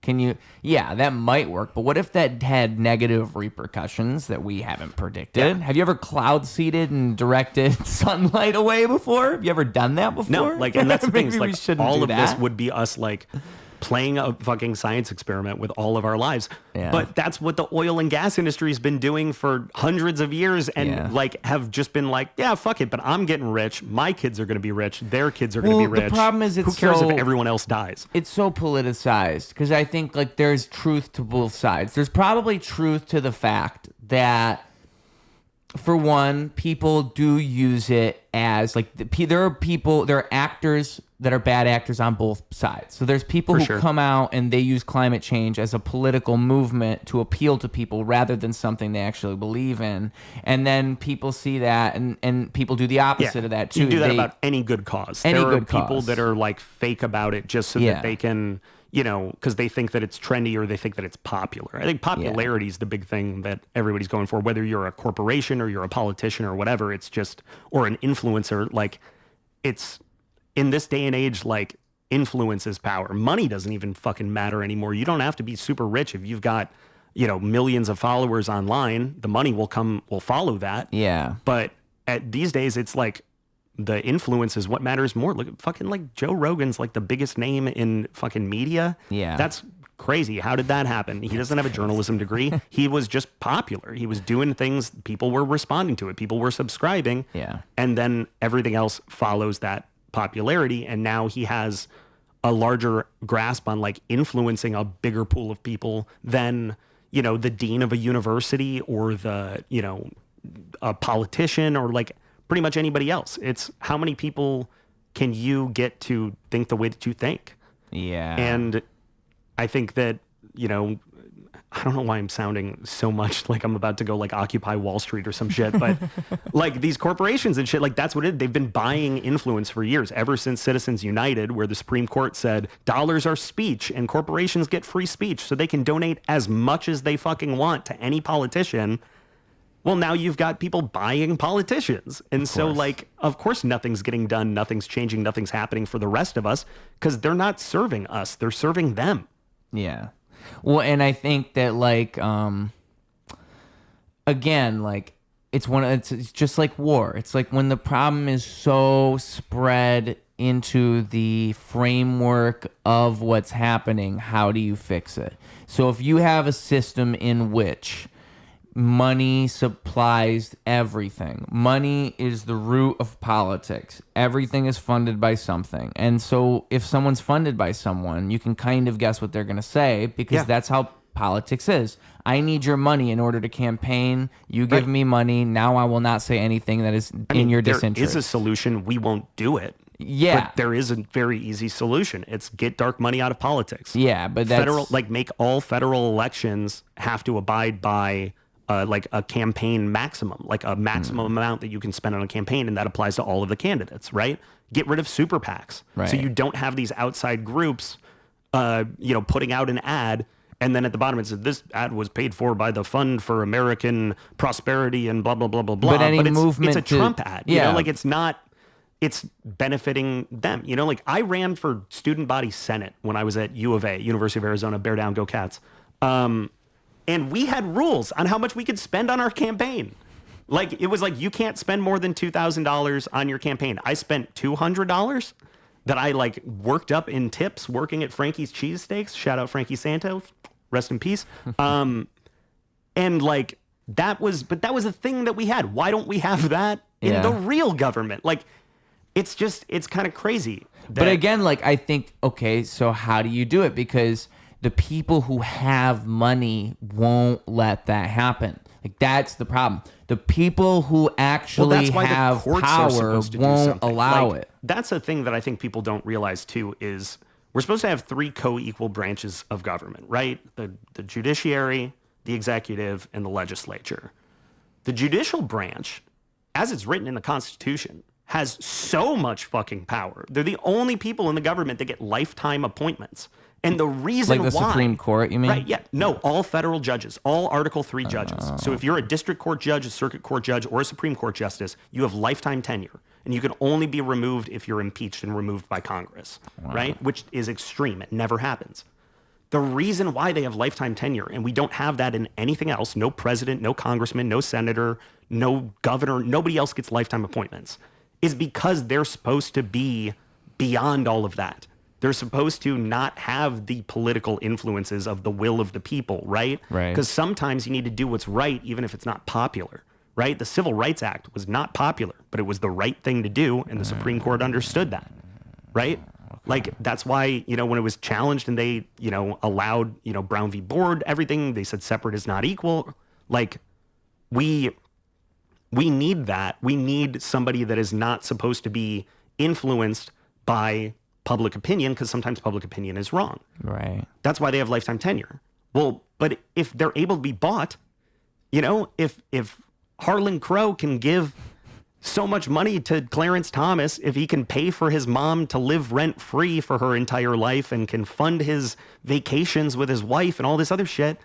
that might work, but what if that had negative repercussions that we haven't predicted? Yeah. Have you ever cloud seeded and directed sunlight away before? Have you ever done that before? No, like, and that's the thing. Like, all of that. This would be us like playing a fucking science experiment with all of our lives. Yeah. But that's what the oil and gas industry has been doing for hundreds of years, and like have just been like, yeah, fuck it, but I'm getting rich. My kids are going to be rich. Their kids are going to be rich. The problem is, who cares if everyone else dies? It's so politicized, because I think like there's truth to both sides. There's probably truth to the fact that, for one, people do use it as like there are actors that are bad actors on both sides. So there's people who come out and they use climate change as a political movement to appeal to people rather than something they actually believe in. And then people see that and people do the opposite of that too. You do that about any good cause. There are people that are like fake about it just so that they can, because they think that it's trendy or they think that it's popular. I think popularity is the big thing that everybody's going for, whether you're a corporation or you're a politician or whatever. It's just, or an influencer, like, it's, in this day and age, like, influence is power. Money doesn't even fucking matter anymore. You don't have to be super rich if you've got, millions of followers online. The money will follow that. Yeah. But these days, it's like the influence is what matters more. Look at fucking like Joe Rogan's like the biggest name in fucking media. Yeah. That's crazy. How did that happen? He doesn't have a journalism degree. He was just popular. He was doing things. People were responding to it. People were subscribing. Yeah. And then everything else follows that popularity, and now he has a larger grasp on like influencing a bigger pool of people than, you know, the dean of a university or the, you know, a politician or like pretty much anybody else. It's how many people can you get to think the way that you think? Yeah. And I think that, you know, I don't know why I'm sounding so much like I'm about to go like Occupy Wall Street or some shit, but like these corporations and shit, like that's what they've been buying influence for years, ever since Citizens United, where the Supreme Court said dollars are speech and corporations get free speech so they can donate as much as they fucking want to any politician. Well, now you've got people buying politicians. And so like, of course, nothing's getting done. Nothing's changing. Nothing's happening for the rest of us because they're not serving us. They're serving them. Yeah. Well, and I think that like, again, like it's just like war. It's like when the problem is so spread into the framework of what's happening, how do you fix it? So if you have a system in which money supplies everything. Money is the root of politics. Everything is funded by something. And so if someone's funded by someone, you can kind of guess what they're going to say because that's how politics is. I need your money in order to campaign. You give me money. Now I will not say anything that is in your disinterest. There is a solution. We won't do it. Yeah. But there is a very easy solution. It's get dark money out of politics. Yeah, but that's... Federal, like make all federal elections have to abide by like a campaign maximum, like a maximum amount that you can spend on a campaign, and that applies to all of the candidates, right? Get rid of super PACs, so you don't have these outside groups, you know, putting out an ad, and then at the bottom it says this ad was paid for by the Fund for American Prosperity and blah blah blah blah blah. But any movement, it's a Trump ad, you know, like it's not. It's benefiting them, you know. Like I ran for student body senate when I was at U of A, University of Arizona. Bear down, go Cats. And we had rules on how much we could spend on our campaign. Like, it was like, you can't spend more than $2,000 on your campaign. I spent $200 that I, like, worked up in tips working at Frankie's Cheesesteaks. Shout out Frankie Santos. Rest in peace. And, like, that was a thing that we had. Why don't we have that in the real government? Like, it's kind of crazy. But again, like, I think, okay, so how do you do it? Because the people who have money won't let that happen. Like, that's the problem. The people who actually have power won't allow it. That's a thing that I think people don't realize, too, is we're supposed to have 3 co-equal branches of government, right? The judiciary, the executive, and the legislature. The judicial branch, as it's written in the Constitution, has so much fucking power. They're the only people in the government that get lifetime appointments. And the reason why... Like the Supreme Court, you mean? Right, yeah. No, all federal judges, all Article 3 judges. So if you're a district court judge, a circuit court judge, or a Supreme Court justice, you have lifetime tenure. And you can only be removed if you're impeached and removed by Congress, right? Which is extreme. It never happens. The reason why they have lifetime tenure, and we don't have that in anything else, no president, no congressman, no senator, no governor, nobody else gets lifetime appointments, is because they're supposed to be beyond all of that. They're supposed to not have the political influences of the will of the people, right? Right. Because sometimes you need to do what's right, even if it's not popular, right? The Civil Rights Act was not popular, but it was the right thing to do, and the Supreme Court understood that, right? Like, that's why, you know, when it was challenged and they, you know, allowed, you know, Brown v. Board, everything, they said separate is not equal. Like, we need that. We need somebody that is not supposed to be influenced by public opinion, because sometimes public opinion is wrong. Right. That's why they have lifetime tenure. Well, but if they're able to be bought, you know, if Harlan Crow can give so much money to Clarence Thomas, if he can pay for his mom to live rent-free for her entire life and can fund his vacations with his wife and all this other shit,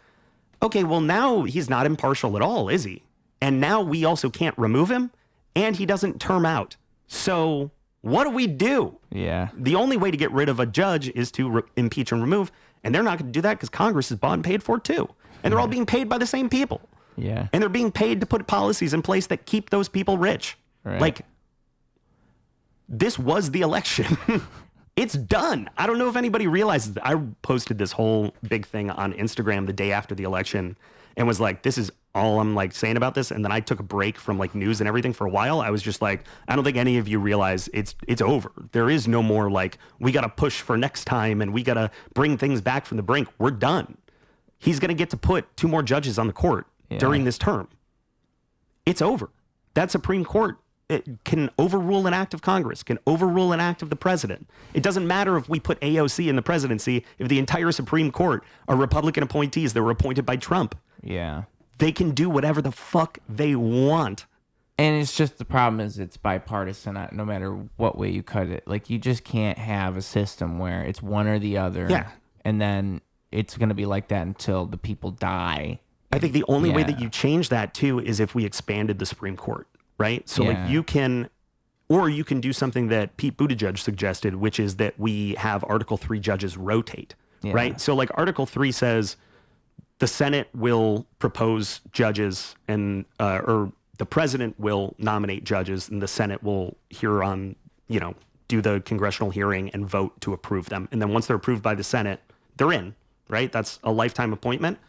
okay, well, now he's not impartial at all, is he? And now we also can't remove him, and he doesn't term out. So what do we do? Yeah. The only way to get rid of a judge is to impeach and remove, and they're not going to do that because Congress is bought and paid for too. And they're all being paid by the same people. Yeah. And they're being paid to put policies in place that keep those people rich. Right. Like, this was the election. It's done. I don't know if anybody realizes that. I posted this whole big thing on Instagram the day after the election and was like, this is all I'm like saying about this. And then I took a break from like news and everything for a while. I was just like, I don't think any of you realize it's over. There is no more like, we got to push for next time and we got to bring things back from the brink. We're done. He's going to get to put 2 more judges on the court during this term. It's over. That Supreme Court, it can overrule an act of Congress, can overrule an act of the president. It doesn't matter if we put AOC in the presidency, if the entire Supreme Court are Republican appointees that were appointed by Trump. Yeah. They can do whatever the fuck they want. And it's just, the problem is it's bipartisan, no matter what way you cut it. Like, you just can't have a system where it's one or the other. Yeah. And then it's going to be like that until the people die. I think the only way that you change that too is if we expanded the Supreme Court, right? So like you can do something that Pete Buttigieg suggested, which is that we have Article 3 judges rotate, right? So like Article 3 says the Senate will propose judges and, or the president will nominate judges and the Senate will hear on, do the congressional hearing and vote to approve them. And then once they're approved by the Senate, they're in, right? That's a lifetime appointment.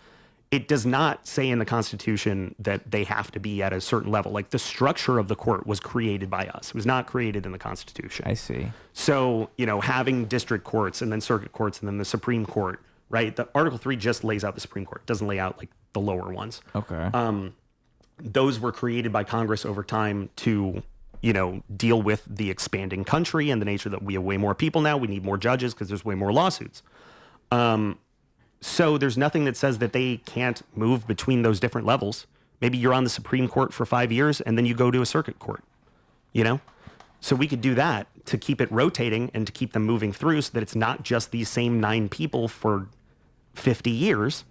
It does not say in the Constitution that they have to be at a certain level. Like the structure of the court was created by us. It was not created in the Constitution. I see. So, having district courts and then circuit courts and then the Supreme Court, right? The Article 3 just lays out the Supreme Court. It doesn't lay out like the lower ones. Okay. Those were created by Congress over time to, deal with the expanding country and the nature that we have way more people now. We need more judges because there's way more lawsuits. So there's nothing that says that they can't move between those different levels. Maybe you're on the Supreme Court for 5 years and then you go to a circuit court, So we could do that to keep it rotating and to keep them moving through so that it's not just these same 9 people for 50 years.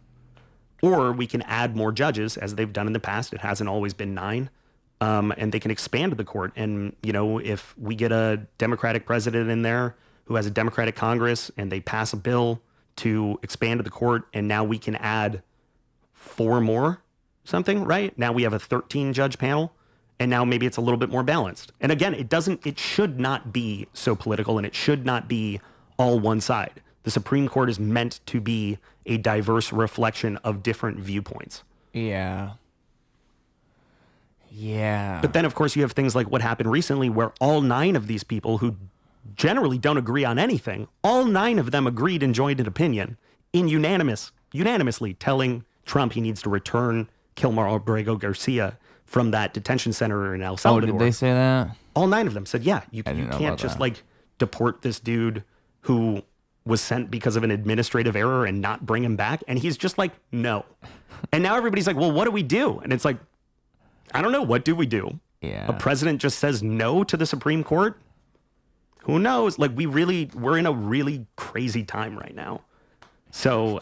Or we can add more judges as they've done in the past. It hasn't always been 9. And they can expand the court. And, if we get a Democratic president in there who has a Democratic Congress and they pass a bill to expand the court, and now we can add 4 more something, right? Now we have a 13 judge panel, and now maybe it's a little bit more balanced. And again, it should not be so political, and it should not be all one side. The Supreme Court is meant to be a diverse reflection of different viewpoints. Yeah. Yeah. But then, of course, you have things like what happened recently where all 9 of these people who generally don't agree on anything, all 9 of them agreed and joined an opinion unanimously telling Trump he needs to return Kilmar Abrego Garcia from that detention center in El Salvador. Oh, did they say that? All 9 of them said, yeah, you can't just like deport this dude who was sent because of an administrative error and not bring him back. And he's just like, no. And now everybody's like, well, what do we do? And it's like, I don't know. What do we do? Yeah. A president just says no to the Supreme Court? Who knows? Like we're in a really crazy time right now. So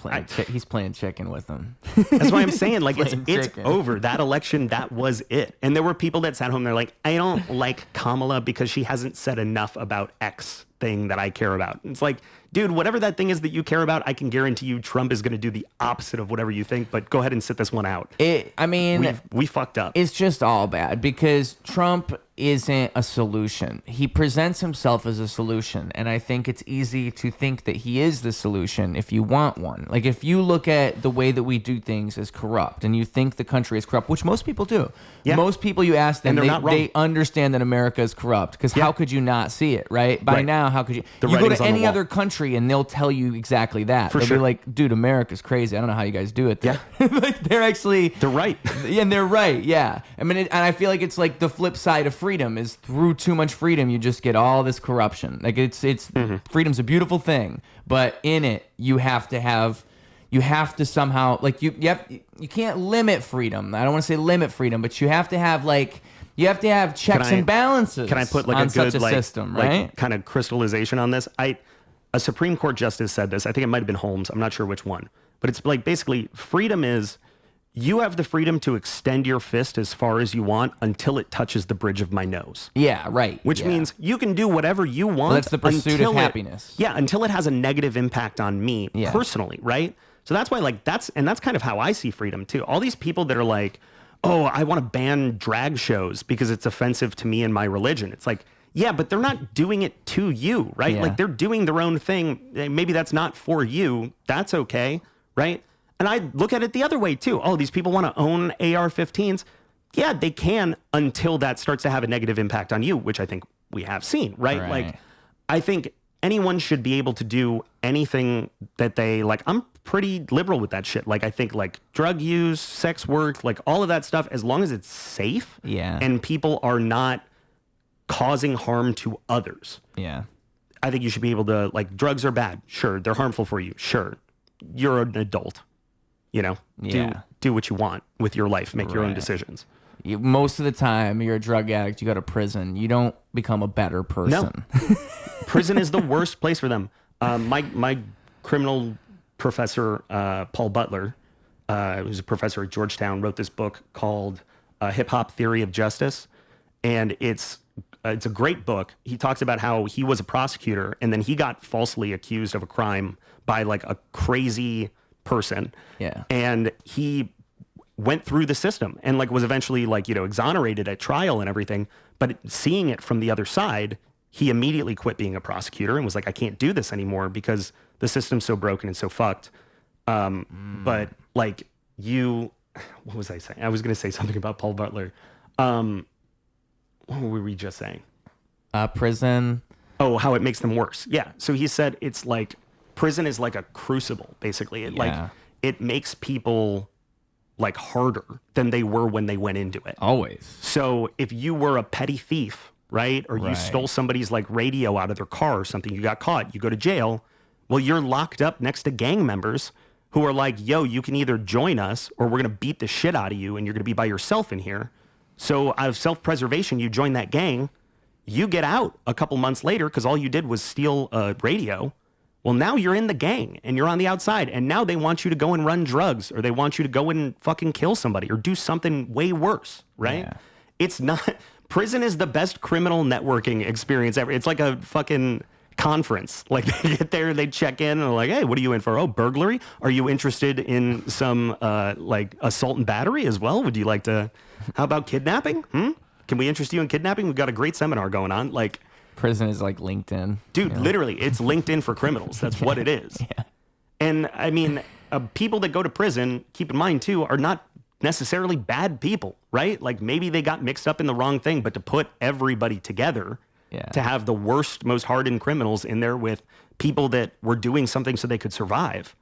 he's playing chicken with them. That's why I'm saying like it's over. That election, that was it. And there were people that sat home, they're like, I don't like Kamala because she hasn't said enough about X thing that I care about. It's like, dude, whatever that thing is that you care about, I can guarantee you Trump is going to do the opposite of whatever you think, but go ahead and sit this one out. We fucked up. It's just all bad because Trump isn't a solution. He presents himself as a solution, and I think it's easy to think that he is the solution if you want one. Like if you look at the way that we do things as corrupt and you think the country is corrupt, which most people do. Yeah. Most people you ask them, they understand that America is corrupt because how could you not see it, right? By now, how could you? You go to any other country and they'll tell you exactly that. They'll be like, dude, America's crazy. I don't know how you guys do it. Yeah. Like they're right. Yeah, and they're right. Yeah. I mean, and I feel like it's like the flip side of freedom is through too much freedom, you just get all this corruption. Like it's freedom's a beautiful thing, but in it, you have to somehow like you can't limit freedom. I don't want to say limit freedom, but you have to have checks and balances. Can I put like on such a system, right? Like kind of crystallization on this? A Supreme Court justice said this. I think it might have been Holmes. I'm not sure which one, but it's like basically freedom is you have the freedom to extend your fist as far as you want until it touches the bridge of my nose. Yeah, right. Which means you can do whatever you want. Well, that's the pursuit of happiness. Until it has a negative impact on me personally, right? So that's why that's kind of how I see freedom too. All these people that are like, oh, I want to ban drag shows because it's offensive to me and my religion. It's like, yeah, but they're not doing it to you, right? Yeah. Like they're doing their own thing. Maybe that's not for you. That's okay, right? And I look at it the other way too. Oh, these people want to own AR-15s. Yeah, they can until that starts to have a negative impact on you, which I think we have seen, right? Like, I think anyone should be able to do anything that they like. I'm pretty liberal with that shit. Like, I think like drug use, sex work, like all of that stuff, as long as it's safe and people are not causing harm to others. Yeah. I think you should be able to, like, drugs are bad. Sure. They're harmful for you. Sure. You're an adult, you know, do what you want with your life, make your own decisions. Most of the time you're a drug addict, you go to prison, you don't become a better person. No. Prison is the worst place for them. My criminal professor, Paul Butler, who's a professor at Georgetown, wrote this book called Hip Hop Theory of Justice. And it's a great book. He talks about how he was a prosecutor and then he got falsely accused of a crime by like a crazy person. Yeah. And he went through the system and like was eventually like, you know, exonerated at trial and everything. But seeing it from the other side, he immediately quit being a prosecutor and was like, I can't do this anymore because the system's so broken and so fucked. But like what was I saying? I was going to say something about Paul Butler. What were we just saying? Prison. Oh, how it makes them worse. Yeah. So he said it's like prison is like a crucible, basically. It makes people like harder than they were when they went into it. Always. So if you were a petty thief, right? Or you stole somebody's like radio out of their car or something, you got caught, you go to jail. Well, you're locked up next to gang members who are like, yo, you can either join us or we're going to beat the shit out of you and you're going to be by yourself in here. So out of self-preservation, you join that gang, you get out a couple months later because all you did was steal a radio. Well, now you're in the gang and you're on the outside and now they want you to go and run drugs or they want you to go and fucking kill somebody or do something way worse, right? Yeah. It's not, prison is the best criminal networking experience ever. It's like a fucking conference. Like they get there, they check in and they're like, hey, what are you in for? Oh, burglary? Are you interested in some like assault and battery as well? Would you like to, how about kidnapping? Can we interest you in kidnapping? We've got a great seminar going on. Like, prison is like LinkedIn. Dude, literally, it's LinkedIn for criminals. That's what it is. Yeah. And I mean, people that go to prison, keep in mind too, are not necessarily bad people, right? Like maybe they got mixed up in the wrong thing, but to put everybody together, to have the worst, most hardened criminals in there with people that were doing something so they could survive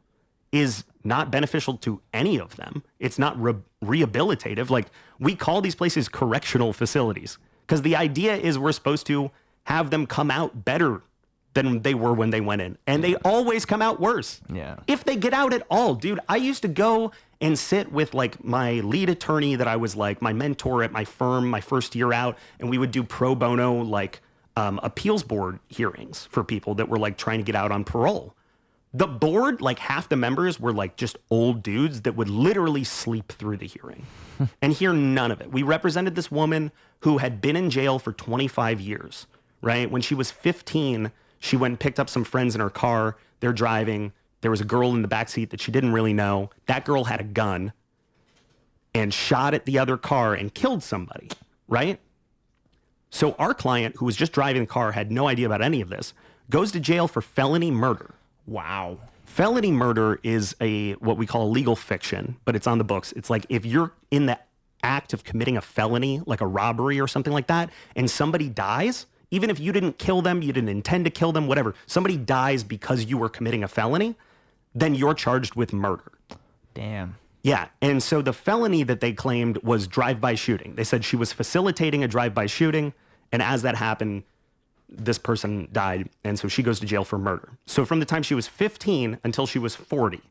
is not beneficial to any of them. It's not rehabilitative. Like we call these places correctional facilities because the idea is we're supposed to have them come out better than they were when they went in. And they always come out worse. Yeah. If they get out at all, dude, I used to go and sit with like my lead attorney that I was like my mentor at my firm, my first year out. And we would do pro bono, like appeals board hearings for people that were like trying to get out on parole. The board, like half the members were like just old dudes that would literally sleep through the hearing and hear none of it. We represented this woman who had been in jail for 25 years. Right? When she was 15, she went and picked up some friends in her car. They're driving. There was a girl in the backseat that she didn't really know. That girl had a gun and shot at the other car and killed somebody, right? So our client, who was just driving the car, had no idea about any of this, goes to jail for felony murder. Wow. Felony murder is what we call a legal fiction, but it's on the books. It's like if you're in the act of committing a felony, like a robbery or something like that, and somebody dies, even if you didn't kill them, you didn't intend to kill them, whatever, somebody dies because you were committing a felony, then you're charged with murder. Damn. Yeah. And so the felony that they claimed was drive-by shooting. They said she was facilitating a drive-by shooting. And as that happened, this person died. And so she goes to jail for murder. So from the time she was 15 until she was 40,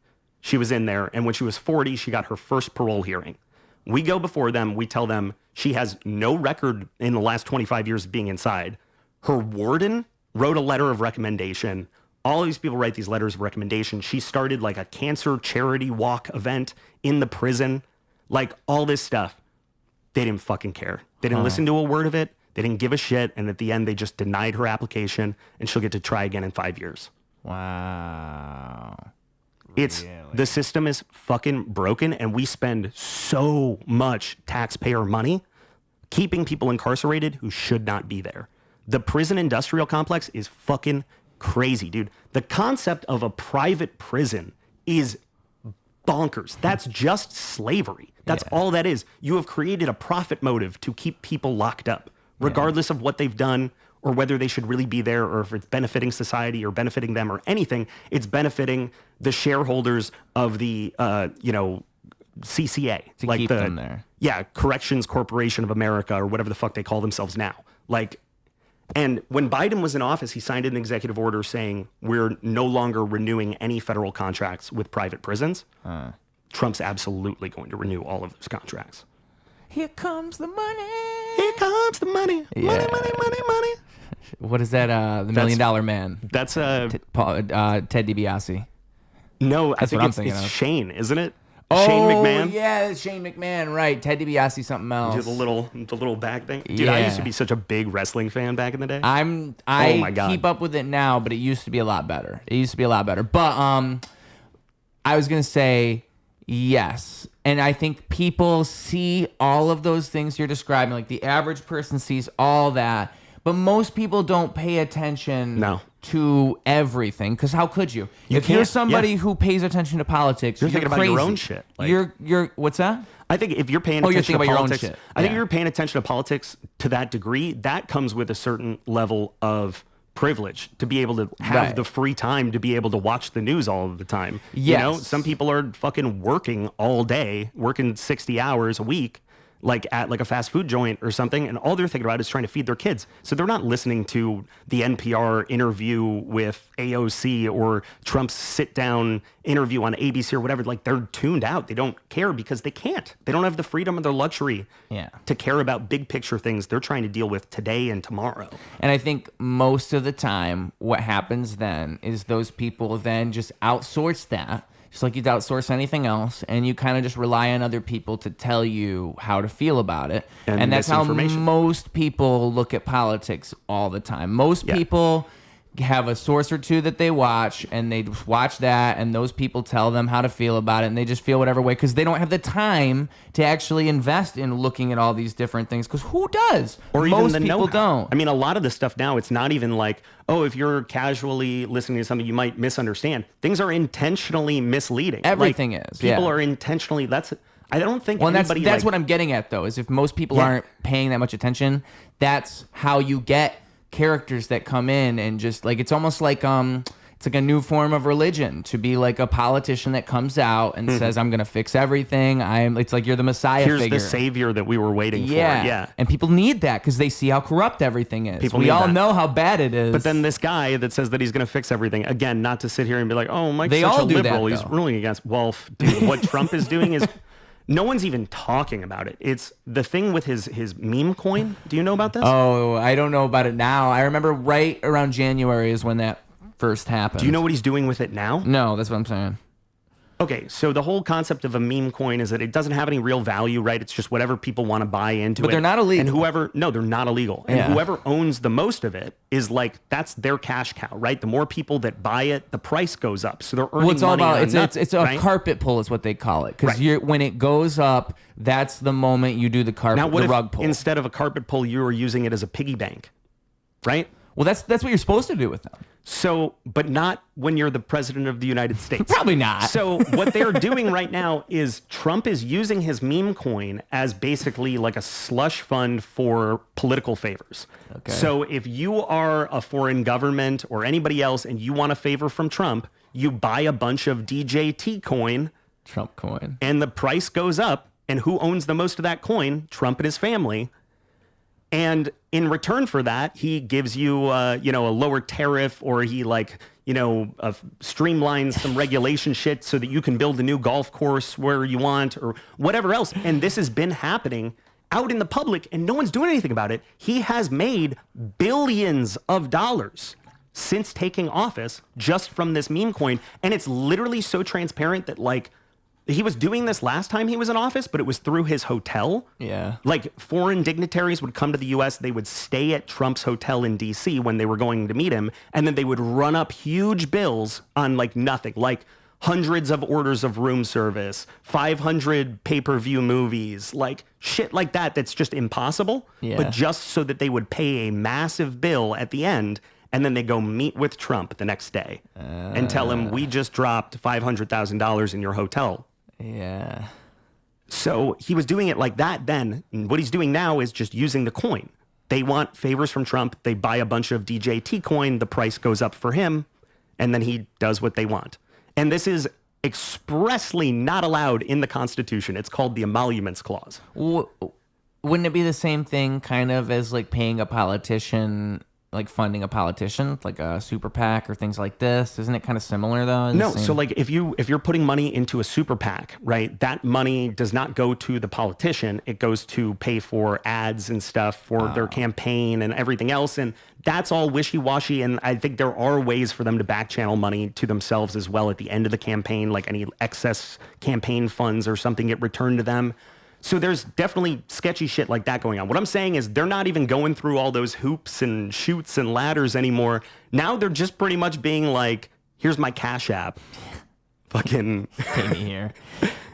she was in there. And when she was 40, she got her first parole hearing. We go before them. We tell them she has no record in the last 25 years of being inside. Her warden wrote a letter of recommendation. All of these people write these letters of recommendation. She started like a cancer charity walk event in the prison, like all this stuff. They didn't fucking care. They didn't listen to a word of it. They didn't give a shit. And at the end, they just denied her application and she'll get to try again in 5 years. Wow. The system is fucking broken and we spend so much taxpayer money keeping people incarcerated who should not be there. The prison industrial complex is fucking crazy, dude. The concept of a private prison is bonkers. That's just slavery. That's all that is. You have created a profit motive to keep people locked up, regardless of what they've done or whether they should really be there, or if it's benefiting society or benefiting them or anything. It's benefiting the shareholders of the, CCA. To keep them there. Yeah, Corrections Corporation of America, or whatever the fuck they call themselves now. And when Biden was in office, he signed an executive order saying we're no longer renewing any federal contracts with private prisons. Trump's absolutely going to renew all of those contracts. Here comes the money. Here comes the money. Yeah. Money, money, money, money. What is that? The $1 Million Man. That's Ted DiBiase. no, I think what I'm it's thinking of. Shane, isn't it? Oh, Shane McMahon. yeah, it's Shane McMahon, right. Ted DiBiase, something else. Do the little back thing. Dude, I used to Yeah. be such a big wrestling fan back in the day. I Oh my God. keep up with it now, but it used to be a lot better. But I was gonna say yes, and I think people see all of those things you're describing. Like the average person sees all that, but most people don't pay attention. To everything, because how could you? If you're can't, somebody who pays attention to politics, You're you're thinking crazy. about your own shit. Like- You're what's that? I think if you're paying Oh, you're attention thinking to about your own politics, shit. I think Yeah. if you're paying attention to politics to that degree, that comes with a certain level of privilege to be able to have Right. the free time to be able to watch the news all of the time. Yes. You know, some people are fucking working all day, working 60 hours a week, like at like a fast food joint or something, and all they're thinking about is trying to feed their kids. So they're not listening to the NPR interview with AOC or Trump's sit-down interview on ABC or whatever. Like, they're tuned out. They don't care because they can't. They don't have the freedom or the luxury to care about big picture things they're trying to deal with today and tomorrow. And I think most of the time, what happens then is those people then just outsource that, just like you'd outsource anything else, and you kind of just rely on other people to tell you how to feel about it. And that's how most people look at politics all the time. Most people have a source or two that they watch, and they just watch that, and those people tell them how to feel about it, and they just feel whatever way, because they don't have the time to actually invest in looking at all these different things, because who does? Or most even the people know-how. don't. I mean, a lot of the stuff now, it's not even like, oh, if you're casually listening to something, you might misunderstand. Things are intentionally misleading. Everything Like, is. People Yeah. are intentionally, I don't think Well, and anybody... that's what I'm getting at, though, is if most people aren't paying that much attention, that's how you get characters that come in and just like, it's almost like it's like a new form of religion to be like a politician that comes out and says, I'm gonna fix everything. It's like you're the Messiah Here's figure. the savior that we were waiting for. Yeah. Yeah. And people need that because they see how corrupt everything is. People we need all that. know how bad it is. But then this guy that says that he's going to fix everything, again, not to sit here and be like, oh, Mike's They such all a do that, liberal. He's though. ruling against. Well, dude, what Trump is doing is no one's even talking about it. It's the thing with his meme coin. Do you know about this? Oh, I don't know about it now. I remember right around January is when that first happened. Do you know what he's doing with it now? No, that's what I'm saying. Okay, so the whole concept of a meme coin is that it doesn't have any real value, right? It's just whatever people want to buy into it. But they're not illegal. And they're not illegal. And whoever owns the most of it is like, that's their cash cow, right? The more people that buy it, the price goes up. So they're earning Well, it's all money about on it's nothing, a right? carpet pull is what they call it, because Right. when it goes up, that's the moment you do the carpet Now, what the if rug pull. instead of a carpet pull, you were using it as a piggy bank, right? Well, that's what you're supposed to do with them. So, but not when you're the president of the United States. Probably not. So what they're doing right now is Trump is using his meme coin as basically like a slush fund for political favors. Okay. So if you are a foreign government or anybody else and you want a favor from Trump, you buy a bunch of DJT coin TrumpCoin. and the price goes up. And who owns the most of that coin? Trump and his family. And in return for that, he gives you, a lower tariff, or he streamlines some regulation shit so that you can build a new golf course where you want, or whatever else. And this has been happening out in the public, and no one's doing anything about it. He has made billions of dollars since taking office just from this meme coin, and it's literally so transparent that he was doing this last time he was in office, but it was through his hotel. Yeah. Like, foreign dignitaries would come to the U.S., they would stay at Trump's hotel in D.C. when they were going to meet him, and then they would run up huge bills on, nothing. Like, hundreds of orders of room service, 500 pay-per-view movies, shit like that that's just impossible. Yeah. But just so that they would pay a massive bill at the end, and then they go meet with Trump the next day and tell him, we just dropped $500,000 in your hotel Yeah. So he was doing it like that then. And what he's doing now is just using the coin. They want favors from Trump. They buy a bunch of DJT coin. The price goes up for him. And then he does what they want. And this is expressly not allowed in the Constitution. It's called the Emoluments Clause. Wouldn't it be the same thing kind of as like paying a politician, like funding a politician, like a super PAC or things like this? Isn't it kind of similar though? No, so like if you're putting money into a super PAC, right, that money does not go to the politician. It goes to pay for ads and stuff for their campaign and everything else. And that's all wishy-washy. And I think there are ways for them to back channel money to themselves as well at the end of the campaign, like any excess campaign funds or something get returned to them. So there's definitely sketchy shit like that going on. What I'm saying is they're not even going through all those hoops and chutes and ladders anymore. Now they're just pretty much being like, here's my Cash App. Fucking pay me here.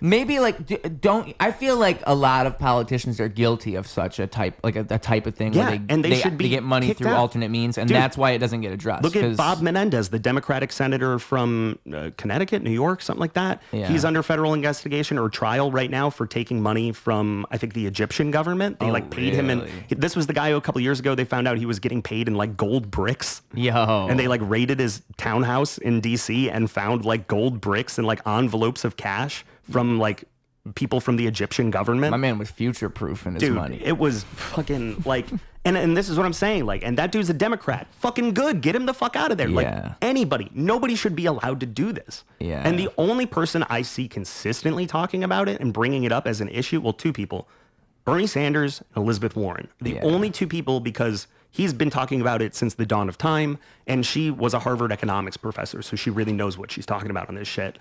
Maybe like don't I feel like a lot of politicians are guilty of such a type like a type of thing Yeah, where and they should be get money kicked through out. alternate means, and Dude, that's why it doesn't get addressed. Look at Bob Menendez, the Democratic senator from Connecticut, New York, something like that. Yeah. He's under federal investigation or trial right now for taking money from, I think, the Egyptian government. They paid him. And this was the guy who a couple years ago, they found out he was getting paid in like gold bricks. Yo. And they like raided his townhouse in DC and found like gold bricks and like envelopes of cash from like people from the Egyptian government. My man was future proofing his Dude, money. it was fucking like, and this is what I'm saying, like, and that dude's a Democrat. Fucking good. Get him the fuck out of there. Yeah. Like, nobody should be allowed to do this. Yeah. And the only person I see consistently talking about it and bringing it up as an issue, well, two people, Bernie Sanders and Elizabeth Warren. The only two people, because he's been talking about it since the dawn of time, and she was a Harvard economics professor, so she really knows what she's talking about on this shit.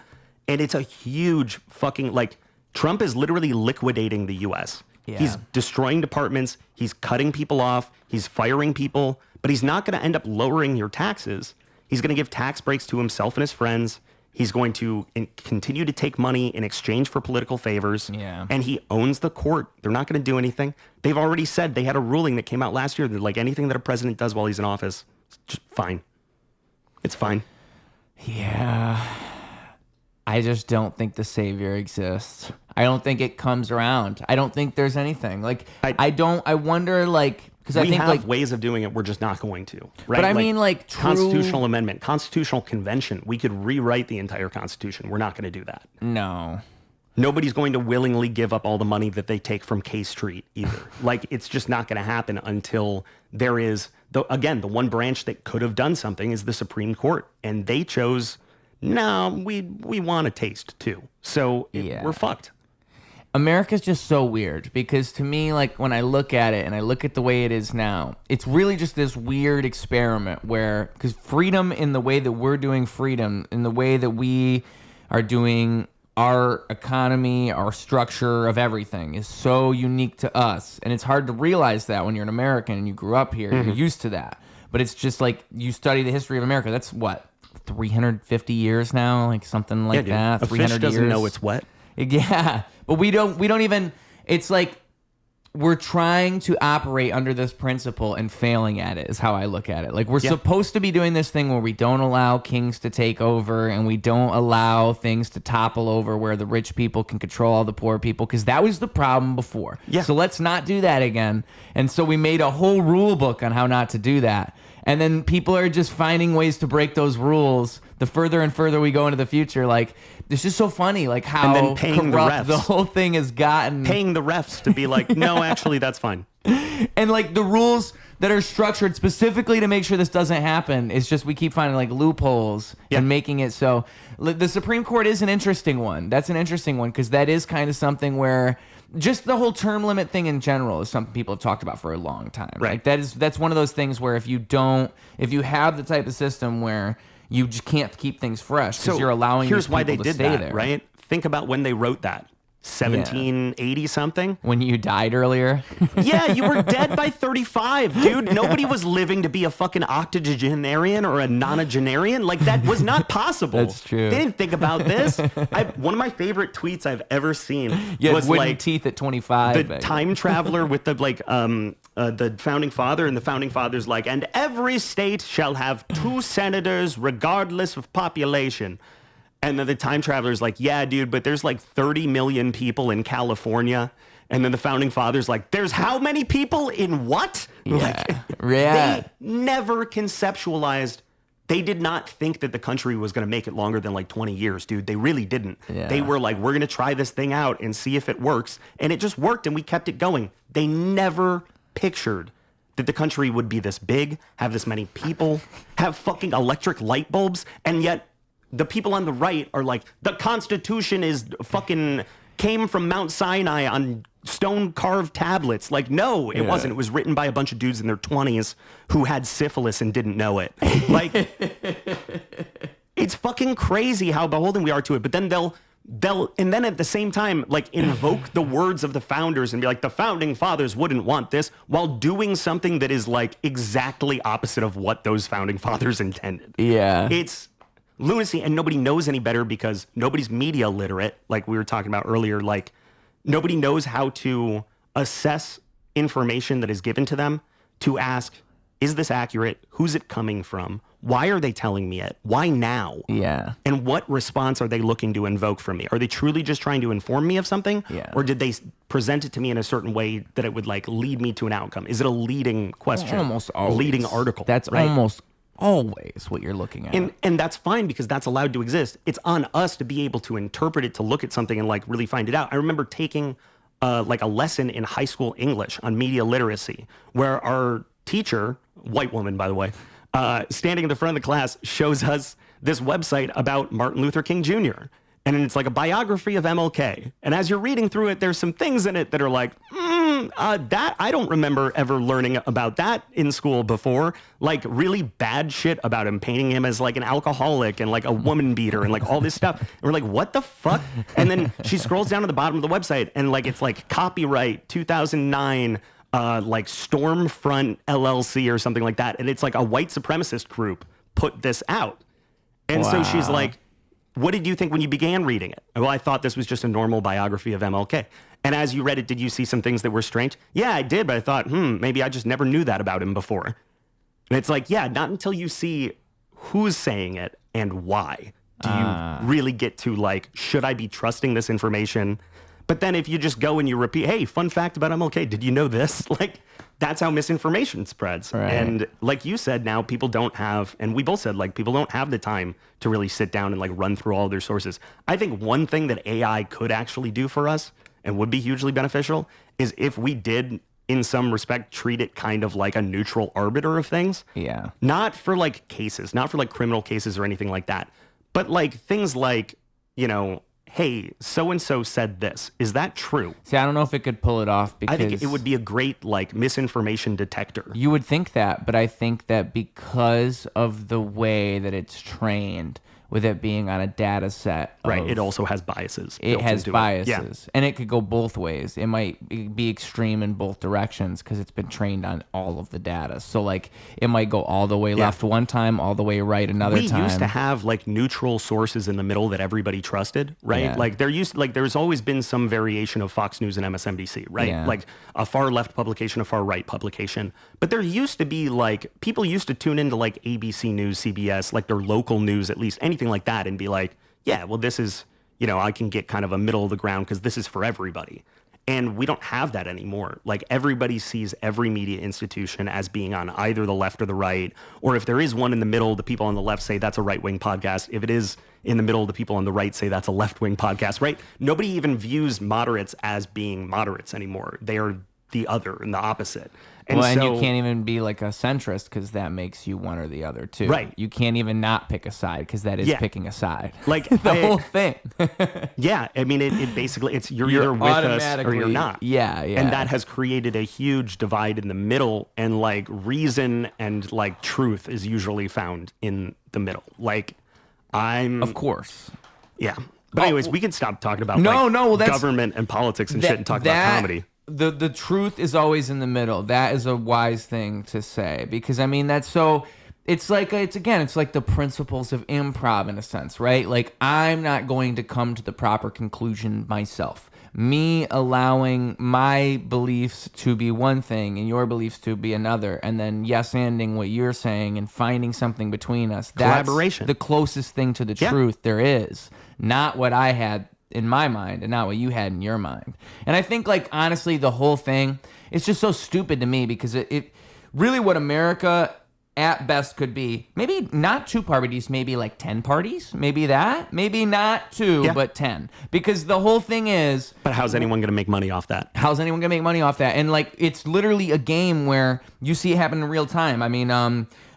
And it's a huge fucking, like, Trump is literally liquidating the U.S. Yeah. He's destroying departments. He's cutting people off. He's firing people. But he's not going to end up lowering your taxes. He's going to give tax breaks to himself and his friends. He's going to continue to take money in exchange for political favors. Yeah. And he owns the court. They're not going to do anything. They've already said, they had a ruling that came out last year that like anything that a president does while he's in office, it's just fine. It's fine. Yeah. I just don't think the savior exists. I don't think it comes around. I don't think there's anything. Like, I wonder, like, because I think, have like, ways of doing it. We're just not going to. Right? But I mean, like, constitutional amendment, constitutional convention. We could rewrite the entire Constitution. We're not going to do that. No. Nobody's going to willingly give up all the money that they take from K Street either. Like, it's just not going to happen until there is, the one branch that could have done something is the Supreme Court. And they chose, no, we want a taste too. So we're fucked. America's just so weird because to me, like when I look at it and I look at the way it is now, it's really just this weird experiment where, because freedom in the way that we're doing freedom, in the way that we are doing our economy, our structure of everything is so unique to us. And it's hard to realize that when you're an American and you grew up here, you're used to that. But it's just like you study the history of America. That's what, 350 years now, like something like that. A 300 fish doesn't years. know it's wet. Yeah, but we don't even, it's like we're trying to operate under this principle and failing at it is how I look at it. Like we're supposed to be doing this thing where we don't allow kings to take over and we don't allow things to topple over where the rich people can control all the poor people, because that was the problem before. Yeah. So let's not do that again. And so we made a whole rule book on how not to do that. And then people are just finding ways to break those rules the further and further we go into the future. Like, it's just so funny, like how and then paying corrupt the refs. the whole thing has gotten. Paying the refs to be like, no, actually, that's fine. And like the rules that are structured specifically to make sure this doesn't happen, it's just we keep finding like loopholes and making it so. The Supreme Court is an interesting one. That's an interesting one because that is kind of something where just the whole term limit thing in general is something people have talked about for a long time. Right. Like that's one of those things where if you have the type of system where you just can't keep things fresh because you're allowing here's these why people they to did stay that, there. right? Think about when they wrote that. 1780 something. When you died earlier. Yeah, you were dead by 35, dude. Nobody was living to be a fucking octogenarian or a nonagenarian. Like, that was not possible. That's true. They didn't think about this. One of my favorite tweets I've ever seen was wooden like teeth at 25. the time traveler with the the founding father, and the founding father's like, and every state shall have 2 senators regardless of population. And then the time traveler's like, yeah, dude, but there's like 30 million people in California. And then the founding fathers like, there's how many people in what? Yeah. They never conceptualized. They did not think that the country was going to make it longer than like 20 years, dude. They really didn't. Yeah. They were like, we're going to try this thing out and see if it works. And it just worked and we kept it going. They never pictured that the country would be this big, have this many people, have fucking electric light bulbs. And yet the people on the right are like, the Constitution is fucking came from Mount Sinai on stone carved tablets. Like, no, it wasn't. It was written by a bunch of dudes in their 20s who had syphilis and didn't know it. Like, it's fucking crazy how beholden we are to it. But then they'll and then at the same time, like, invoke the words of the founders and be like, the founding fathers wouldn't want this, while doing something that is like exactly opposite of what those founding fathers intended. Yeah. It's lunacy, and nobody knows any better because nobody's media literate, like we were talking about earlier. Like, nobody knows how to assess information that is given to them to ask, is this accurate? Who's it coming from? Why are they telling me it? Why now? Yeah. And what response are they looking to invoke from me? Are they truly just trying to inform me of something? Yeah. Or did they present it to me in a certain way that it would like lead me to an outcome? Is it a leading question? Almost A always. leading article. That's right? almost always what you're looking at. And that's fine because that's allowed to exist. It's on us to be able to interpret it, to look at something and like really find it out. I remember taking like a lesson in high school English on media literacy where our teacher, white woman, by the way, standing in the front of the class shows us this website about Martin Luther King Jr. And it's like a biography of MLK. And as you're reading through it, there's some things in it that are like, that I don't remember ever learning about that in school before. Like really bad shit about him, painting him as like an alcoholic and like a woman beater and like all this stuff. And we're like, what the fuck? And then she scrolls down to the bottom of the website and like it's like copyright 2009, like Stormfront LLC or something like that. And it's like a white supremacist group put this out. And so she's like, what did you think when you began reading it? Well, I thought this was just a normal biography of MLK. And as you read it, did you see some things that were strange? Yeah, I did, but I thought, maybe I just never knew that about him before. And it's like, yeah, not until you see who's saying it and why do you really get to like, should I be trusting this information? But then if you just go and you repeat, hey, fun fact about MLK, did you know this? Like, that's how misinformation spreads. Right. And like you said, now people don't have, and we both said, like, people don't have the time to really sit down and like run through all their sources. I think one thing that AI could actually do for us and would be hugely beneficial is if we did, in some respect, treat it kind of like a neutral arbiter of things. Yeah. Not for like cases, not for like criminal cases or anything like that, but like things like, you know, hey, so-and-so said this. Is that true? See, I don't know if it could pull it off because I think it would be a great like misinformation detector. you would think that, but I think that because of the way that it's trained, with it being on a data set. Right. It also has biases. It has biases. Yeah. And it could go both ways. It might be extreme in both directions because it's been trained on all of the data. So, like, it might go all the way left one time, all the way right another time. We used to have, like, neutral sources in the middle that everybody trusted, right? Yeah. Like, there's always been some variation of Fox News and MSNBC, right? Yeah. Like, a far left publication, a far right publication. But there used to be, like, people used to tune into, like, ABC News, CBS, like, their local news, at least, anything like that, and be like, yeah, well, this is, you know, I can get kind of a middle of the ground because this is for everybody. And we don't have that anymore. Like, everybody sees every media institution as being on either the left or the right. Or if there is one in the middle, the people on the left say that's a right-wing podcast. If it is in the middle, the people on the right say that's a left-wing podcast, right? Nobody even views moderates as being moderates anymore. They are the other and the opposite. And and you can't even be like a centrist because that makes you one or the other too. Right. You can't even not pick a side because that is picking a side. Like the whole thing. Yeah, I mean, it basically, it's you're either with us or you're not. Yeah. And that has created a huge divide in the middle, and like reason and like truth is usually found in the middle. Like, Of course. Yeah. But anyways, we can stop talking about that's government and politics and shit and talk about comedy. The truth is always in the middle. That is a wise thing to say because I mean it's like the principles of improv in a sense, right? Like, I'm not going to come to the proper conclusion myself. me allowing my beliefs to be one thing and your beliefs to be another, and then yes-anding what you're saying and finding something between us. That's Collaboration. the closest thing to the truth there is. Not what I had in my mind and not what you had in your mind. And I think, like, honestly, the whole thing, it's just so stupid to me because it really what America at best could be, maybe not 2 parties, maybe like 10 parties, maybe that, maybe not 2, but 10. Because the whole thing is... But how's anyone going to make money off that? How's anyone going to make money off that? And like, it's literally a game where you see it happen in real time. I mean,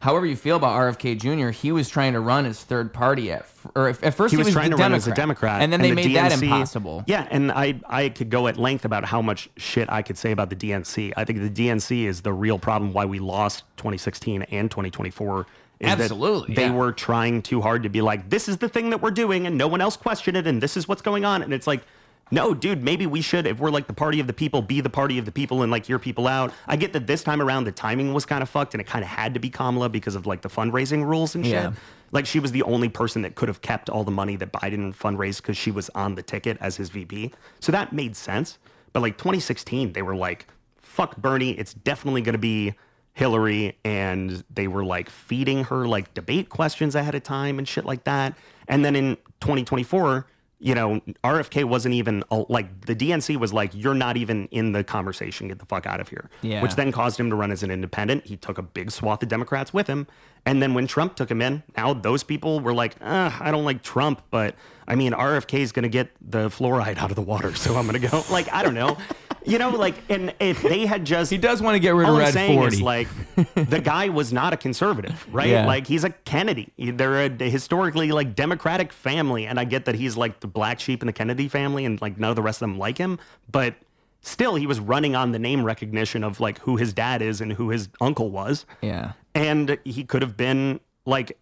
however you feel about RFK Jr., he was trying to run his third party at first he was trying to run as a Democrat. And then they made that impossible. Yeah, and I could go at length about how much shit I could say about the DNC. I think the DNC is the real problem why we lost 2016 and 2024. Absolutely. They were trying too hard to be like, this is the thing that we're doing and no one else questioned it and this is what's going on. And it's like, no, dude, maybe we should, if we're like the party of the people, be the party of the people and like hear people out. I get that this time around the timing was kind of fucked and it kind of had to be Kamala because of like the fundraising rules and shit. Yeah. Like she was the only person that could have kept all the money that Biden fundraised because she was on the ticket as his VP. So that made sense. But like 2016, they were like, fuck Bernie, it's definitely going to be Hillary. And they were like feeding her like debate questions ahead of time and shit like that. And then in 2024, you know, RFK wasn't even like the DNC was like, you're not even in the conversation. Get the fuck out of here. Yeah. Which then caused him to run as an independent. He took a big swath of Democrats with him. And then when Trump took him in, now those people were like, I don't like Trump, but I mean, RFK is going to get the fluoride out of the water. So I'm going to go. Like, I don't know. You know, like, and if they had just... He does want to get rid of all Red I'm saying 40. is, like, the guy was not a conservative, right? Yeah. Like, he's a Kennedy. They're a historically, like, Democratic family. And I get that he's, like, the black sheep in the Kennedy family and, like, none of the rest of them like him. But still, he was running on the name recognition of, like, who his dad is and who his uncle was. Yeah. And he could have been, like...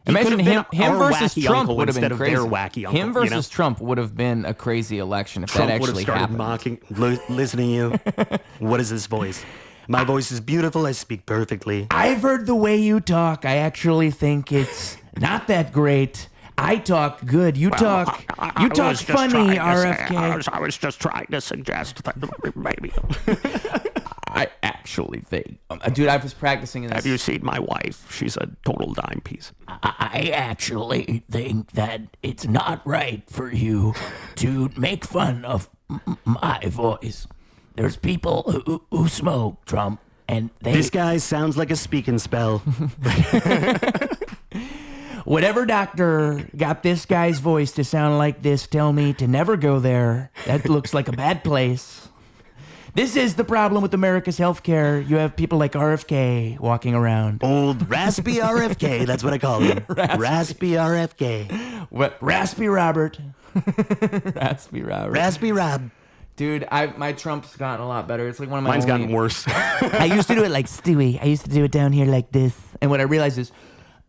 Imagine him versus Trump would have been crazy. Their wacky uncle, him versus Trump would have been a crazy election if Trump that would have actually started happened. mocking. Listen to you. What is this voice? My voice is beautiful. I speak perfectly. I've heard the way you talk. I actually think it's not that great. I talk good. You talk funny, RFK. I was just trying to suggest that maybe. I actually think, dude, I was practicing this. Have you seen my wife? She's a total dime piece. I actually think that it's not right for you to make fun of my voice. There's people who smoke, Trump, and This guy sounds like a speaking spell. Whatever doctor got this guy's voice to sound like this, tell me to never go there. That looks like a bad place. This is the problem with America's healthcare. You have people like RFK walking around. Old raspy RFK, that's what I call him. Raspy RFK. What? Raspy Robert. Raspy Robert. Raspy Rob. Dude, my Trump's gotten a lot better. It's like one of my Mine's gotten worse. I used to do it like Stewie. I used to do it down here like this. And what I realized is,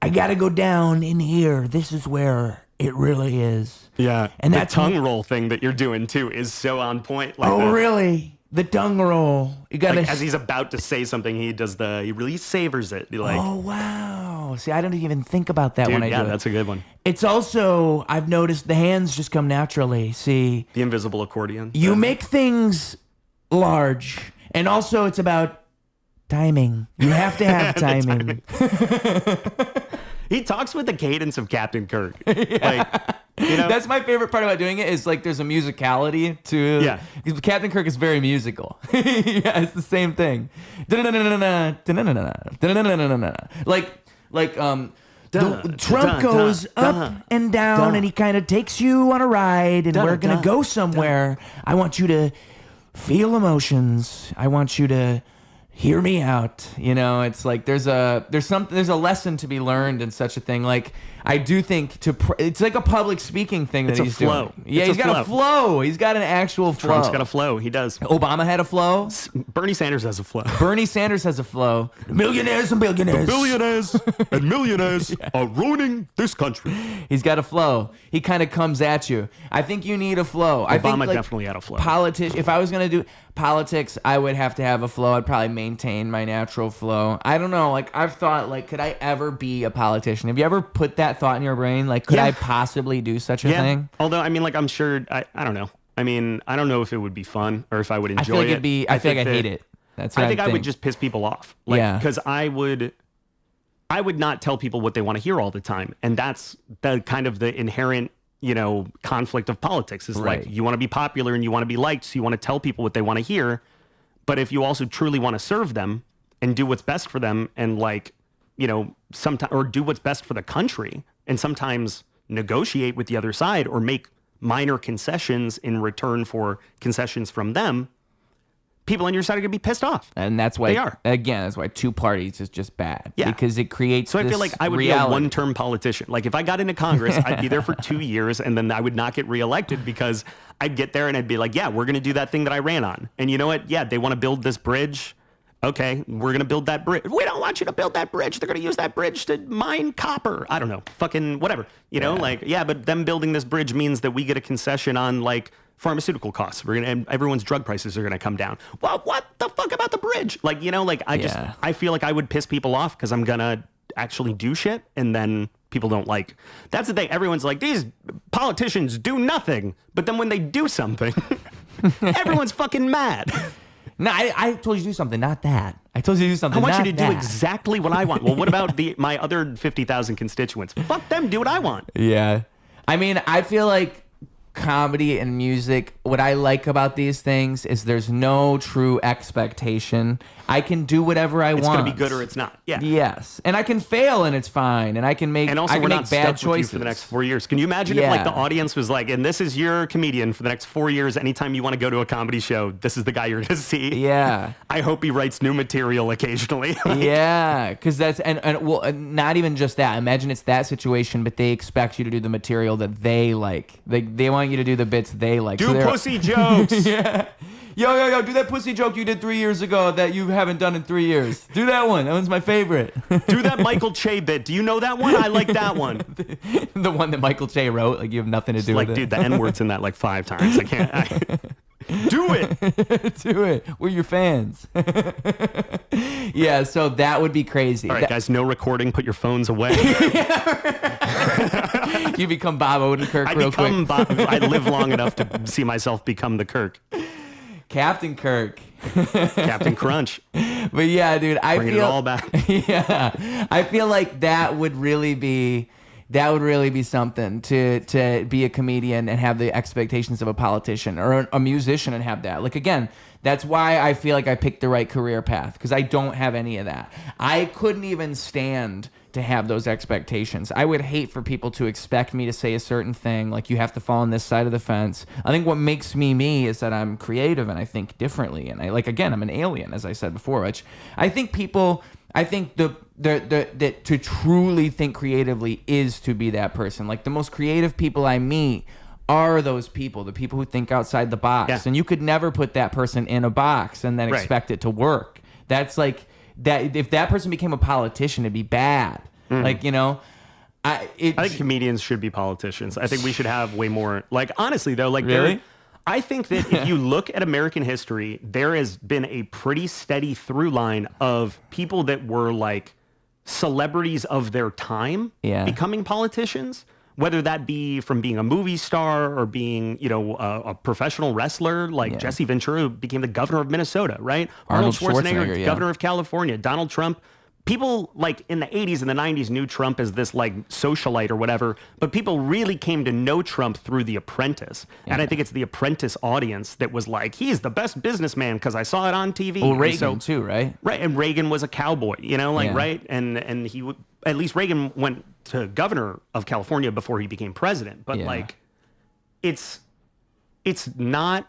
I gotta go down in here. This is where it really is. Yeah. And that tongue roll thing that you're doing too is so on point. Like really? The tongue roll. You gotta like as he's about to say something, he really savors it. Like, oh wow. See, I don't even think about that when I do it. Yeah, that's a good one. It's also, I've noticed the hands just come naturally. See, the invisible accordion. You make things large, and also it's about timing. You have to have timing. He talks with the cadence of Captain Kirk. Yeah. Like, you know? That's my favorite part about doing it is like there's a musicality to yeah. Captain Kirk is very musical. Yeah, it's the same thing. Like Trump goes up and down and he kind of takes you on a ride and we're going to go somewhere. I want you to feel emotions. I want you to hear me out. You know, it's like there's a lesson to be learned in such a thing. Like I do think it's like a public speaking thing that he's doing. Yeah, he's got a flow. He's got an actual flow. Trump's got a flow. He does. Obama had a flow. Bernie Sanders has a flow. Bernie Sanders has a flow. Millionaires and billionaires. The billionaires and millionaires are ruining this country. He's got a flow. He kind of comes at you. I think you need a flow. Obama I think, like, definitely had a flow. If I was going to do politics, I would have to have a flow. I'd probably maintain my natural flow. I don't know. Like, I've thought, like, could I ever be a politician? Have you ever put that thought in your brain? Like, could I possibly do such a thing? Although, I mean, like, I'm sure, I don't know. I mean, I don't know if it would be fun or if I would enjoy I feel like it. it'd be. I feel like I hate it. That's what I think I would just piss people off. Like, Yeah. because I would not tell people what they want to hear all the time, and that's the kind of the inherent, conflict of politics. Is Right. like you want to be popular and you want to be liked, so you want to tell people what they want to hear, but if you also truly want to serve them and do what's best for them, and sometimes or do what's best for the country, and sometimes negotiate with the other side or make minor concessions in return for concessions from them, people on your side are going to be pissed off. And that's why, they are. Again, that's why two parties is just bad. Yeah. Because it creates So I feel like I would reality. be a one-term politician. Like if I got into Congress, I'd be there for 2 years and then I would not get reelected because I'd get there and I'd be like, yeah, we're going to do that thing that I ran on. And you know what? Yeah, they want to build this bridge. Okay, we're going to build that bridge. We don't want you to build that bridge. They're going to use that bridge to mine copper. I don't know. Fucking whatever. But them building this bridge means that we get a concession on like pharmaceutical costs. And everyone's drug prices are going to come down. Well, what the fuck about the bridge? I feel like I would piss people off because I'm going to actually do shit and then people don't like. That's the thing. Everyone's like, these politicians do nothing. But then when they do something, everyone's fucking mad. No, I told you to do something, not that. I told you to do something, I want not you to that. do exactly what I want. Well, what about my other 50,000 constituents? Fuck them, do what I want. Yeah. I mean, I feel like comedy and music, what I like about these things is there's no true expectation. I can do whatever I want. It's going to be good or it's not. Yeah. Yes. And I can fail and it's fine. And I can make, and also, I can we're make not bad stuck with you choices for the next 4 years. Can you imagine if like the audience was like, and this is your comedian for the next 4 years, anytime you want to go to a comedy show, this is the guy you're going to see. Yeah. I hope he writes new material occasionally. Yeah. Because that's, not even just that. Imagine it's that situation, but they expect you to do the material that they like. They want you to do the bits they like. Do pussy jokes. Yeah. Yo, do that pussy joke you did 3 years ago that you haven't done in 3 years. Do that one. That one's my favorite. Do that Michael Che bit. Do you know that one? I like that one. The one that Michael Che wrote. Like you have nothing to do with it. Like, dude, the N-word's in that like 5 times. I can't. Do it. Do it. We're your fans. Yeah, so that would be crazy. All right, guys, no recording. Put your phones away. You become Bob Odenkirk I real become quick. Bob. I live long enough to see myself become the Kirk. Captain Kirk. Captain Crunch. But yeah, dude, I Bringing feel it all back. Yeah, I feel like that would really be something to be a comedian and have the expectations of a politician or a musician and have that. Like again, that's why I feel like I picked the right career path because I don't have any of that. I couldn't even stand to have those expectations. I would hate for people to expect me to say a certain thing, like you have to fall on this side of the fence. I think what makes me is that I'm creative and I think differently. And I'm an alien, as I said before, which I think that to truly think creatively is to be that person. Like the most creative people I meet are those people, the people who think outside the box. Yeah. And you could never put that person in a box and then Right. expect it to work. That's like that. If that person became a politician, it'd be bad. Like, I think comedians should be politicians. I think we should have way more. Like, honestly, though, like, Really? I think that if you look at American history, there has been a pretty steady through line of people that were like celebrities of their time becoming politicians, whether that be from being a movie star or being, a professional wrestler, like Jesse Ventura, who became the governor of Minnesota, right? Arnold Schwarzenegger, governor of California, Donald Trump. People like in the 80s and the 90s knew Trump as this like socialite or whatever, but people really came to know Trump through The Apprentice. And I think it's The Apprentice audience that was like, he's the best businessman because I saw it on TV. Well, Reagan too, right? Right. And Reagan was a cowboy, right? And he would, at least Reagan went to governor of California before he became president. But like, it's not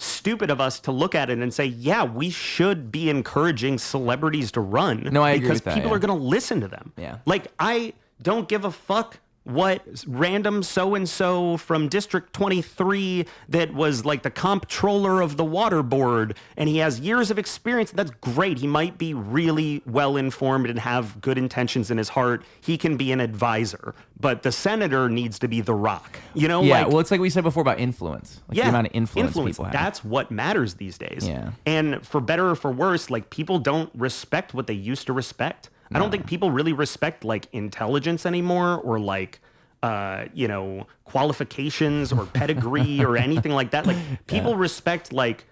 stupid of us to look at it and say, yeah, we should be encouraging celebrities to run. No, I agree because with that, people are going to listen to them. Yeah. Like, I don't give a fuck what random so-and-so from District 23 that was like the comptroller of the water board and he has years of experience. That's great. He might be really well-informed and have good intentions in his heart. He can be an advisor. But the senator needs to be The Rock. Yeah, well, it's like we said before about influence. Like the amount of influence people have. That's what matters these days. Yeah. And for better or for worse, like people don't respect what they used to respect. I don't think people really respect like intelligence anymore or like qualifications or pedigree or anything like that. Like people respect like,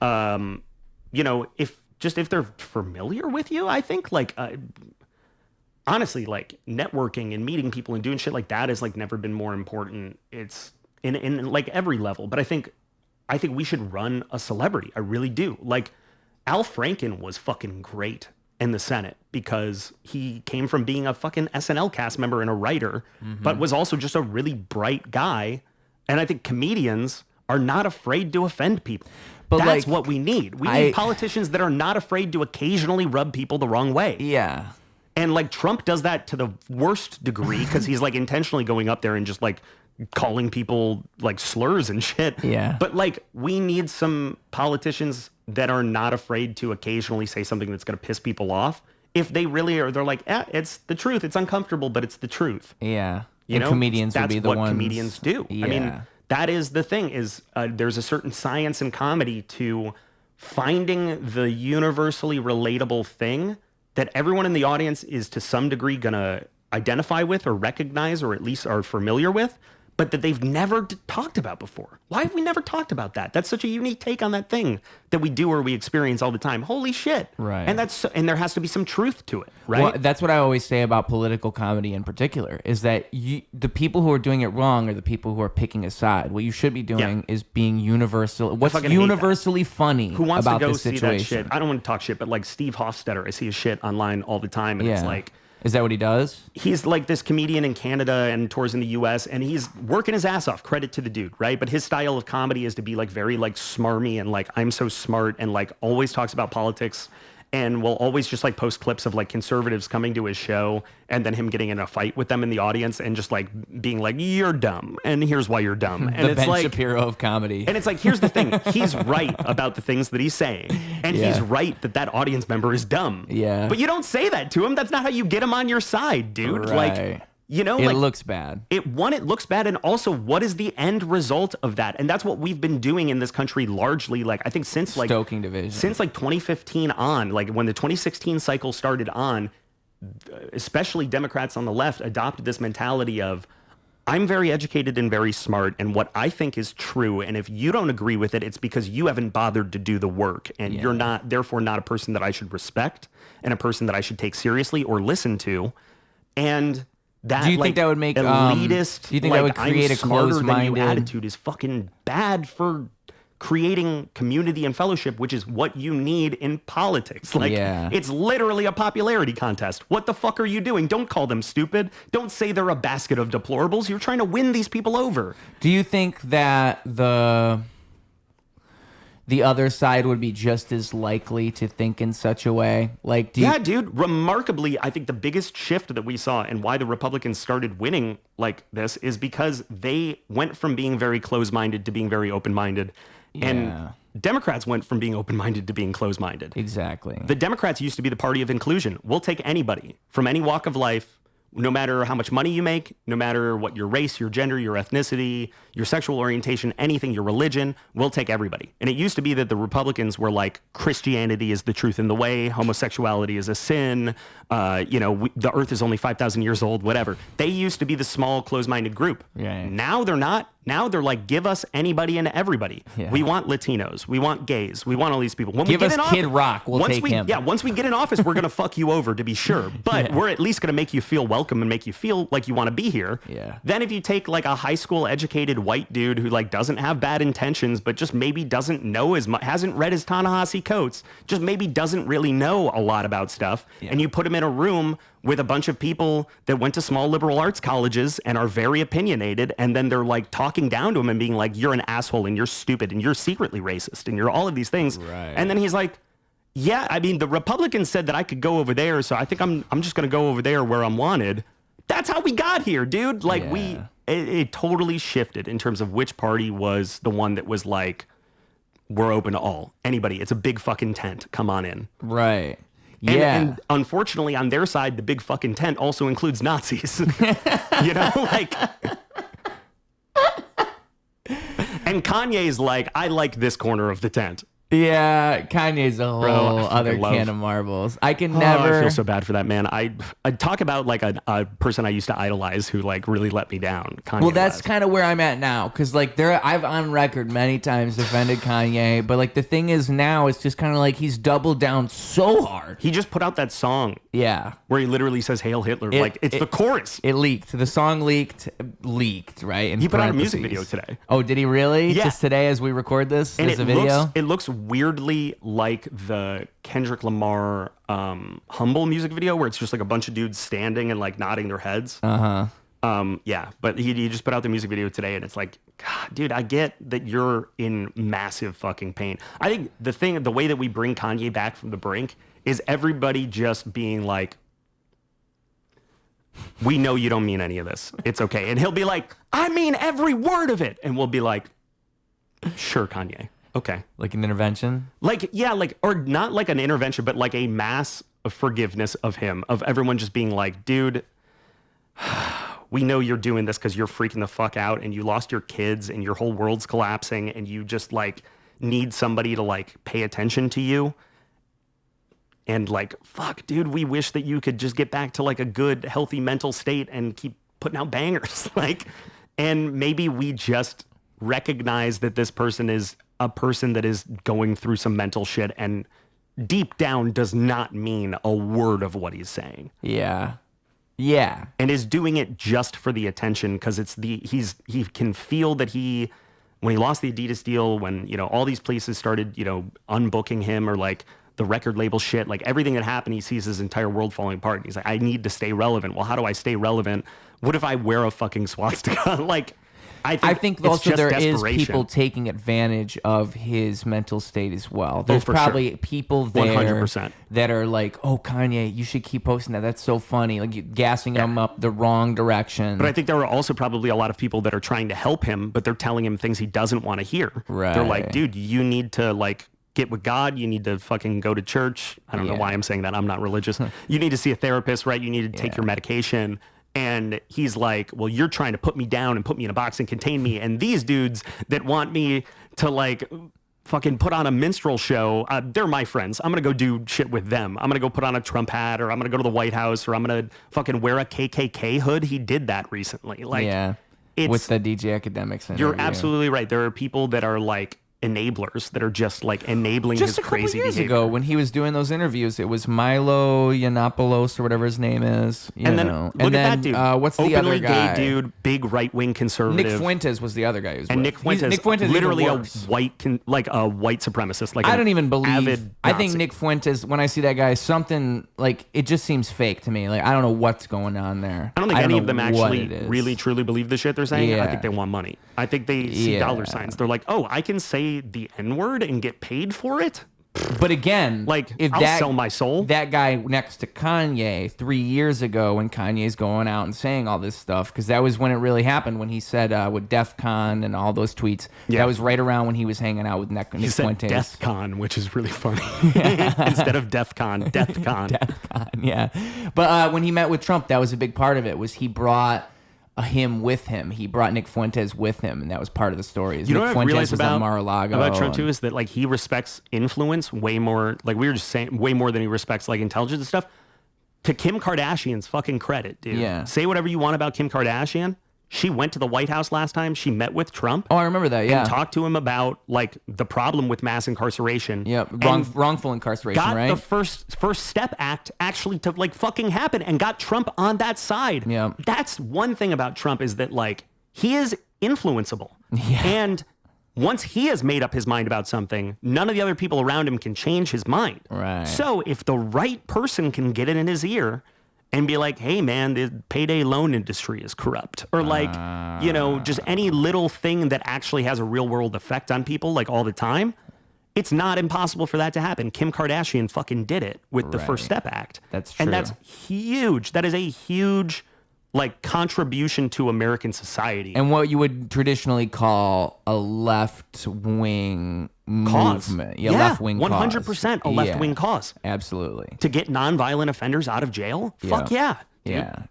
if they're familiar with you, I think like, honestly, like networking and meeting people and doing shit like that has like never been more important. It's in like every level, but I think we should run a celebrity. I really do. Like Al Franken was fucking great in the Senate because he came from being a fucking SNL cast member and a writer, but was also just a really bright guy. And I think comedians are not afraid to offend people. But that's what we need. We need politicians that are not afraid to occasionally rub people the wrong way. Yeah. And like Trump does that to the worst degree because he's like intentionally going up there and just like calling people like slurs and shit. Yeah. But like we need some politicians that are not afraid to occasionally say something that's going to piss people off. If they really are, they're like, it's the truth. It's uncomfortable, but it's the truth. Yeah. You know, comedians that's would be the what ones. Comedians do. Yeah. I mean, that is the thing is there's a certain science in comedy to finding the universally relatable thing that everyone in the audience is to some degree going to identify with or recognize or at least are familiar with, but that they've never talked about before. Why have we never talked about that? That's such a unique take on that thing that we do or we experience all the time. Holy shit. Right. And there has to be some truth to it, right? Well, that's what I always say about political comedy in particular, is that the people who are doing it wrong are the people who are picking a side. What you should be doing is being universal. What's universally funny Who wants about to go this see situation? that shit? I don't want to talk shit, but like Steve Hofstetter, I see his shit online all the time, and it's like, is that what he does? He's like this comedian in Canada and tours in the US, and he's working his ass off. Credit to the dude, right? But his style of comedy is to be like very like smarmy and like I'm so smart and like always talks about politics and will always just like post clips of like conservatives coming to his show and then him getting in a fight with them in the audience and just like being like, you're dumb and here's why you're dumb. And the it's Ben like Shapiro of comedy. And it's like, here's the thing. He's right about the things that he's saying. And he's right that audience member is dumb. Yeah. But you don't say that to him. That's not how you get him on your side, dude. Right. Like, you know, it looks bad. It looks bad. And also, what is the end result of that? And that's what we've been doing in this country largely, like, I think since like stoking division. Since like 2015 on, like when the 2016 cycle started on, especially Democrats on the left adopted this mentality of, I'm very educated and very smart, and what I think is true. And if you don't agree with it, it's because you haven't bothered to do the work, and you're not, therefore, not a person that I should respect and a person that I should take seriously or listen to. And that, do you think that would make elitist? Do you think that would create a closed-minded attitude? Is fucking bad for creating community and fellowship, which is what you need in politics. Like, it's literally a popularity contest. What the fuck are you doing? Don't call them stupid. Don't say they're a basket of deplorables. You're trying to win these people over. Do you think that the other side would be just as likely to think in such a way? Like, dude. Remarkably, I think the biggest shift that we saw and why the Republicans started winning like this is because they went from being very closed-minded to being very open-minded. And Democrats went from being open-minded to being closed-minded. Exactly. The Democrats used to be the party of inclusion. We'll take anybody from any walk of life, no matter how much money you make, no matter what your race, your gender, your ethnicity, your sexual orientation, anything, your religion, we'll take everybody. And it used to be that the Republicans were like, Christianity is the truth and the way, homosexuality is a sin, the earth is only 5,000 years old, whatever. They used to be the small, closed-minded group. Now they're not. Now they're like, give us anybody and everybody. We want Latinos. We want gays. We want all these people. When give we get us in office, Kid Rock. We'll take him. Yeah, once we get in office, we're going to fuck you over, to be sure. But we're at least going to make you feel welcome and make you feel like you want to be here. Then if you take like a high school educated white dude who like doesn't have bad intentions, but just maybe doesn't know as much, hasn't read his Ta-Nehisi Coates, just maybe doesn't really know a lot about stuff, and you put him in a room with a bunch of people that went to small liberal arts colleges and are very opinionated, and then they're like talking down to him and being like, you're an asshole and you're stupid and you're secretly racist and you're all of these things. And then he's like, yeah, I mean, the Republicans said that I could go over there, so I think I'm just going to go over there where I'm wanted. That's how we got here, dude. Like it totally shifted in terms of which party was the one that was like, we're open to all. Anybody. It's a big fucking tent. Come on in. Right. And unfortunately, on their side, the big fucking tent also includes Nazis. You know, like. And Kanye's like, I like this corner of the tent. Yeah, Kanye's a whole other can of marbles. I can never. I feel so bad for that man. I talk about like a person I used to idolize who like really let me down. Kanye Well, that's West. kind of where I'm at now, because like I've on record many times defended Kanye, but like the thing is now it's just kind of like he's doubled down so hard. He just put out that song Yeah, where he literally says "Hail Hitler." Like it's the chorus. It leaked. The song leaked, right? In He put out a music parentheses. video today. Oh, did he really? Yeah. Just today as we record this, And there's a video. it looks weirdly like the Kendrick Lamar Humble music video where it's just like a bunch of dudes standing and like nodding their heads. Yeah, but he just put out the music video today, and it's like, God, dude, I get that you're in massive fucking pain. I think the way that we bring Kanye back from the brink is everybody just being like, we know you don't mean any of this. It's okay. And he'll be like, I mean every word of it. And we'll be like, sure, Kanye. Okay. Like an intervention? Like, yeah, like, or not like an intervention, but like a mass of forgiveness of him, of everyone just being like, dude, we know you're doing this because you're freaking the fuck out and you lost your kids and your whole world's collapsing and you just like need somebody to like pay attention to you. And like, fuck, dude, we wish that you could just get back to like a good, healthy mental state and keep putting out bangers. Like, and maybe we just recognize that this person is a person that is going through some mental shit and deep down does not mean a word of what he's saying. Yeah. Yeah. And is doing it just for the attention because he can feel that when he lost the Adidas deal, when, you know, all these places started, you know, unbooking him or like the record label shit, like everything that happened, he sees his entire world falling apart. And he's like, I need to stay relevant. Well, how do I stay relevant? What if I wear a fucking swastika? Like, I think also it's there just is desperation. people taking advantage of his mental state as well. There's for probably sure. people there 100%. that are like, oh, Kanye, you should keep posting that. That's so funny. Like gassing him up the wrong direction. But I think there are also probably a lot of people that are trying to help him, but they're telling him things he doesn't want to hear. Right. They're like, dude, you need to like get with God. You need to fucking go to church. I don't know why I'm saying that. I'm not religious. You need to see a therapist, right? You need to take your medication. And he's like, well, you're trying to put me down and put me in a box and contain me. And these dudes that want me to like fucking put on a minstrel show, they're my friends. I'm going to go do shit with them. I'm going to go put on a Trump hat or I'm going to go to the White House or I'm going to fucking wear a KKK hood. He did that recently. Like, with the DJ Academics. You're absolutely right. There are people that are like enablers that are just like enabling his crazy years behavior. ago when he was doing those interviews, it was Milo Yiannopoulos or whatever his name is. And then look at that dude. What's the other Openly guy? gay dude, big right wing conservative. Nick Fuentes was the other guy. Nick Fuentes, literally a white supremacist. Like I don't even believe. avid I think Nazi. Nick Fuentes. When I see that guy, something like it just seems fake to me. Like I don't know what's going on there. I don't think any of them know actually what it is. really truly believe the shit they're saying. I Yeah. think they want money. I think they see dollar signs. They're like, oh, I can say the N-word and get paid for it? But again, Like, if I'll sell my soul. That guy next to Kanye 3 years ago when Kanye's going out and saying all this stuff, because that was when it really happened, when he said with DEF CON and all those tweets. Yeah. That was right around when he was hanging out with Nick He said Fuentes. Death Con, which is really funny. Instead of Def Con, Death Con. DEF CON, yeah. But when he met with Trump, that was a big part of it, was he brought him with him. He brought Nick Fuentes with him, and that was part of the story. You know Nick what I've Fuentes realized was on Mar-a-Lago about Trump too is that like he respects influence way more. Like we were just saying, way more than he respects like intelligence and stuff. To Kim Kardashian's fucking credit, dude. Yeah. Say whatever you want about Kim Kardashian. She went to the White House last time. She met with Trump. Oh, I remember that. Yeah. And talked to him about like the problem with mass incarceration. Yeah, and wrongful incarceration, got right? the first step act actually to like fucking happen and got Trump on that side. Yeah. That's one thing about Trump is that like he is influenceable. Yeah. And once he has made up his mind about something, none of the other people around him can change his mind. Right. So if the right person can get it in his ear and be like, hey man, the payday loan industry is corrupt. Or like, you know, just any little thing that actually has a real world effect on people like all the time, it's not impossible for that to happen. Kim Kardashian fucking did it with the First Step Act. That's true. And that's huge. That is a huge like contribution to American society. And what you would traditionally call a left-wing movement. Yeah, left-wing 100% a left-wing cause. Absolutely. To get nonviolent offenders out of jail? Fuck yeah. Dude. Yeah.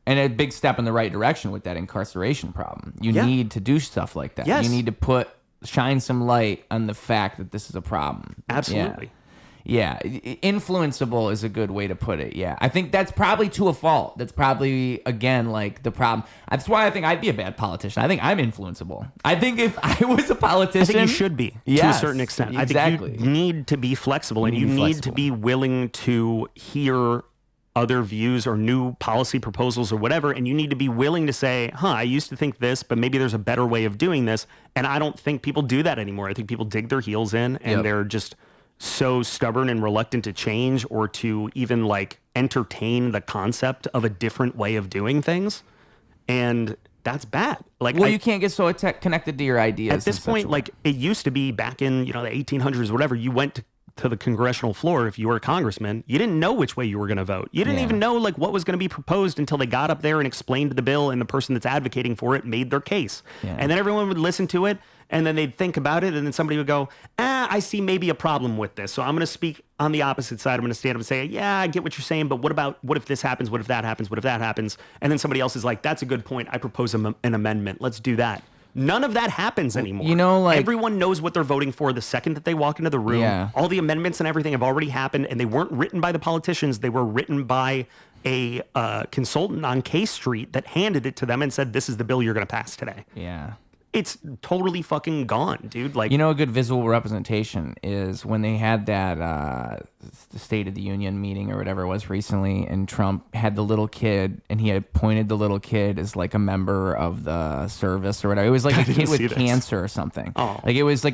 And a big step in the right direction with that incarceration problem. You need to do stuff like that. Yes. You need to put shine some light on the fact that this is a problem. Absolutely. Yeah. Influenceable is a good way to put it. Yeah. I think that's probably to a fault. That's probably, again, like the problem. That's why I think I'd be a bad politician. I think I'm influenceable. I think if I was a politician. I think you should be to a certain extent. Exactly. I think you need to be flexible, and you need to be willing to hear other views or new policy proposals or whatever, and you need to be willing to say, I used to think this, but maybe there's a better way of doing this. And I don't think people do that anymore. I think people dig their heels in, and they're just so stubborn and reluctant to change or to even like entertain the concept of a different way of doing things. And that's bad. Like, you can't get so connected to your ideas. At this point, like it used to be back in, the 1800s, whatever, you went to the congressional floor. If you were a congressman, you didn't know which way you were going to vote. You didn't even know like what was going to be proposed until they got up there and explained the bill, and the person that's advocating for it made their case. And then everyone would listen to it, and then they'd think about it, and then somebody would go, I see maybe a problem with this, so I'm going to speak on the opposite side. I'm going to stand up and say, yeah, I get what you're saying, but what if this happens? What if that happens? What if that happens? And then somebody else is like, that's a good point. I propose an amendment. Let's do that. None of that happens anymore. Like everyone knows what they're voting for the second that they walk into the room. Yeah. All the amendments and everything have already happened, and they weren't written by the politicians. They were written by a consultant on K Street that handed it to them and said, this is the bill you're going to pass today. Yeah. It's totally fucking gone, dude. Like, a good visual representation is when they had that State of the Union meeting or whatever it was recently, and Trump had the little kid, and he had appointed the little kid as like a member of the service or whatever. It was like a kid with cancer or something. Oh. Like it was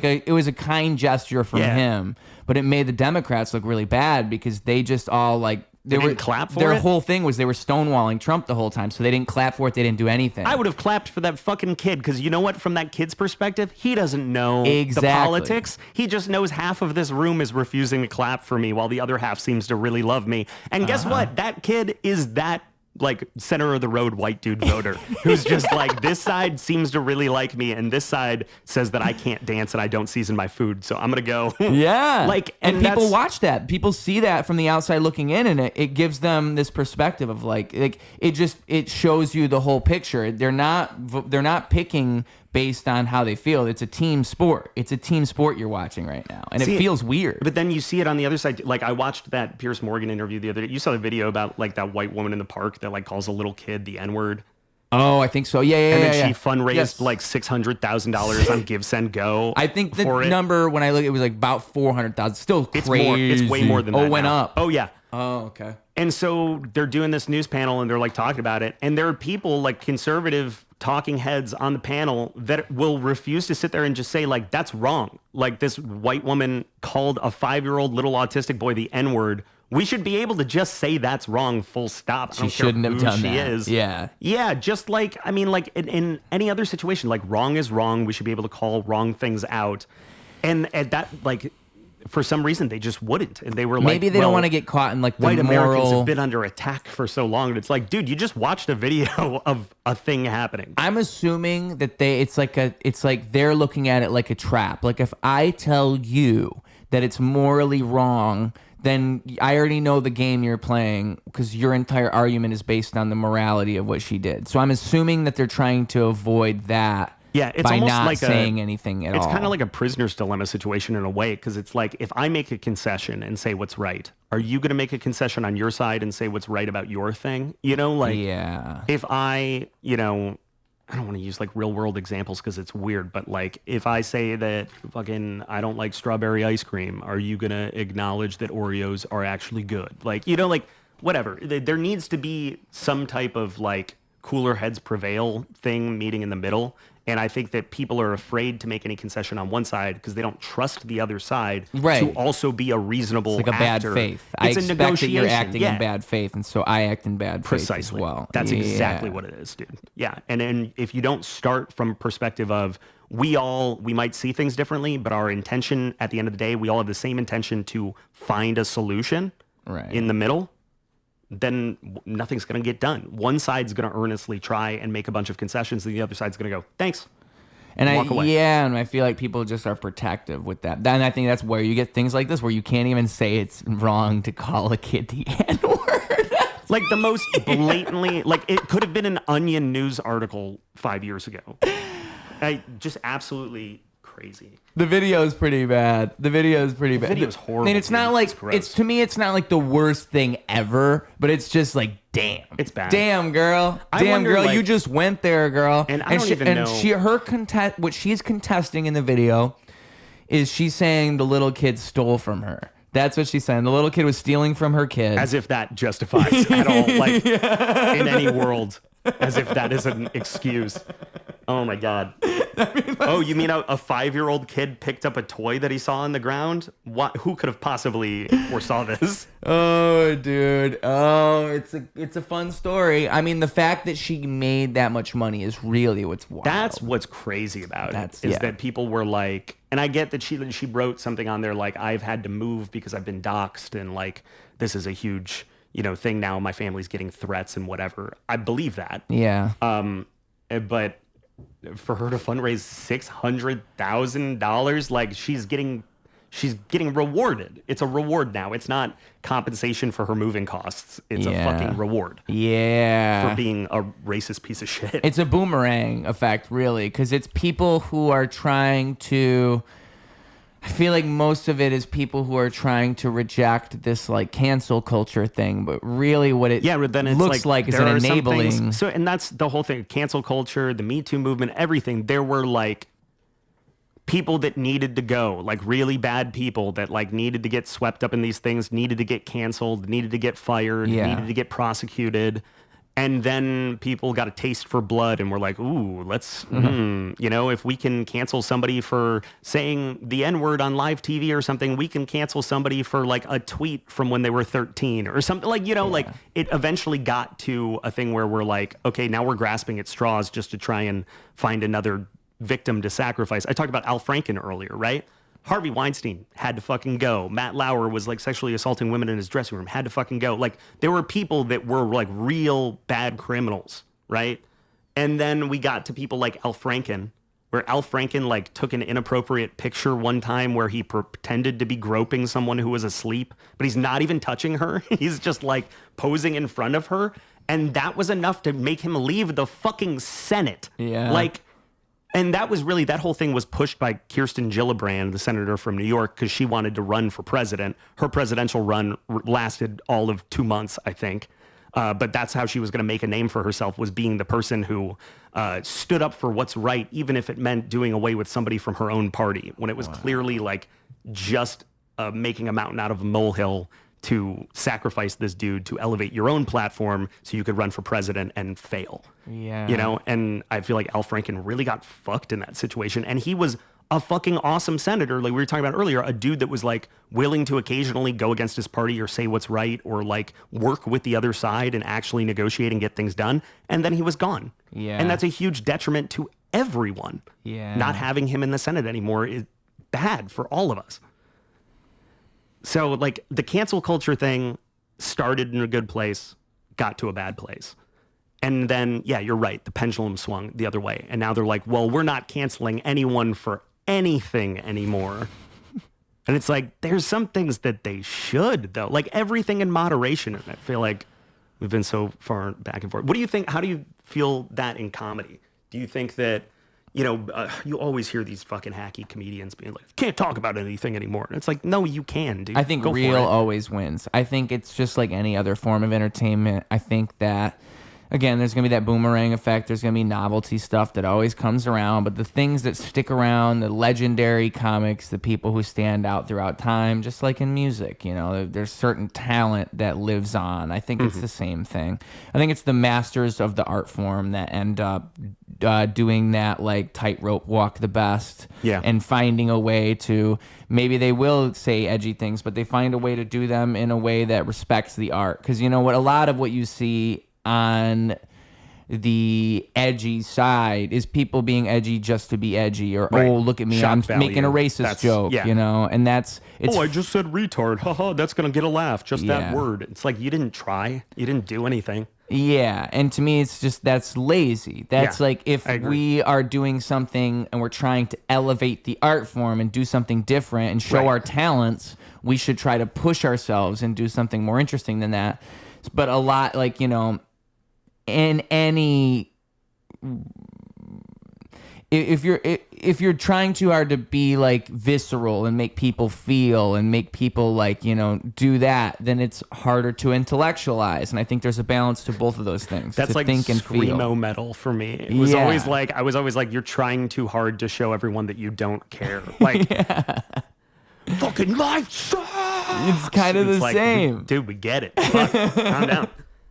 a kind gesture from him, but it made the Democrats look really bad because they just all like. They didn't clap for their it? whole thing was they were stonewalling Trump the whole time, so they didn't clap for it. They didn't do anything. I would have clapped for that fucking kid, because you know what? From that kid's perspective, he doesn't know the politics. He just knows half of this room is refusing to clap for me while the other half seems to really love me. And guess what? That kid is that like center of the road white dude voter who's just like, this side seems to really like me, and this side says that I can't dance and I don't season my food, so I'm gonna go. Yeah. Like, and people watch that. People see that from the outside looking in, and it gives them this perspective of like it shows you the whole picture. They're not picking based on how they feel. It's a team sport. It's a team sport you're watching right now, and it feels weird. But then you see it on the other side. Like, I watched that Piers Morgan interview the other day. You saw the video about like that white woman in the park that like calls a little kid the N-word. Oh, I think so. Yeah. And then she fundraised like $600,000 on Give, Send, Go. I think the number when I look, it was like about 400,000. Still crazy. It's way more than that. Oh, it went up. Oh yeah. Oh, okay. And so they're doing this news panel, and they're like talking about it, and there are people like conservative talking heads on the panel that will refuse to sit there and just say like, that's wrong. Like, this white woman called a 5-year-old little autistic boy the N-word. We should be able to just say that's wrong, full stop. She shouldn't have done that. Yeah. Yeah, just like, I mean, like in any other situation, like wrong is wrong. We should be able to call wrong things out. And at that, like, for some reason, they just wouldn't. And they were like, maybe they don't want to get caught in like the white Americans moral... have been under attack for so long. And it's like, dude, you just watched a video of a thing happening. I'm assuming that it's like they're looking at it like a trap. Like, if I tell you that it's morally wrong, then I already know the game you're playing, because your entire argument is based on the morality of what she did. So I'm assuming that they're trying to avoid that. Yeah, it's by almost not like saying anything at all. It's kind of like a prisoner's dilemma situation in a way, because it's like, if I make a concession and say what's right, are you going to make a concession on your side and say what's right about your thing? You know, like, if I don't want to use like real world examples because it's weird, but like, if I say that fucking I don't like strawberry ice cream, are you going to acknowledge that Oreos are actually good? Like, like whatever. There needs to be some type of like cooler heads prevail thing meeting in the middle. And I think that people are afraid to make any concession on one side because they don't trust the other side to also be a reasonable actor. It's like a bad faith. I expect that you're acting in bad faith, and so I act in bad faith as well. That's exactly what it is, dude. Yeah, and if you don't start from a perspective of we might see things differently, but our intention at the end of the day, we all have the same intention to find a solution in the middle, then nothing's going to get done. One side's going to earnestly try and make a bunch of concessions, and the other side's going to go, thanks. And I feel like people just are protective with that. Then I think that's where you get things like this, where you can't even say it's wrong to call a kid the N-word. Like the most blatantly, like it could have been an Onion news article 5 years ago. Just absolutely crazy. The video is pretty bad. The video is horrible. And it's not like gross. to me. It's not like the worst thing ever, but it's just like, damn, It's bad. Damn, girl, I wonder, girl, like- you just went there, girl. And I don't even know. What she's contesting in the video is she's saying the little kid stole from her. That's what she's saying. The little kid was stealing from her kid. As if that justifies at all, like in any world, as if that is an excuse. Oh my God. Oh, you mean a 5-year-old kid picked up a toy that he saw on the ground? What? Who could have possibly foresaw this? Oh, dude. Oh, it's a fun story. I mean, the fact that she made that much money is really what's wild. That's what's crazy about it. Is that people were like, and I get that she wrote something on there like, I've had to move because I've been doxxed, and like this is a huge thing now. My family's getting threats and whatever. I believe that. Yeah. But for her to fundraise $600,000, like she's getting rewarded. It's a reward now. It's not compensation for her moving costs. It's a fucking reward. Yeah. For being a racist piece of shit. It's a boomerang effect, really, because it's people who are trying to. I feel like most of it is people who are trying to reject this like cancel culture thing, but really what it then it's looks like is an enabling. So, and that's the whole thing: cancel culture, the Me Too movement, everything. There were like people that needed to go, like really bad people that like needed to get swept up in these things, needed to get canceled, needed to get fired, needed to get prosecuted. And then people got a taste for blood and were like, ooh, let's, if we can cancel somebody for saying the N-word on live TV or something, we can cancel somebody for like a tweet from when they were 13 or something. Like, like it eventually got to a thing where we're like, okay, now we're grasping at straws just to try and find another victim to sacrifice. I talked about Al Franken earlier, right? Harvey Weinstein had to fucking go. Matt Lauer was like sexually assaulting women in his dressing room, had to fucking go. Like there were people that were like real bad criminals, right? And then we got to people like Al Franken, where Al Franken like took an inappropriate picture one time where he pretended to be groping someone who was asleep, but he's not even touching her. He's just like posing in front of her. And that was enough to make him leave the fucking Senate. Yeah. And that was really, that whole thing was pushed by Kirsten Gillibrand, the senator from New York, because she wanted to run for president. Her presidential run lasted all of 2 months, I think. But that's how she was going to make a name for herself, was being the person who stood up for what's right, even if it meant doing away with somebody from her own party, when it was clearly like just making a mountain out of a molehill to sacrifice this dude to elevate your own platform so you could run for president and fail. Yeah. And I feel like Al Franken really got fucked in that situation. And he was a fucking awesome senator. Like we were talking about earlier, a dude that was like willing to occasionally go against his party or say what's right or like work with the other side and actually negotiate and get things done. And then he was gone. Yeah. And that's a huge detriment to everyone. Yeah. Not having him in the Senate anymore is bad for all of us. So, like, the cancel culture thing started in a good place, got to a bad place. And then, yeah, you're right. The pendulum swung the other way. And now they're like, well, we're not canceling anyone for anything anymore. And it's like, there's some things that they should, though. Like, everything in moderation. And I feel like we've been so far back and forth. What do you think? How do you feel that in comedy? Do you think that, you always hear these fucking hacky comedians being like, can't talk about anything anymore. And it's like, no, you can, dude. I think real always wins. I think it's just like any other form of entertainment. I think that, again, there's going to be that boomerang effect. There's going to be novelty stuff that always comes around. But the things that stick around, the legendary comics, the people who stand out throughout time, just like in music, there's certain talent that lives on. I think it's the same thing. I think it's the masters of the art form that end up doing that like tightrope walk the best, and finding a way to, maybe they will say edgy things, but they find a way to do them in a way that respects the art. Because a lot of what you see on the edgy side is people being edgy just to be edgy, or oh, look at me, shock I'm value. making a racist joke, and it's I just said retard, haha, that's gonna get a laugh, just that word. It's like, you didn't try, you didn't do anything. Yeah, and to me, it's just, that's lazy. That's like, if we are doing something and we're trying to elevate the art form and do something different and show our talents, we should try to push ourselves and do something more interesting than that. But a lot, like, in if you're trying too hard to be like visceral and make people feel and make people like, you know, do that, then it's harder to intellectualize. And I think there's a balance to both of those things. That's to like think and screamo feel. metal for me. It was always like, I was always like, you're trying too hard to show everyone that you don't care. Like, fucking life sucks. It's kind of the same. Dude, we get it. Fuck, calm down.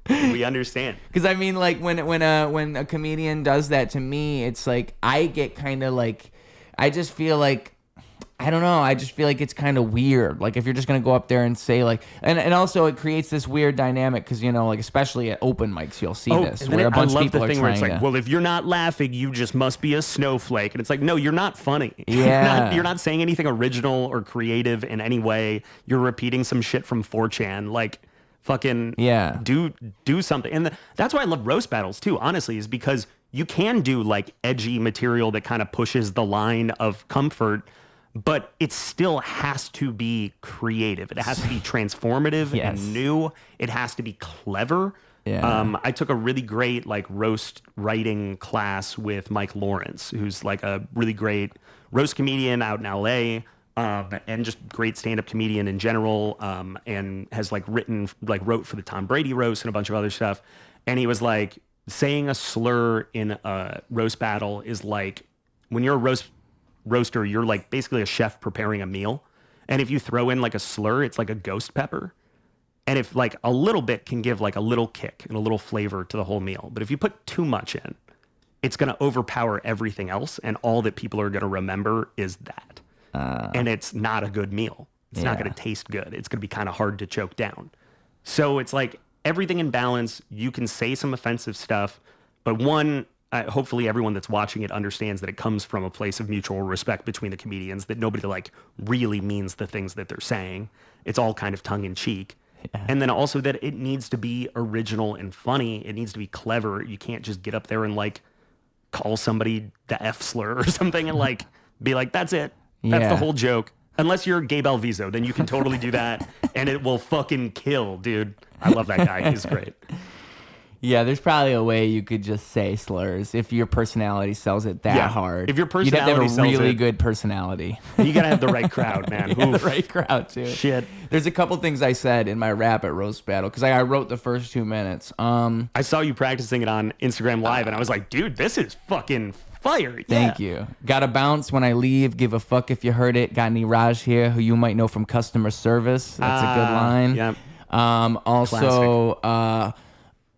We understand. Because I mean, like when a comedian does that to me, it's like I get kind of like, I just feel like, I don't know. I just feel like it's kind of weird. Like if you're just gonna go up there and say like, and also it creates this weird dynamic because, you know, like especially at open mics you'll see this where a bunch of people are trying where it's like, well, if you're not laughing, you just must be a snowflake, and it's like, no, you're not funny. Yeah, you're not saying anything original or creative in any way. You're repeating some shit from 4chan, like. Fucking do something. And that's why I love roast battles too, honestly, is because you can do like edgy material that kind of pushes the line of comfort, but it still has to be creative. It has to be transformative and new. It has to be clever. I took a really great like roast writing class with Mike Lawrence, who's like a really great roast comedian out in LA. And just great stand-up comedian in general, and has like wrote for the Tom Brady roast and a bunch of other stuff. And he was like, saying a slur in a roast battle is like, when you're a roaster, you're like basically a chef preparing a meal. And if you throw in like a slur, it's like a ghost pepper. And if like a little bit can give like a little kick and a little flavor to the whole meal. But if you put too much in, it's going to overpower everything else. And all that people are going to remember is that. And it's not a good meal. It's not going to taste good. It's going to be kind of hard to choke down. So it's like everything in balance. You can say some offensive stuff, but hopefully everyone that's watching it understands that it comes from a place of mutual respect between the comedians, that nobody like really means the things that they're saying. It's all kind of tongue in cheek. Yeah. And then also that it needs to be original and funny. It needs to be clever. You can't just get up there and like call somebody the F slur or something and like be like, that's it. That's the whole joke. Unless you're Gabe Alviso, then you can totally do that, and it will fucking kill, dude. I love that guy. He's great. Yeah, there's probably a way you could just say slurs if your personality sells it that hard. If your personality you'd have to have a sells really it, good personality. You gotta have the right crowd, man. The right crowd too. Shit. There's a couple things I said in my rap at roast battle because I wrote the first 2 minutes. I saw you practicing it on Instagram Live, and I was like, dude, this is fucking fire. Thank you. Gotta bounce when I leave. Give a fuck if you heard it. Got any Raj here who you might know from customer service. That's a good line. Yeah. Also,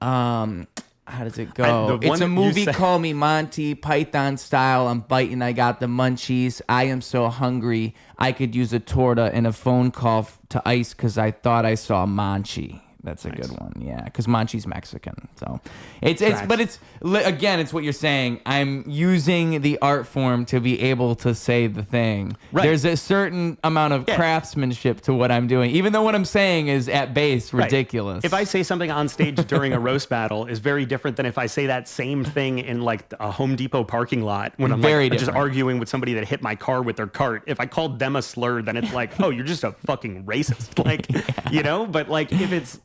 how does it go? It's a movie, Call Me Monty, Python style. I'm biting, I got the munchies. I am so hungry, I could use a torta and a phone call to ice because I thought I saw Manchi. That's a good one, yeah, because Manchi's Mexican. So it's again, it's what you're saying. I'm using the art form to be able to say the thing. Right. There's a certain amount of craftsmanship to what I'm doing, even though what I'm saying is at base ridiculous. If I say something on stage during a roast battle is very different than if I say that same thing in like a Home Depot parking lot when I'm just arguing with somebody that hit my car with their cart. If I called them a slur, then it's like, oh, you're just a fucking racist, like, you know. But like if it's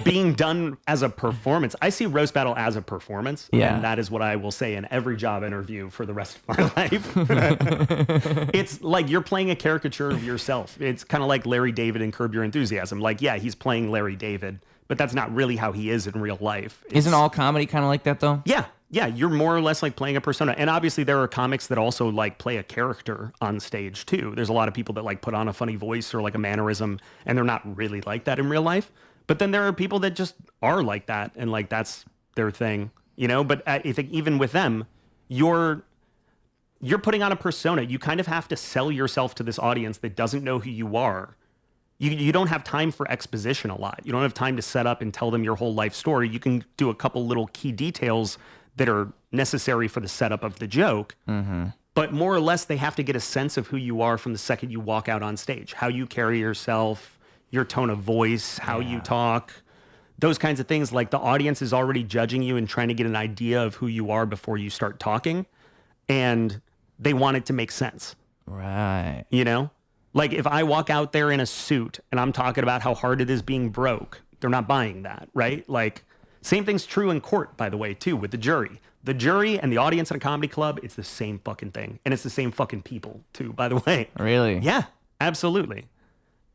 being done as a performance, I see roast battle as a performance, and that is what I will say in every job interview for the rest of my life. It's like you're playing a caricature of yourself. It's kind of like Larry David in Curb Your Enthusiasm. Like, yeah, he's playing Larry David, but that's not really how he is in real life. Isn't all comedy kind of like that though? Yeah, you're more or less like playing a persona. And obviously there are comics that also like play a character on stage too. There's a lot of people that like put on a funny voice or like a mannerism, and they're not really like that in real life. But then there are people that just are like that, and like that's their thing, you know? But I think even with them, you're putting on a persona. You kind of have to sell yourself to this audience that doesn't know who you are. You don't have time for exposition a lot. You don't have time to set up and tell them your whole life story. You can do a couple little key details that are necessary for the setup of the joke. Mm-hmm. But more or less, they have to get a sense of who you are from the second you walk out on stage. How you carry yourself, your tone of voice, how you talk, those kinds of things. Like the audience is already judging you and trying to get an idea of who you are before you start talking. And they want it to make sense. Right. You know? Like if I walk out there in a suit and I'm talking about how hard it is being broke, they're not buying that, right? Like same thing's true in court, by the way, too, with the jury. The jury and the audience at a comedy club, it's the same fucking thing. And it's the same fucking people, too, by the way. Really? Yeah, absolutely.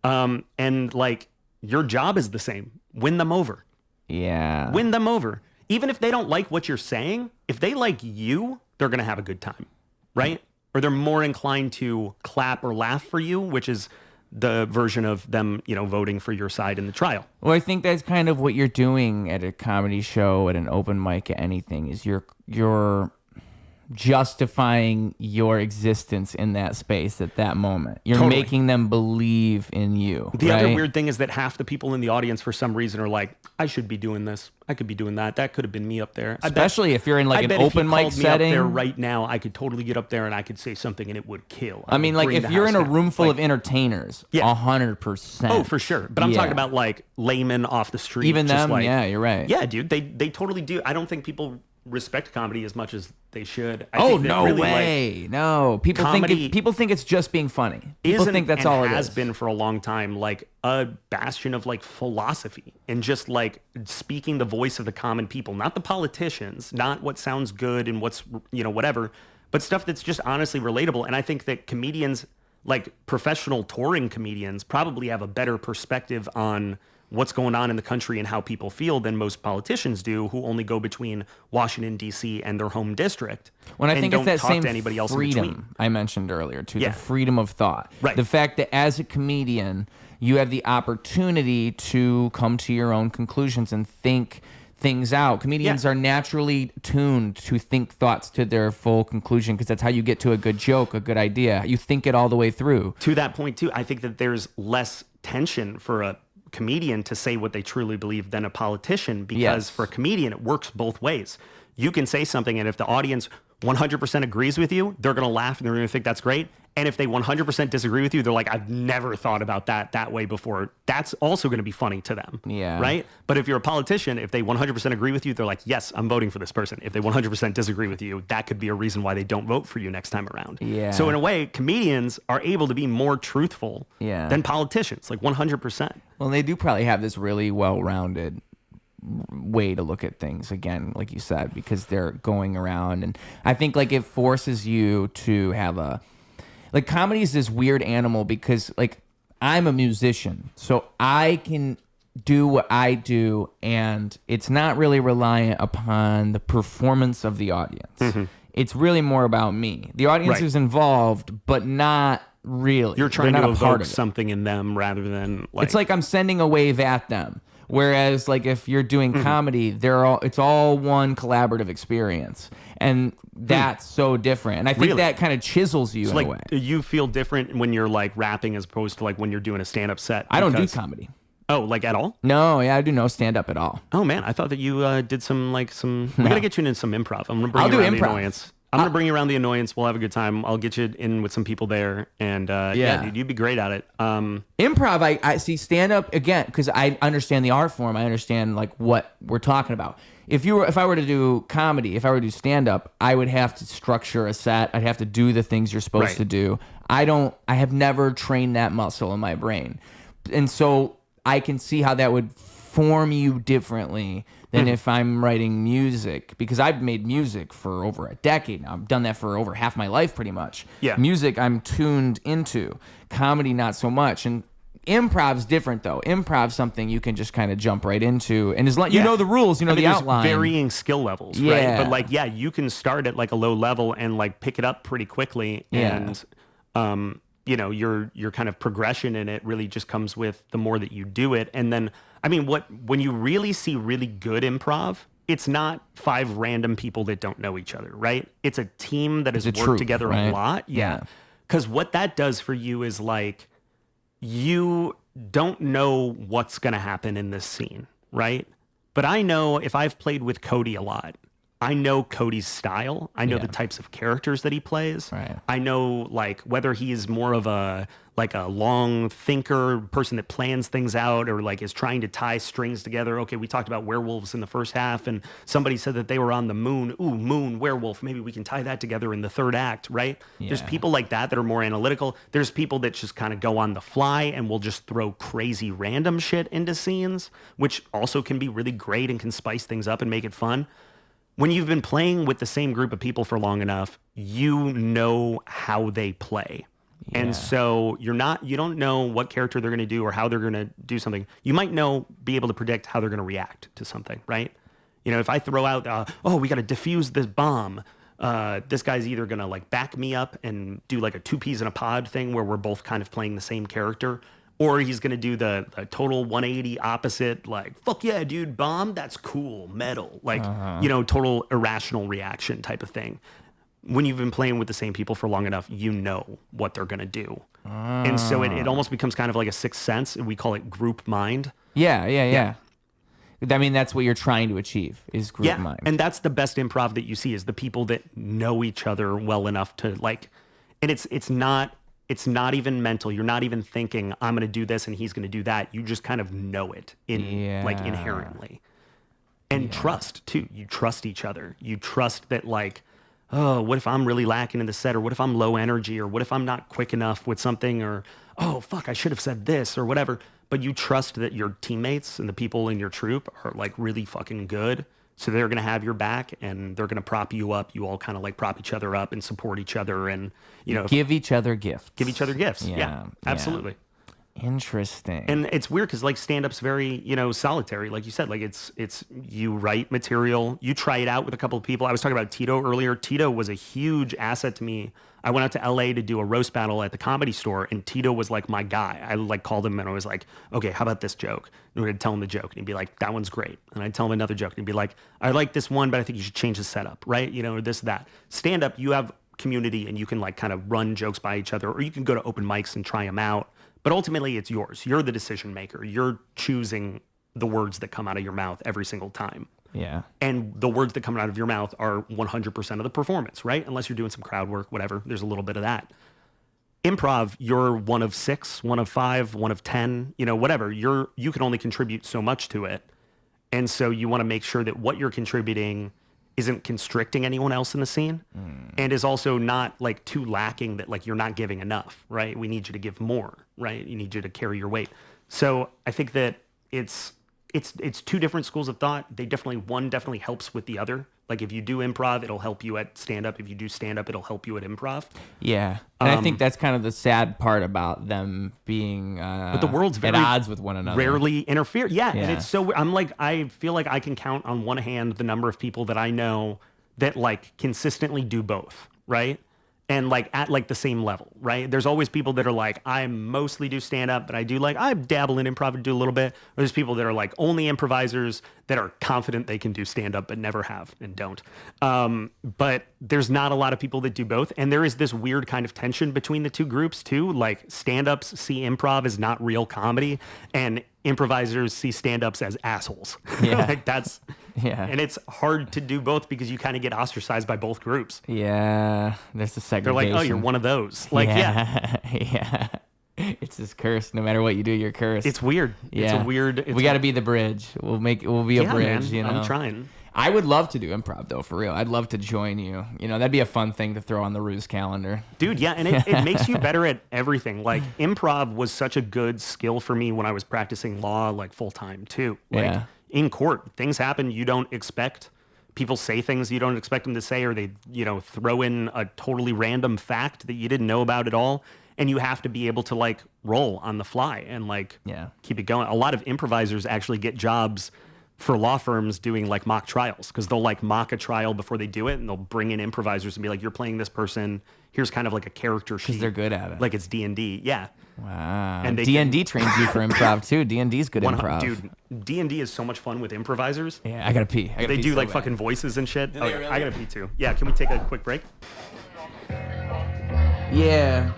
And like, your job is the same. Win them over. Yeah. Win them over. Even if they don't like what you're saying, if they like you, they're going to have a good time, right? Or they're more inclined to clap or laugh for you, which is the version of them, voting for your side in the trial. Well, I think that's kind of what you're doing at a comedy show, at an open mic, at anything, is you're justifying your existence in that space at that moment. You're Totally. making them believe in you. The right? other weird thing is that half the people in the audience, for some reason, are like, I should be doing this. I could be doing that. That could have been me up there. Especially if you're in like an open mic setting. Up there right now, I could totally get up there and I could say something and it would kill. I mean, like if you're in a room full of entertainers, 100%. Oh, for sure. But I'm talking about like laymen off the street. Even just them, like, yeah, you're right. Yeah, dude, they totally do. I don't think people respect comedy as much as they should. Oh, no way. No. People think it's just being funny. People think that's all it is. Has been for a long time like a bastion of like philosophy and just like speaking the voice of the common people, not the politicians, not what sounds good and what's, whatever, but stuff that's just honestly relatable. And I think that comedians, like professional touring comedians, probably have a better perspective on what's going on in the country and how people feel than most politicians do, who only go between Washington, D.C. and their home district. When I think it's that same freedom else I mentioned earlier, too, Yeah. the freedom of thought. Right. The fact that as a comedian, you have the opportunity to come to your own conclusions and think things out. Comedians are naturally tuned to think thoughts to their full conclusion because that's how you get to a good joke, a good idea. You think it all the way through. To that point, too, I think that there's less tension for a comedian to say what they truly believe than a politician, because for a comedian it works both ways. You can say something and if the audience 100% agrees with you, they're going to laugh and they're going to think that's great. And if they 100% disagree with you, they're like, I've never thought about that way before. That's also going to be funny to them. Yeah. Right? But if you're a politician, if they 100% agree with you, they're like, yes, I'm voting for this person. If they 100% disagree with you, that could be a reason why they don't vote for you next time around. Yeah. So in a way, comedians are able to be more truthful than politicians, like 100%. Well, they do probably have this really well-rounded way to look at things, again, like you said, because they're going around. And I think like it forces you to have like comedy is this weird animal because like I'm a musician, so I can do what I do and it's not really reliant upon the performance of the audience. Mm-hmm. It's really more about me. The audience is involved, but not really. You're trying to evoke something in them rather than like... It's like I'm sending a wave at them. Whereas, like, if you're doing comedy, it's all one collaborative experience, and that's so different. And I think that kind of chisels you in a way. Do you feel different when you're like rapping as opposed to like when you're doing a stand-up set? I don't do comedy. Oh, like at all? No, I do no stand-up at all. Oh man, I thought that you did some. We gotta get you into some improv. I'm gonna bring I'll you do around improv. the annoyance. I'm going to bring you around the annoyance. We'll have a good time. I'll get you in with some people there. And dude, you'd be great at it. Improv, I see stand-up, again, because I understand the art form. I understand like what we're talking about. If I were to do comedy, if I were to do stand-up, I would have to structure a set. I'd have to do the things you're supposed to do. I have never trained that muscle in my brain. And so I can see how that would form you differently than if I'm writing music, because I've made music for over a decade now. I've done that for over half my life, pretty much. Yeah. Music I'm tuned into. Comedy, not so much. And improv's different, though. Improv's something you can just kind of jump right into. And you know the rules, you know the outline. There's varying skill levels, right? But like, you can start at like a low level and like pick it up pretty quickly. And, your kind of progression in it really just comes with the more that you do it. And then, I mean, when you really see really good improv, it's not 5 random people that don't know each other, right? It's a team that has worked together a lot. Yeah. Because what that does for you is like, you don't know what's going to happen in this scene, right? But I know if I've played with Cody a lot, I know Cody's style. I know the types of characters that he plays. Right. I know like whether he's more of a long thinker, person that plans things out, or like is trying to tie strings together. Okay, we talked about werewolves in the first half, and somebody said that they were on the moon. Ooh, moon, werewolf. Maybe we can tie that together in the third act, right? Yeah. There's people like that are more analytical. There's people that just kind of go on the fly and will just throw crazy random shit into scenes, which also can be really great and can spice things up and make it fun. when you've been playing with the same group of people for long enough, you know how they play. Yeah. And so you don't know what character they're going to do or how they're going to do something. You might be able to predict how they're going to react to something, right? If I throw out, we got to defuse this bomb. This guy's either going to like back me up and do like a 2 peas in a pod thing where we're both kind of playing the same character, or he's going to do the total 180 opposite, like, fuck yeah, dude, bomb, that's cool, metal, like, total irrational reaction type of thing. When you've been playing with the same people for long enough, you know what they're going to do. And so it almost becomes kind of like a sixth sense. We call it group mind. Yeah. I mean, that's what you're trying to achieve is group mind. And that's the best improv that you see is the people that know each other well enough to like, and it's not even mental. You're not even thinking I'm going to do this and he's going to do that. You just kind of know it like inherently. And trust too. You trust each other. You trust that like, oh, what if I'm really lacking in the set, or what if I'm low energy, or what if I'm not quick enough with something, or, oh, fuck, I should have said this or whatever. But you trust that your teammates and the people in your troupe are like really fucking good. So they're going to have your back and they're going to prop you up. You all kind of like prop each other up and support each other and, give each other gifts. Give each other gifts. Yeah, absolutely. Interesting. And it's weird because like stand-up's very, solitary. Like you said, like it's you write material, you try it out with a couple of people. I was talking about Tito earlier. Tito was a huge asset to me. I went out to LA to do a roast battle at the Comedy Store, and Tito was like my guy. I like called him and I was like, okay, how about this joke? And we'd tell him the joke and he'd be like, that one's great. And I'd tell him another joke and he'd be like, I like this one, but I think you should change the setup, right? Or this, that. Stand-up, you have community and you can like kind of run jokes by each other, or you can go to open mics and try them out. But ultimately, it's yours. You're the decision maker. You're choosing the words that come out of your mouth every single time. Yeah. And the words that come out of your mouth are 100% of the performance, right? Unless you're doing some crowd work, whatever. There's a little bit of that. Improv, you're 1 of 6, 1 of 5, 1 of 10, whatever. You can only contribute so much to it. And so you want to make sure that what you're contributing isn't constricting anyone else in the scene and is also not like too lacking that like you're not giving enough, right? We need you to give more, right? You need you to carry your weight. So I think that it's two different schools of thought. One definitely helps with the other. Like if you do improv, it'll help you at stand-up. If you do stand-up, it'll help you at improv. Yeah. And I think that's kind of the sad part about them being but the world's very at odds with one another. Rarely interfere. Yeah. And it's so, I feel like I can count on one hand the number of people that I know that like consistently do both, right? And like at like the same level, right? There's always people that are like, I mostly do stand up, but I dabble in improv and do a little bit. Or there's people that are like only improvisers that are confident they can do stand up, but never have and don't. But there's not a lot of people that do both. And there is this weird kind of tension between the two groups too. Like stand ups see improv as not real comedy, and improvisers see stand-ups as assholes. Yeah. Like that's, and it's hard to do both because you kind of get ostracized by both groups. Yeah, there's the segregation. They're like, oh, you're one of those. Like, yeah. It's this curse. No matter what you do, you're cursed. It's weird. Yeah. It's a weird. We got to be the bridge. We'll be a bridge. Man, I'm trying. I would love to do improv though, for real. I'd love to join you. That'd be a fun thing to throw on the Ruse calendar. Dude, yeah, and it makes you better at everything. Like improv was such a good skill for me when I was practicing law like full time too. Like in court, things happen you don't expect. People say things you don't expect them to say, or they, throw in a totally random fact that you didn't know about at all. And you have to be able to like roll on the fly and like keep it going. A lot of improvisers actually get jobs for law firms doing like mock trials, because they'll like mock a trial before they do it, and they'll bring in improvisers and be like, you're playing this person, here's kind of like a character sheet. Because they're good at it. Like it's D&D. Yeah. Wow. And D&D trains you for improv too. D&D's good improv. Dude, D&D is so much fun with improvisers. Yeah, I gotta pee. They do like fucking voices and shit. Oh, really? I gotta pee too. Yeah, can we take a quick break? Yeah.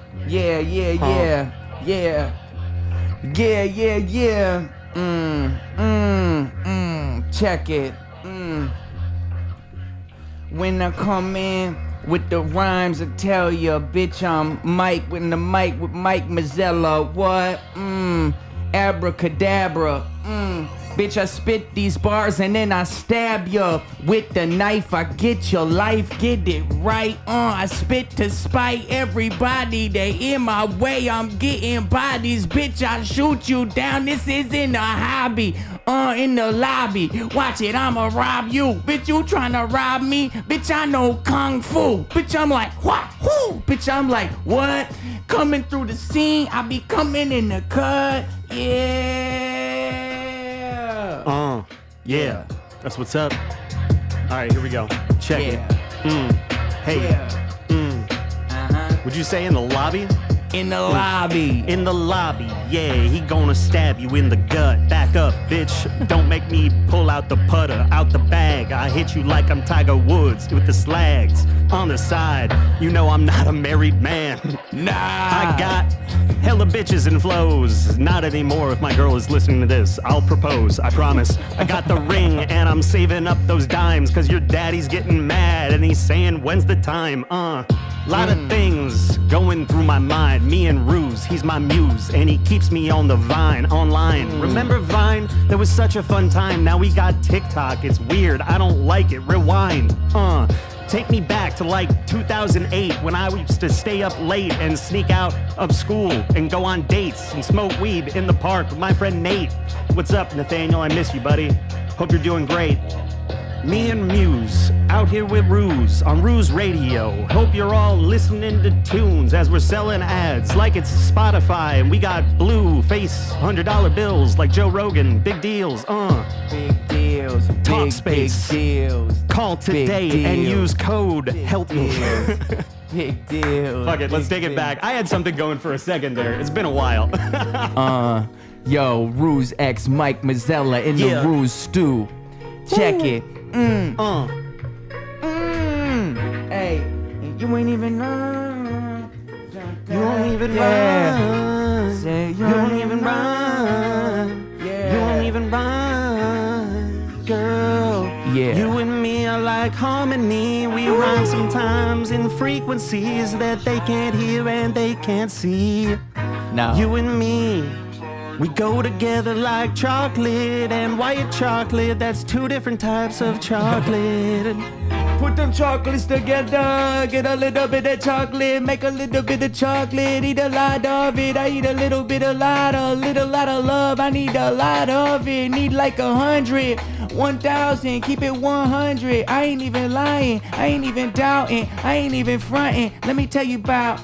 Check it. When I come in with the rhymes, I tell ya, bitch, I'm Mike with the mic with Mike Mazzella. What? Abracadabra. Bitch, I spit these bars and then I stab ya with the knife. I get your life, get it right. I spit to spite everybody. They in my way, I'm getting bodies. Bitch, I shoot you down. This isn't a hobby. In the lobby, watch it, I'ma rob you. Bitch, you tryna rob me? Bitch, I know Kung Fu. Bitch, I'm like, what? Who? Bitch, I'm like, what? Coming through the scene, I be coming in the cut. Yeah. That's what's up. All right, here we go. Check it. Hey. Would you say in the lobby? In the lobby. In the lobby, yeah, he gonna stab you in the gut. Back up, bitch, don't make me pull out the putter, out the bag. I hit you like I'm Tiger Woods with the slags. On the side, you know I'm not a married man. Nah. I got hella bitches and flows. Not anymore if my girl is listening to this. I'll propose, I promise. I got the ring and I'm saving up those dimes, cause your daddy's getting mad and he's saying, when's the time? Lot of things going through my mind. Me and Ruse, he's my muse, and he keeps me on the Vine, online. Remember Vine? That was such a fun time. Now we got TikTok. It's weird. I don't like it. Rewind. Take me back to like 2008 when I used to stay up late and sneak out of school and go on dates and smoke weed in the park with my friend Nate. What's up, Nathaniel? I miss you, buddy. Hope you're doing great. Me and Muse, out here with Ruse, on Ruse Radio. Hope you're all listening to tunes as we're selling ads like it's Spotify. And we got blue face $100 bills like Joe Rogan. Big deals, Big deals. Talk big, space. Big deals. Call today and use code HELP ME. Big deals. Fuck it, let's take it back. I had something going for a second there. It's been a while. Yo, Ruse X Mike Mazzella in the Ruse stew. Check it. Hey, you ain't even run. You don't even run. Say You don't even run. Yeah. You don't even run, girl. Yeah. You and me are like harmony. We rhyme sometimes in frequencies that they can't hear and they can't see. No. You and me, we go together like chocolate and white chocolate. That's two different types of chocolate. Put them chocolates together, get a little bit of chocolate, make a little bit of chocolate, eat a lot of it. I eat a little bit of lot of love. I need a lot of it, need like 100, 1,000, keep it 100. I ain't even lying, I ain't even doubting, I ain't even fronting. Let me tell you about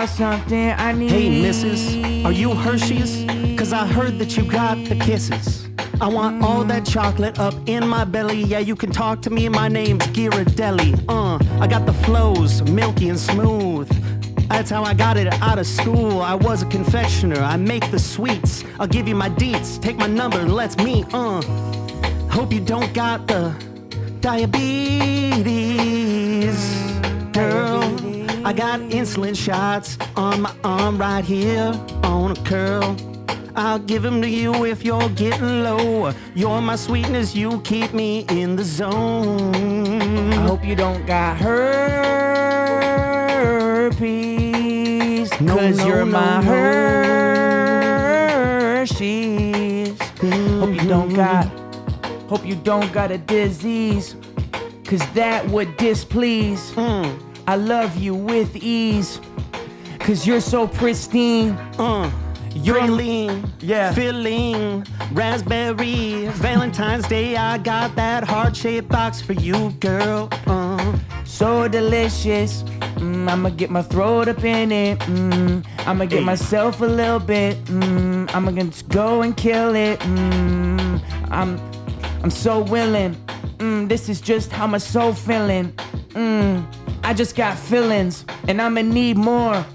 something I need. Hey, missus, are you Hershey's? Cause I heard that you got the kisses. I want all that chocolate up in my belly. Yeah, you can talk to me. My name's Ghirardelli. I got the flows, milky and smooth. That's how I got it out of school. I was a confectioner. I make the sweets. I'll give you my deets. Take my number and let's meet. Hope you don't got the diabetes, girl. I got insulin shots on my arm right here on a curl. I'll give them to you if you're getting low. You're my sweetness, you keep me in the zone. I hope you don't got herpes, cause you're my Hershey's. Hope you don't got a disease, cause that would displease. I love you with ease, cause you're so pristine. You're lean, yeah. Filling, raspberry. Valentine's Day, I got that heart-shaped box for you, girl. So delicious. I'ma get my throat up in it. I'ma get myself a little bit. I'ma just go and kill it. I'm so willing. This is just how my soul feeling. I just got feelings, and I'ma need more.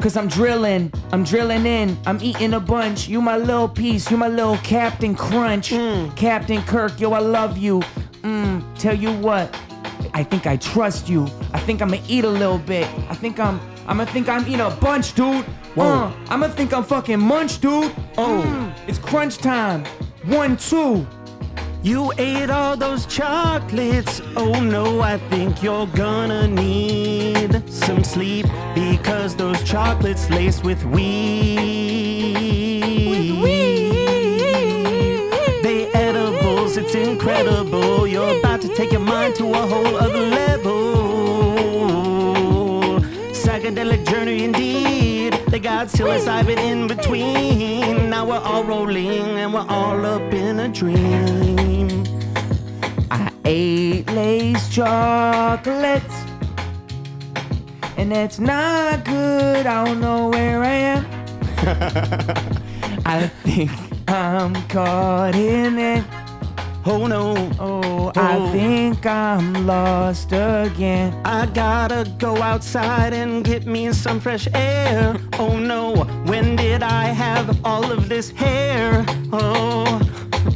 Cause I'm drilling in, I'm eating a bunch. You my little piece, you my little Captain Crunch. Captain Kirk, yo, I love you. Tell you what, I think I trust you. I think I'ma eat a little bit. I'ma think I'm eating a bunch, dude. I'ma think I'm fucking munch, dude. It's crunch time. 1, 2. You ate all those chocolates. Oh no, I think you're gonna need some sleep, because those chocolates laced with weed. They it's incredible. You're about to take your mind to a whole other level. Psychedelic journey indeed. They got psilocybin in between. Now we're all rolling and we're all up in a dream. I ate Lay's chocolates, and it's not good. I don't know where I am. I think I'm caught in it. Oh no. Oh, I think I'm lost again. I gotta go outside and get me some fresh air. Oh no, when did I have all of this hair? Oh,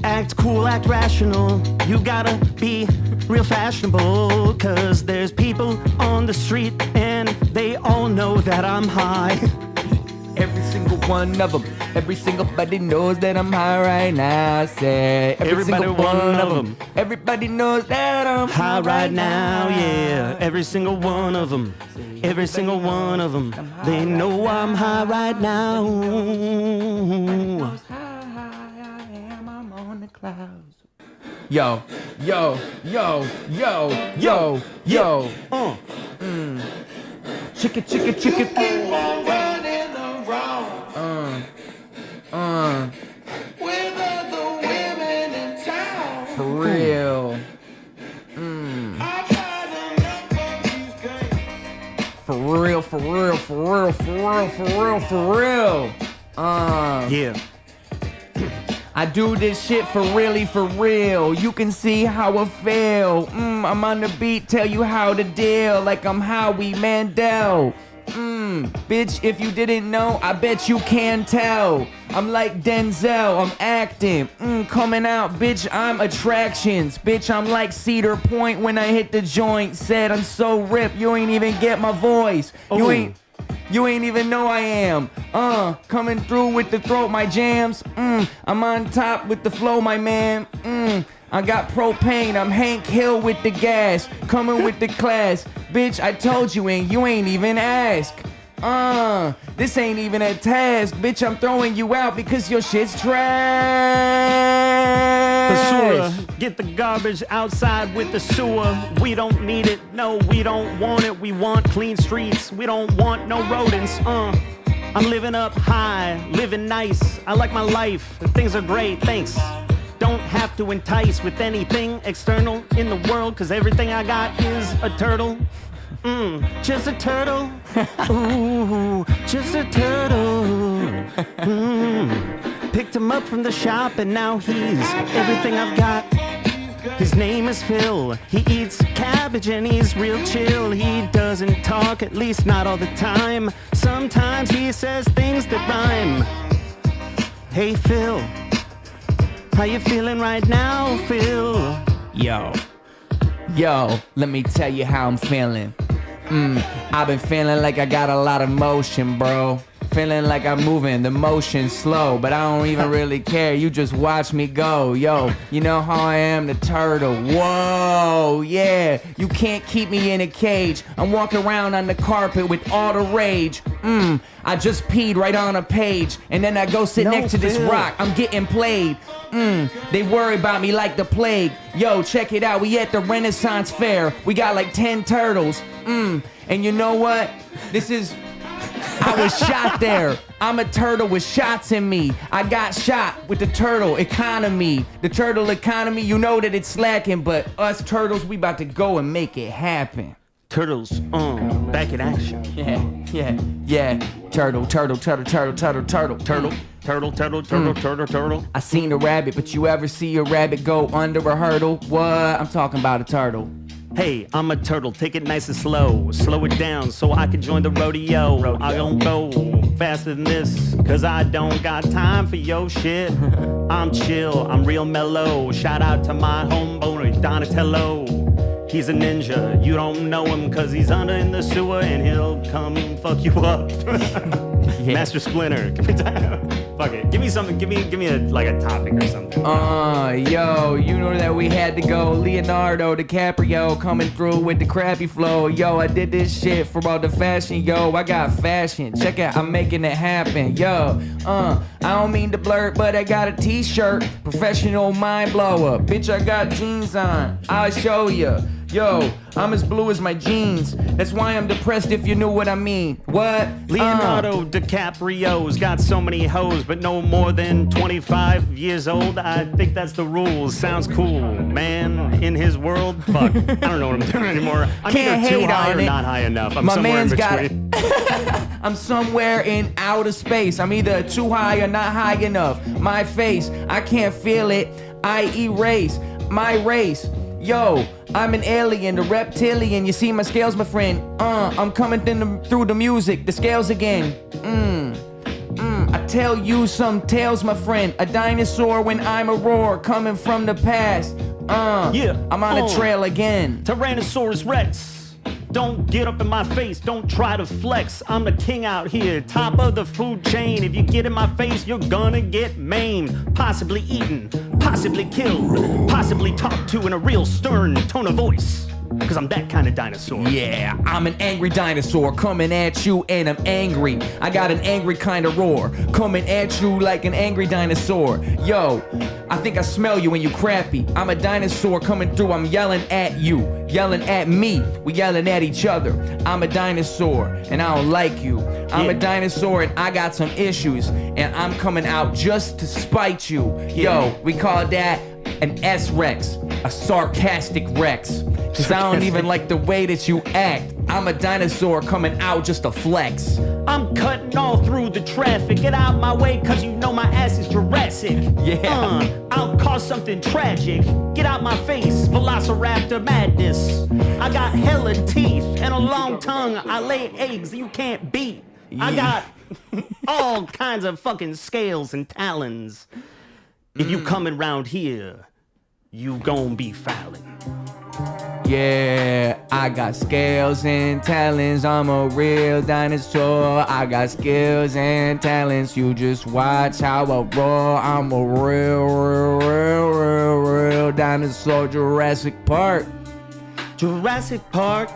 act cool, act rational. You gotta be real fashionable, 'cause there's people on the street and they all know that I'm high. Every single one of them. Every single body knows that I'm high right now. I say every single one of them. Everybody knows that I'm High right now, yeah. Every single one of them. Every single one of them. They know I'm high right now. I'm on the clouds. Yo, yo, yo, yo, yo, yo. Chicka, chicka, chicka. With other women in town. For real. I've had enough of these games. For real, for real, for real, for real, for real, for real. Yeah. I do this shit for really, for real. You can see how I feel. I'm on the beat, tell you how to deal. Like I'm Howie Mandel. Bitch, if you didn't know, I bet you can tell. I'm like Denzel, I'm acting. Coming out, bitch, I'm attractions. Bitch, I'm like Cedar Point when I hit the joint. Said I'm so ripped, you ain't even get my voice. You ain't even know I am. Coming through with the throat, my jams. I'm on top with the flow, my man. I got propane, I'm Hank Hill with the gas. Coming with the class. Bitch, I told you and you ain't even ask. This ain't even a task. Bitch, I'm throwing you out because your shit's trash. Basura, get the garbage outside with the sewer. We don't need it, no, we don't want it. We want clean streets, we don't want no rodents. I'm living up high, living nice. I like my life, things are great, thanks. Don't have to entice with anything external in the world, 'cause everything I got is a turtle. Just a turtle. Ooh, just a turtle. Picked him up from the shop and now he's everything I've got. His name is Phil. He eats cabbage and he's real chill. He doesn't talk, at least not all the time. Sometimes he says things that rhyme. Hey Phil, how you feeling right now, Phil? Yo, let me tell you how I'm feeling. I've been feeling like I got a lot of motion, bro. Feeling like I'm moving, the motion slow, but I don't even really care. You just watch me go. Yo, you know how I am, the turtle. Whoa, yeah. You can't keep me in a cage. I'm walking around on the carpet with all the rage. I just peed right on a page, and then I go sit next to this rock. I'm getting played. They worry about me like the plague. Yo, check it out. We at the Renaissance Fair. We got like 10 turtles. And you know what? I was shot there. I'm a turtle with shots in me. I got shot with the turtle economy. The turtle economy, you know that it's slacking, but us turtles, we about to go and make it happen. Turtles, back in action. Yeah. Turtle. I seen a rabbit, but you ever see a rabbit go under a hurdle? What? I'm talking about a turtle. Hey, I'm a turtle, take it nice and slow. Slow it down so I can join the rodeo. I don't go faster than this, 'cause I don't got time for your shit. I'm chill, I'm real mellow. Shout out to my homeboy Donatello. He's a ninja, you don't know him 'cause he's under in the sewer and he'll come and fuck you up. Yeah. Master Splinter. Fuck it. Give me something. Give me a topic or something. Yo, you know that we had to go. Leonardo DiCaprio coming through with the crappy flow. Yo, I did this shit for all the fashion. Yo, I got fashion. Check it, I'm making it happen. Yo, I don't mean to blurt, but I got a t-shirt. Professional mind blower. Bitch, I got jeans on. I'll show ya. Yo, I'm as blue as my jeans. That's why I'm depressed if you knew what I mean. What? Leonardo DiCaprio's got so many hoes, but no more than 25 years old. I think that's the rules. Sounds cool, man. In his world, fuck. I don't know what I'm doing anymore. I'm Can't either too hate high on or it. not high enough. I'm My somewhere in man's got between. I'm somewhere in outer space. I'm either too high or not high enough. My face, I can't feel it. I erase my race. Yo, I'm an alien, the reptilian. You see my scales, my friend. I'm coming through the music, the scales again. I tell you some tales, my friend. A dinosaur when I'm a roar, coming from the past. I'm on a trail again. Tyrannosaurus Rex. Don't get up in my face, don't try to flex. I'm the king out here, top of the food chain. If you get in my face, you're gonna get maimed. Possibly eaten, possibly killed, possibly talked to in a real stern tone of voice. Cause I'm that kind of dinosaur. Yeah, I'm an angry dinosaur coming at you and I'm angry. I got an angry kind of roar coming at you like an angry dinosaur. Yo, I think I smell you when you crappy. I'm a dinosaur coming through, I'm yelling at you, yelling at me. We yelling at each other. I'm a dinosaur and I don't like you. I'm a dinosaur and I got some issues and I'm coming out just to spite you. Yo, we call that an S-Rex, a sarcastic Rex. Cause I don't even like the way that you act. I'm a dinosaur coming out just to flex. I'm cutting all through the traffic. Get out my way, cause you know my ass is Jurassic. Yeah. I'll cause something tragic. Get out my face, Velociraptor madness. I got hella teeth and a long tongue. I lay eggs you can't beat. I got all kinds of fucking scales and talons. If you coming round here, you gon' be fouling. Yeah, I got scales and talents. I'm a real dinosaur. I got skills and talents. You just watch how I roar. I'm a real dinosaur. Jurassic Park. Jurassic Park.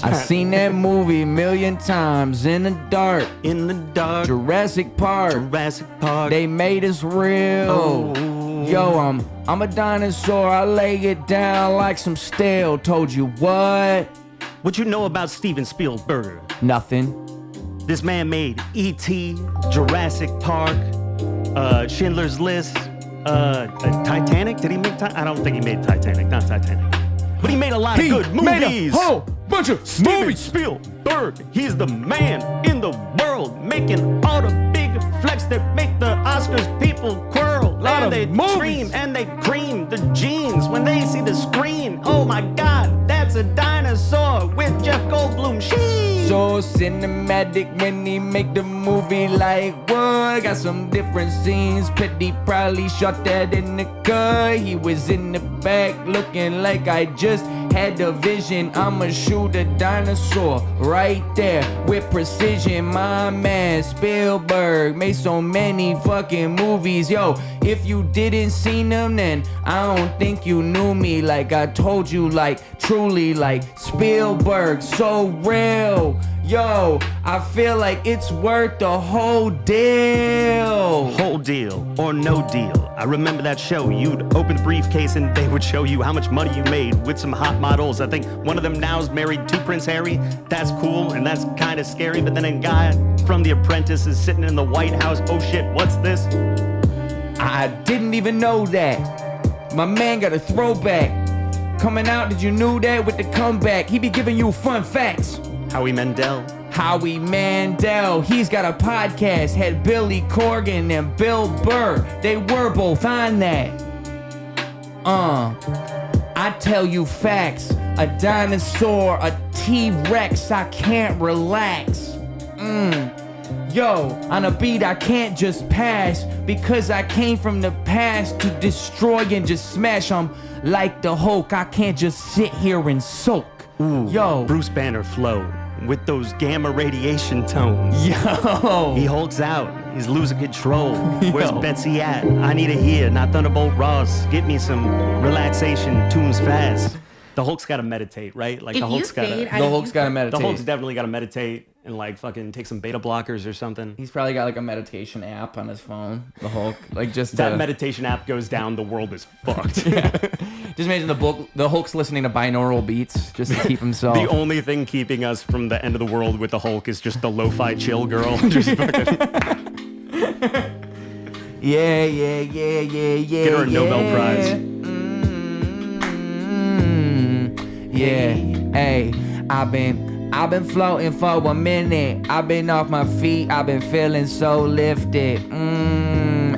I seen that movie a million times in the dark. In the dark. Jurassic Park. Jurassic Park. They made us real. Yo, I'm a dinosaur. I lay it down like some steel. Told you what? What you know about Steven Spielberg? Nothing. This man made E.T., Jurassic Park, Schindler's List, Titanic. Did he make Titanic? I don't think he made Titanic. Not Titanic. But he made a lot of good movies. Made a whole bunch of Steven movies. Spielberg. He's the man in the world making all the big flex that make the Oscars people twirl. Lot And of they movies. dream and they cream the jeans when they see the screen. Oh my God, that's a dinosaur with Jeff Goldblum. Sheesh. So cinematic when he make the movie like what? Got some different scenes. Petty probably shot that in the cut. He was in the back looking like I just had the vision. I'ma shoot a dinosaur right there with precision. My man Spielberg made so many fucking movies. Yo, if you didn't seen them, then I don't think you knew me. Like I told you, like truly, like Spielberg, so real. Yo, I feel like it's worth the whole deal. Whole deal or no deal. I remember that show. You'd open the briefcase and they would show you how much money you made with some hot models. I think one of them now is married to Prince Harry. That's cool and that's kind of scary. But then a guy from The Apprentice is sitting in the White House. Oh shit, what's this? I didn't even know that. My man got a throwback. Coming out, did you knew that with the comeback? He be giving you fun facts. Howie Mandel. Howie Mandel, he's got a podcast. Had Billy Corgan and Bill Burr. They were both on that. I tell you facts. A dinosaur, a T-Rex, I can't relax. Yo, on a beat I can't just pass because I came from the past to destroy and just smash. I'm like the Hulk, I can't just sit here and soak. Ooh, Yo, Bruce Banner flow. with those gamma radiation tones. Yo. He hulks out. He's losing control. Where's Betsy at? I need her here, not Thunderbolt Ross. Get me some relaxation tunes fast. The Hulk's got to meditate, right? Like If the you Hulk's got stayed, to. I- The Hulk's got to The meditate. Hulk's definitely got to meditate and like fucking take some beta blockers or something. He's probably got like a meditation app on his phone. The Hulk, like just That meditation app goes down, the world is fucked. Just imagine the Hulk's listening to binaural beats just to keep himself. The only thing keeping us from the end of the world with the Hulk is just the lo-fi chill girl. Just fucking Yeah. get her a Nobel Prize. Yeah, hey, I've been floating for a minute. I've been off my feet. I've been feeling so lifted.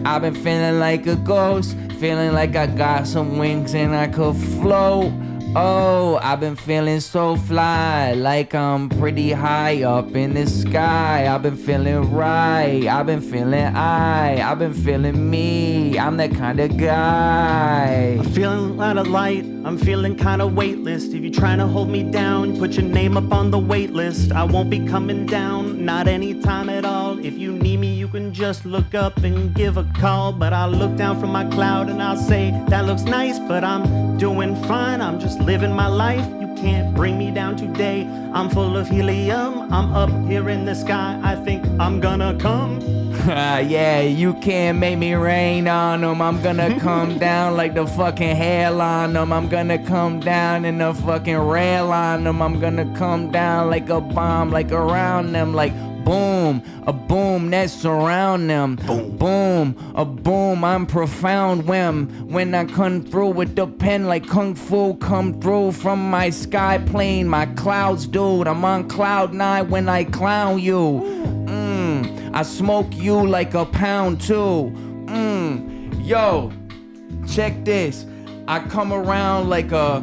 I've been feeling like a ghost, feeling like I got some wings and I could float. Oh, I've been feeling so fly, like I'm pretty high up in the sky. I've been feeling right, I've been feeling I've been feeling me. I'm that kind of guy. Feeling a lot of light, I'm feeling kind of weightless. If you're trying to hold me down, put your name up on the wait list. I won't be coming down, not anytime at all. If you need me, you can just look up and give a call. But I'll look down from my cloud and I'll say, that looks nice, but I'm doing fine. I'm just living my life. You can't bring me down today. I'm full of helium, I'm up here in the sky. I think I'm gonna come. Yeah, you can't make me rain on them. I'm gonna come down like the fucking hail on them. I'm gonna come down in the fucking rail on them. I'm gonna come down like a bomb, like around them, like boom, a boom that surround them. Boom, a boom, I'm profound when I come through with the pen like kung fu, come through from my sky plane, my clouds, dude. I'm on cloud 9 when I clown you. I smoke you like a pound too. Yo, check this. I come around like a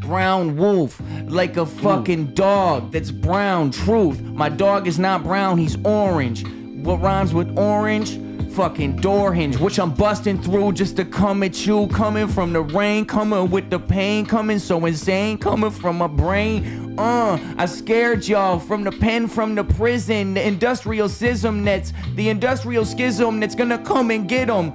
brown wolf, like a fucking dog that's brown. Truth, my dog is not brown, he's orange. What rhymes with orange? Fucking door hinge, which I'm busting through just to come at you. Coming from the rain, coming with the pain, coming so insane, coming from my brain. I scared y'all from the pen, from the prison, the industrial schism that's gonna come and get them.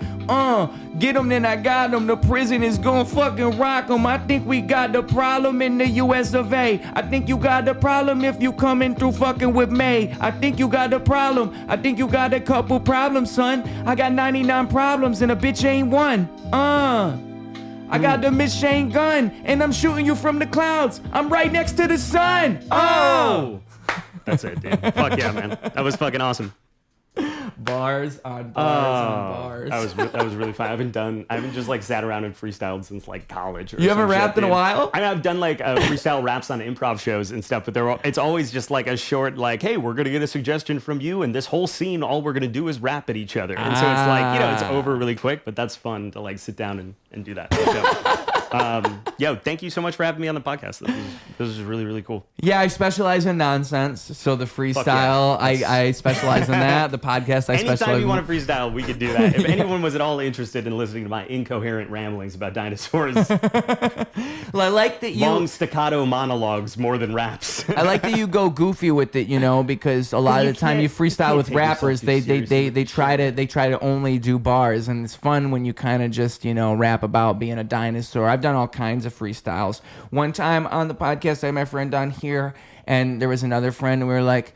Get them, then I got them. The prison is gonna fucking rock them. I think we got the problem in the US of A. I think you got the problem if you coming through fucking with May. I think you got the problem. I think you got a couple problems, son. I got 99 problems and a bitch ain't one. I got the machine gun and I'm shooting you from the clouds. I'm right next to the sun. Oh! That's it, dude. Fuck yeah, man. That was fucking awesome. Bars on bars. That was really fun. I haven't just like sat around and freestyled since like college. Or You haven't some shit, rapped in a dude. while? I mean, I've done like freestyle raps on improv shows and stuff, but it's always just like a short, like, hey, we're gonna get a suggestion from you, and this whole scene, all we're gonna do is rap at each other, and so it's like, it's over really quick, but that's fun to like sit down and do that. So, thank you so much for having me on the podcast. This is really, really cool. Yeah, I specialize in nonsense. So the freestyle, I specialize in that. The podcast, I specialize Anytime you in. want to freestyle, we could do that. If anyone was at all interested in listening to my incoherent ramblings about dinosaurs, Well, I like that you. long staccato monologues more than raps. I like that you go goofy with it, because a lot of You the time you can't- you freestyle can't with take yourself rappers, too they seriously. try to only do bars, and it's fun when you kind of just rap about being a dinosaur. I've done all kinds of freestyles. One time on the podcast, I had my friend on here, and there was another friend, and we were like,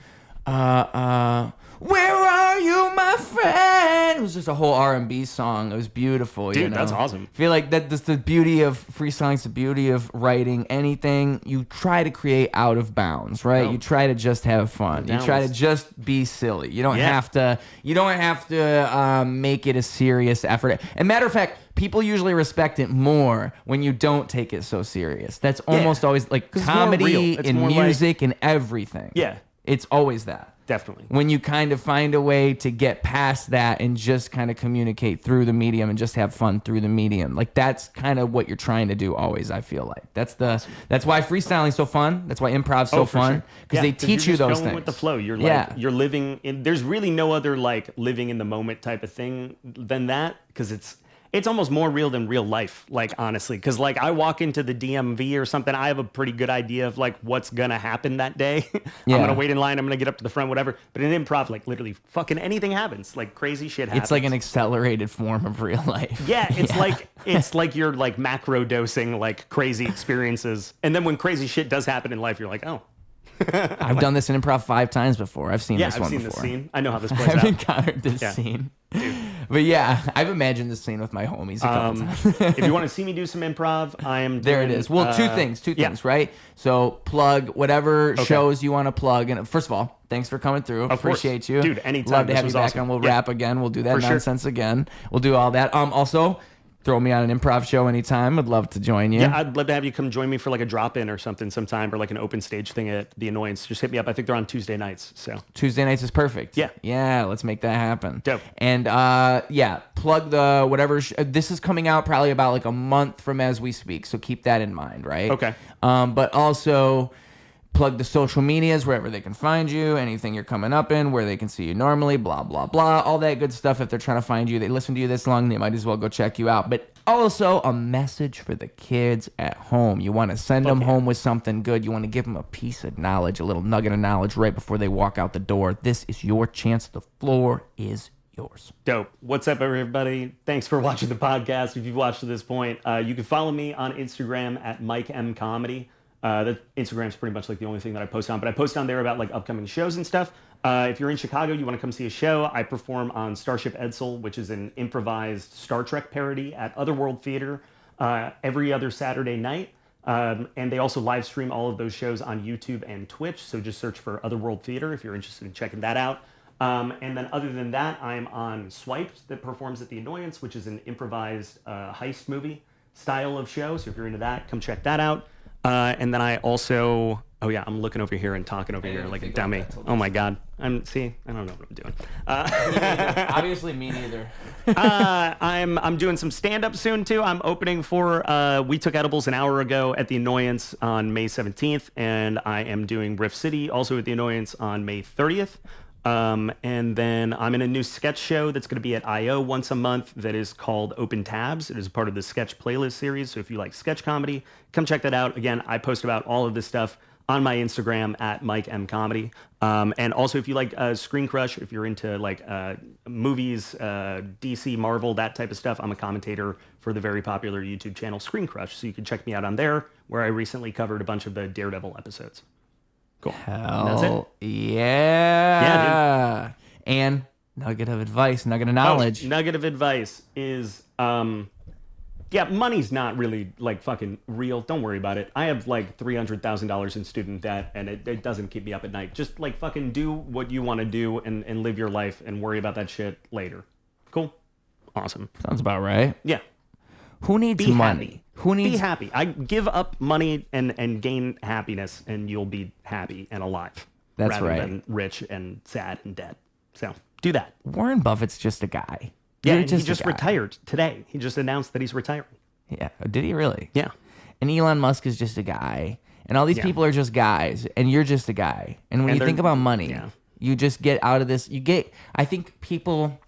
where are you, my friend? It was just a whole R&B song. It was beautiful. Dude, that's awesome. I feel like that's the beauty of freestyling. It's the beauty of writing anything. You try to create out of bounds, right? Oh. You try to just have fun. You try to just be silly. You don't have to. You don't have to make it a serious effort. And matter of fact, people usually respect it more when you don't take it so serious. That's almost always like 'Cause it's more comedy real. It's and more like- music and everything. Yeah. It's always that. Definitely. When you kind of find a way to get past that and just kind of communicate through the medium and just have fun through the medium. Like that's kind of what you're trying to do always, I feel like. That's why freestyling's so fun. That's why improv's so for fun. sure. Because they teach you you're just those going things. with the flow. You're you're living in, there's really no other like living in the moment type of thing than that, because It's almost more real than real life, like, honestly. Because, like, I walk into the DMV or something, I have a pretty good idea of, like, what's going to happen that day. I'm going to wait in line, I'm going to get up to the front, whatever. But in improv, like, literally fucking anything happens. Like, crazy shit happens. It's like an accelerated form of real life. Yeah, it's like you're, like, macro dosing, like, crazy experiences. And then when crazy shit does happen in life, you're like, oh. I've done this in improv 5 times before. I've seen this one before. This scene. I know how this plays I've out. encountered this scene. Dude. But yeah, I've imagined this scene with my homies a couple times. If you want to see me do some improv, I am There it is. Well, two things, right? So plug whatever shows you want to plug. And first of all, thanks for coming through. Appreciate you. Dude, anytime. Love to have This you was back awesome. on. We'll rap again. We'll do that For nonsense again. We'll do all that. Also, throw me on an improv show anytime. I'd love to join you. Yeah, I'd love to have you come join me for like a drop-in or something sometime, or like an open stage thing at The Annoyance. Just hit me up. I think they're on Tuesday nights. So Tuesday nights is perfect. Yeah. Yeah, let's make that happen. Dope. And plug the whatever. This is coming out probably about like a month from as we speak. So keep that in mind, right? Okay. But also plug the social medias wherever they can find you, anything you're coming up in, where they can see you normally, blah, blah, blah, all that good stuff. If they're trying to find you, they listen to you this long, they might as well go check you out. But also a message for the kids at home. You want to send them home with something good. You want to give them a piece of knowledge, a little nugget of knowledge right before they walk out the door. This is your chance. The floor is yours. Dope. What's up, everybody? Thanks for watching the podcast. If you've watched to this point, you can follow me on Instagram at Mike M Comedy. The Instagram's pretty much like the only thing that I post on, but I post on there about like upcoming shows and stuff. If you're in Chicago, you want to come see a show, I perform on Starship Edsel, which is an improvised Star Trek parody at Otherworld Theater every other Saturday night. And they also live stream all of those shows on YouTube and Twitch. So just search for Otherworld Theater if you're interested in checking that out. And then other than that, I'm on Swiped that performs at The Annoyance, which is an improvised heist movie style of show. So if you're into that, come check that out. And then I also, I'm looking over here and talking over here like a dummy. Oh my God. I don't know what I'm doing. Obviously me neither. I'm doing some stand-up soon too. I'm opening for We Took Edibles an hour ago at The Annoyance on May 17th. And I am doing Riff City also at The Annoyance on May 30th. And then I'm in a new sketch show that's going to be at I.O. once a month that is called Open Tabs. It is part of the sketch playlist series. So if you like sketch comedy, come check that out. Again, I post about all of this stuff on my Instagram at Mike M Comedy. And also if you like Screen Crush, if you're into like movies, DC, Marvel, that type of stuff, I'm a commentator for the very popular YouTube channel Screen Crush. So you can check me out on there, where I recently covered a bunch of the Daredevil episodes. Cool. That's it. Yeah. Dude. And nugget of advice, nugget of knowledge. Nugget of advice is, money's not really like fucking real. Don't worry about it. I have like $300,000 in student debt, and it doesn't keep me up at night. Just like fucking do what you want to do and live your life and worry about that shit later. Cool. Awesome. Sounds about right. Yeah. Who needs Be money? happy. Who needs? Be happy. I give up money and gain happiness, and you'll be happy and alive. That's rather right. Than rich and sad and dead. So do that. Warren Buffett's just a guy. Yeah, You're and he a just guy. retired today. He just announced that he's retiring. Yeah. Did he really? Yeah. And Elon Musk is just a guy. And all these people are just guys. And you're just a guy. And when you think about money, you just get out of this. I think people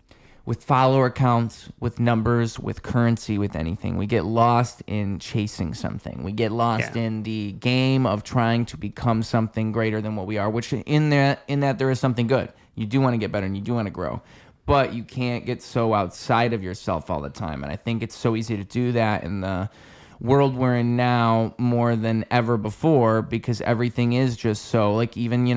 with follower counts, with numbers, with currency, with anything, we get lost in chasing something. We get lost in the game of trying to become something greater than what we are, which in that there is something good. You do want to get better and you do want to grow. But you can't get so outside of yourself all the time. And I think it's so easy to do that in the world we're in now more than ever before, because everything is just so, like, even,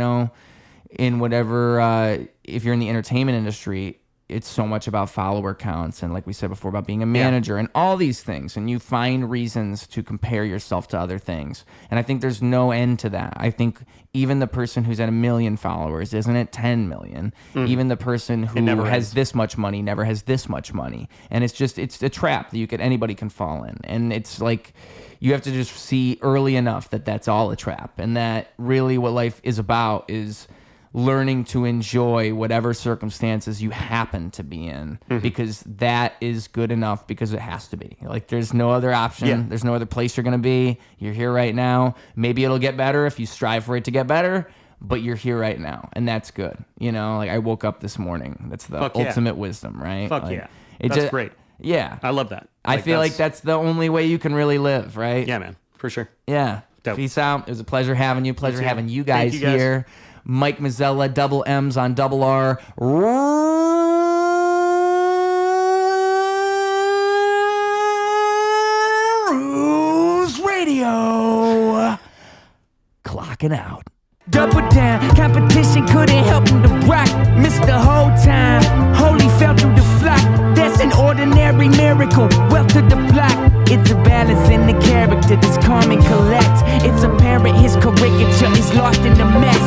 in whatever, if you're in the entertainment industry, it's so much about follower counts and, like we said before, about being a manager and all these things. And you find reasons to compare yourself to other things. And I think there's no end to that. I think even the person who's at 1 million followers isn't at 10 million. Even the person who has this much money never has this much money. And it's a trap that anybody can fall in. And it's like, you have to just see early enough that that's all a trap. And that really what life is about is learning to enjoy whatever circumstances you happen to be in, because that is good enough, because it has to be. Like, there's no other option. Yeah. There's no other place you're going to be. You're here right now. Maybe it'll get better if you strive for it to get better, but you're here right now, and that's good. Like, I woke up this morning. That's the ultimate wisdom, right? Fuck like, yeah. That's great. Yeah. I love that. I feel like that's the only way you can really live, right? Yeah, man, for sure. Yeah. Dope. Peace out. It was a pleasure having you. Pleasure too. having you Thank guys, you guys. here. Mike Mazzella, double M's on double R. Ruse Radio. Clocking out. Double down, competition couldn't help him to rock. Missed the whole time, holy fell through the flock. That's an ordinary miracle, wealth to the block. It's a balance in the character that's calm and collect. It's apparent his caricature is lost in the mess.